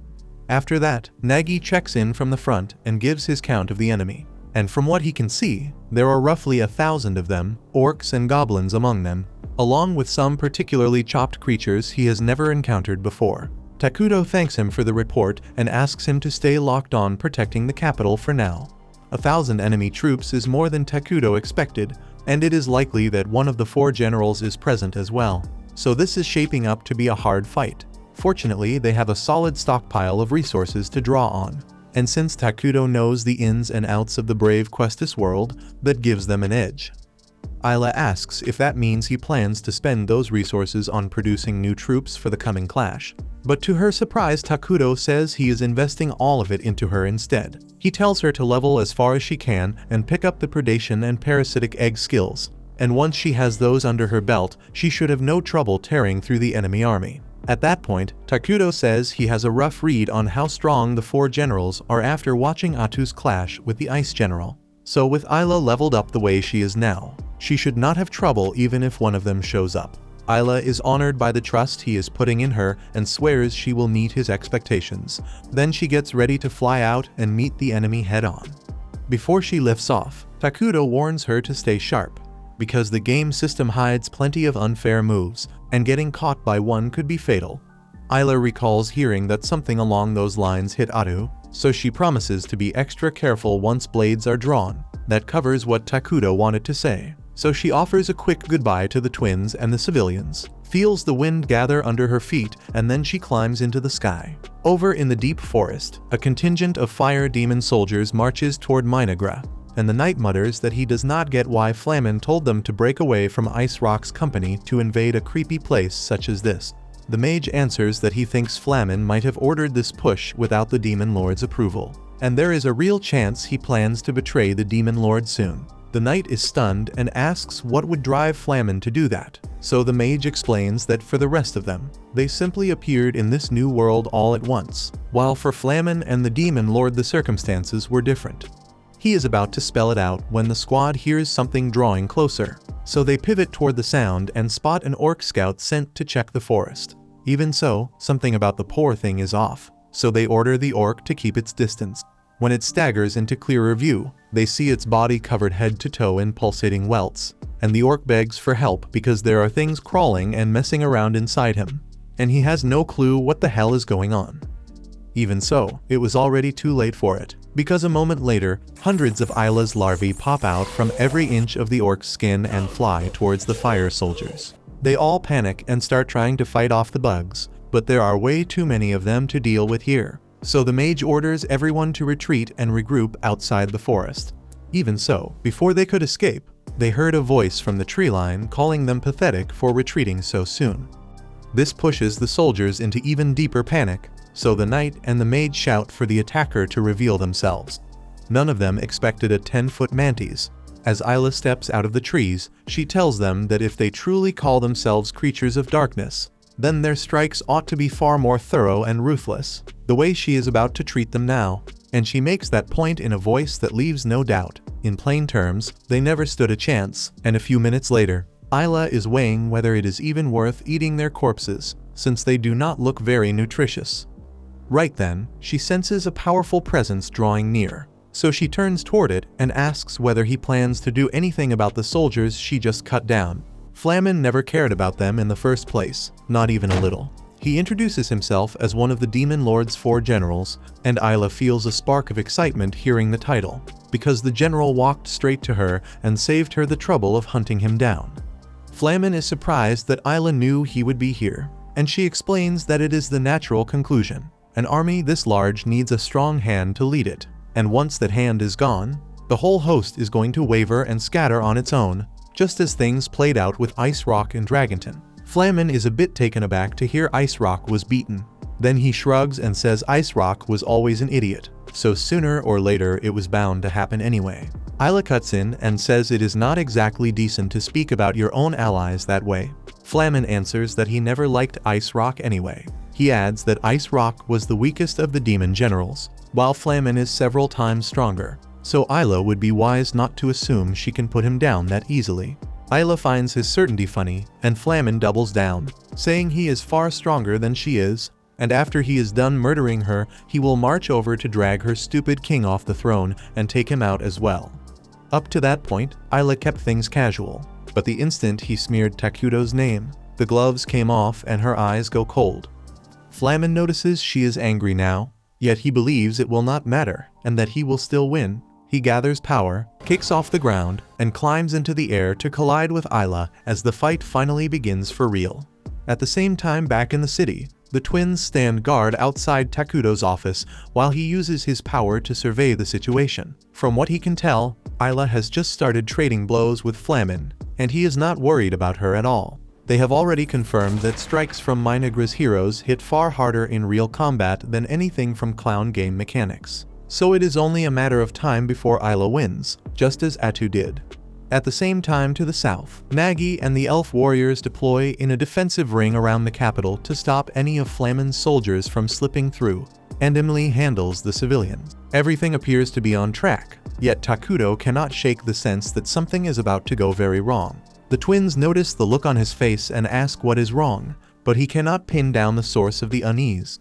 After that, Nagi checks in from the front and gives his count of the enemy. And from what he can see, there are roughly 1,000 of them, orcs and goblins among them, along with some particularly chopped creatures he has never encountered before. Takudo thanks him for the report and asks him to stay locked on protecting the capital for now. 1,000 enemy troops is more than Takudo expected, and it is likely that one of the 4 generals is present as well, so this is shaping up to be a hard fight. Fortunately, they have a solid stockpile of resources to draw on, and since Takudo knows the ins and outs of the Brave Questus world, that gives them an edge. Ayla asks if that means he plans to spend those resources on producing new troops for the coming clash. But to her surprise, Takudo says he is investing all of it into her instead. He tells her to level as far as she can and pick up the predation and parasitic egg skills, and once she has those under her belt, she should have no trouble tearing through the enemy army. At that point, Takudo says he has a rough read on how strong the 4 generals are after watching Atu's clash with the Ice General. So with Ayla leveled up the way she is now, she should not have trouble even if one of them shows up. Ayla is honored by the trust he is putting in her and swears she will meet his expectations. Then she gets ready to fly out and meet the enemy head-on. Before she lifts off, Takudo warns her to stay sharp, because the game system hides plenty of unfair moves, and getting caught by one could be fatal. Ayla recalls hearing that something along those lines hit Atu, so she promises to be extra careful once blades are drawn. That covers what Takudo wanted to say. So she offers a quick goodbye to the twins and the civilians, feels the wind gather under her feet, and then she climbs into the sky. Over in the deep forest, a contingent of fire demon soldiers marches toward Minegra, and the knight mutters that he does not get why Flamen told them to break away from Ice Rock's company to invade a creepy place such as this. The mage answers that he thinks Flamen might have ordered this push without the demon lord's approval, and there is a real chance he plans to betray the demon lord soon. The knight is stunned and asks what would drive Flamen to do that, so the mage explains that for the rest of them, they simply appeared in this new world all at once, while for Flamen and the demon lord the circumstances were different. He is about to spell it out when the squad hears something drawing closer, so they pivot toward the sound and spot an orc scout sent to check the forest. Even so, something about the poor thing is off, so they order the orc to keep its distance. When it staggers into clearer view, they see its body covered head to toe in pulsating welts, and the orc begs for help because there are things crawling and messing around inside him, and he has no clue what the hell is going on. Even so, it was already too late for it, because a moment later, hundreds of Ayla's larvae pop out from every inch of the orc's skin and fly towards the fire soldiers. They all panic and start trying to fight off the bugs, but there are way too many of them to deal with here. So the mage orders everyone to retreat and regroup outside the forest. Even so, before they could escape, they heard a voice from the tree line calling them pathetic for retreating so soon. This pushes the soldiers into even deeper panic, so the knight and the maid shout for the attacker to reveal themselves. None of them expected a 10-foot mantis. As Isla steps out of the trees, she tells them that if they truly call themselves creatures of darkness, then their strikes ought to be far more thorough and ruthless, the way she is about to treat them now, and she makes that point in a voice that leaves no doubt. In plain terms, they never stood a chance, and a few minutes later, Isla is weighing whether it is even worth eating their corpses, since they do not look very nutritious. Right then, she senses a powerful presence drawing near, so she turns toward it and asks whether he plans to do anything about the soldiers she just cut down. Flamen never cared about them in the first place, not even a little. He introduces himself as one of the Demon Lord's 4 generals, and Isla feels a spark of excitement hearing the title, because the general walked straight to her and saved her the trouble of hunting him down. Flamen is surprised that Isla knew he would be here, and she explains that it is the natural conclusion. An army this large needs a strong hand to lead it, and once that hand is gone, the whole host is going to waver and scatter on its own, just as things played out with Ice Rock and Dragonton. Flamen is a bit taken aback to hear Ice Rock was beaten. Then he shrugs and says Ice Rock was always an idiot, so sooner or later it was bound to happen anyway. Isla cuts in and says it is not exactly decent to speak about your own allies that way. Flamen answers that he never liked Ice Rock anyway. He adds that Ice Rock was the weakest of the demon generals, while Flamen is several times stronger, so Isla would be wise not to assume she can put him down that easily. Isla finds his certainty funny, and Flamen doubles down, saying he is far stronger than she is, and after he is done murdering her, he will march over to drag her stupid king off the throne and take him out as well. Up to that point, Isla kept things casual, but the instant he smeared Takuto's name, the gloves came off and her eyes go cold. Flamen notices she is angry now, yet he believes it will not matter and that he will still win. He gathers power, kicks off the ground, and climbs into the air to collide with Isla as the fight finally begins for real. At the same time back in the city, the twins stand guard outside Takuto's office while he uses his power to survey the situation. From what he can tell, Isla has just started trading blows with Flamen, and he is not worried about her at all. They have already confirmed that strikes from Minegra's heroes hit far harder in real combat than anything from clown game mechanics. So it is only a matter of time before Isla wins, just as Atu did. At the same time to the south, Nagi and the elf warriors deploy in a defensive ring around the capital to stop any of Flamen's soldiers from slipping through, and Emily handles the civilians. Everything appears to be on track, yet Takuto cannot shake the sense that something is about to go very wrong. The twins notice the look on his face and ask what is wrong, but he cannot pin down the source of the unease.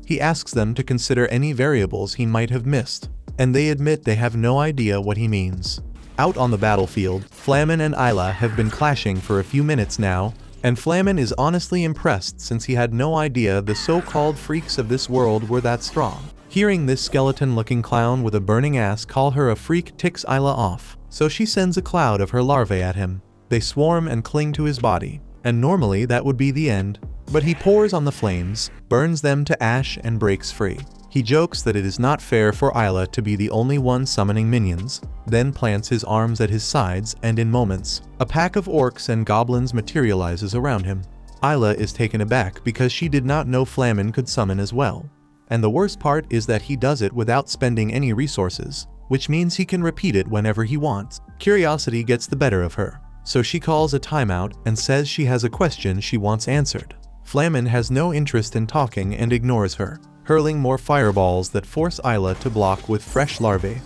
He asks them to consider any variables he might have missed, and they admit they have no idea what he means. Out on the battlefield, Flamen and Isla have been clashing for a few minutes now, and Flamen is honestly impressed since he had no idea the so-called freaks of this world were that strong. Hearing this skeleton-looking clown with a burning ass call her a freak ticks Isla off, so she sends a cloud of her larvae at him. They swarm and cling to his body, and normally that would be the end, but he pours on the flames, burns them to ash and breaks free. He jokes that it is not fair for Isla to be the only one summoning minions, then plants his arms at his sides and in moments, a pack of orcs and goblins materializes around him. Isla is taken aback because she did not know Flamen could summon as well. And the worst part is that he does it without spending any resources, which means he can repeat it whenever he wants. Curiosity gets the better of her, so she calls a timeout and says she has a question she wants answered. Flamen has no interest in talking and ignores her, hurling more fireballs that force Isla to block with fresh larvae.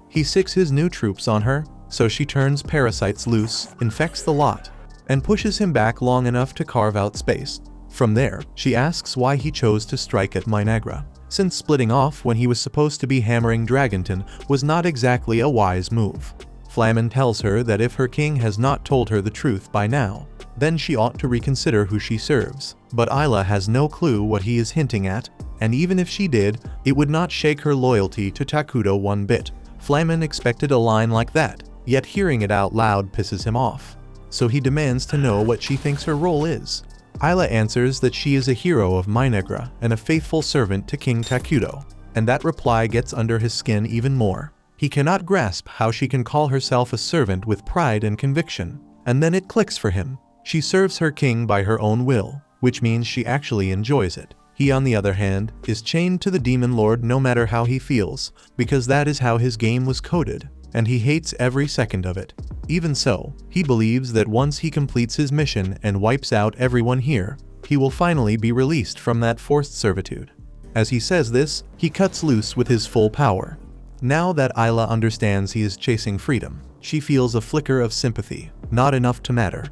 He sicks his new troops on her, so she turns parasites loose, infects the lot, and pushes him back long enough to carve out space. From there, she asks why he chose to strike at Minegra, since splitting off when he was supposed to be hammering Dragonton was not exactly a wise move. Flamen tells her that if her king has not told her the truth by now, then she ought to reconsider who she serves. But Isla has no clue what he is hinting at, and even if she did, it would not shake her loyalty to Takuto one bit. Flamen expected a line like that, yet hearing it out loud pisses him off. So he demands to know what she thinks her role is. Isla answers that she is a hero of Minegra and a faithful servant to King Takuto, and that reply gets under his skin even more. He cannot grasp how she can call herself a servant with pride and conviction. And then it clicks for him. She serves her king by her own will, which means she actually enjoys it. He, on the other hand, is chained to the demon lord no matter how he feels, because that is how his game was coded, and he hates every second of it. Even so, he believes that once he completes his mission and wipes out everyone here, he will finally be released from that forced servitude. As he says this, he cuts loose with his full power. Now that Isla understands he is chasing freedom, she feels a flicker of sympathy, not enough to matter.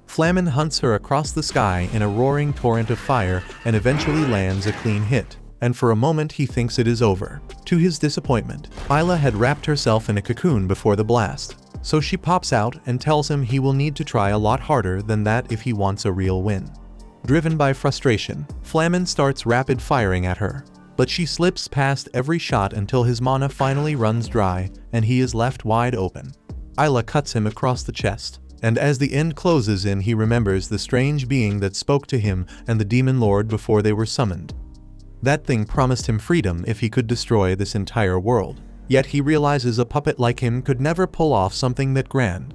Flamin hunts her across the sky in a roaring torrent of fire and eventually lands a clean hit, and for a moment he thinks it is over. To his disappointment, Isla had wrapped herself in a cocoon before the blast, so she pops out and tells him he will need to try a lot harder than that if he wants a real win. Driven by frustration, Flamin starts rapid firing at her, but she slips past every shot until his mana finally runs dry and he is left wide open. Isla cuts him across the chest, and as the end closes in, he remembers the strange being that spoke to him and the demon lord before they were summoned. That thing promised him freedom if he could destroy this entire world, yet he realizes a puppet like him could never pull off something that grand.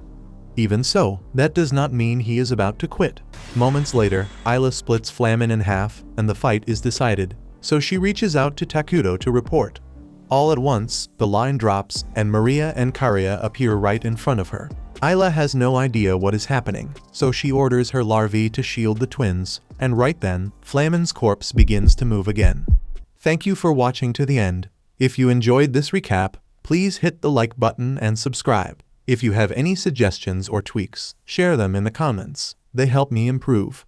Even so, that does not mean he is about to quit. Moments later, Isla splits Flamin in half, and the fight is decided, so she reaches out to Takuto to report. All at once, the line drops, and Maria and Karia appear right in front of her. Isla has no idea what is happening, so she orders her larvae to shield the twins, and right then, Flamin's corpse begins to move again. Thank you for watching to the end. If you enjoyed this recap, please hit the like button and subscribe. If you have any suggestions or tweaks, share them in the comments. They help me improve.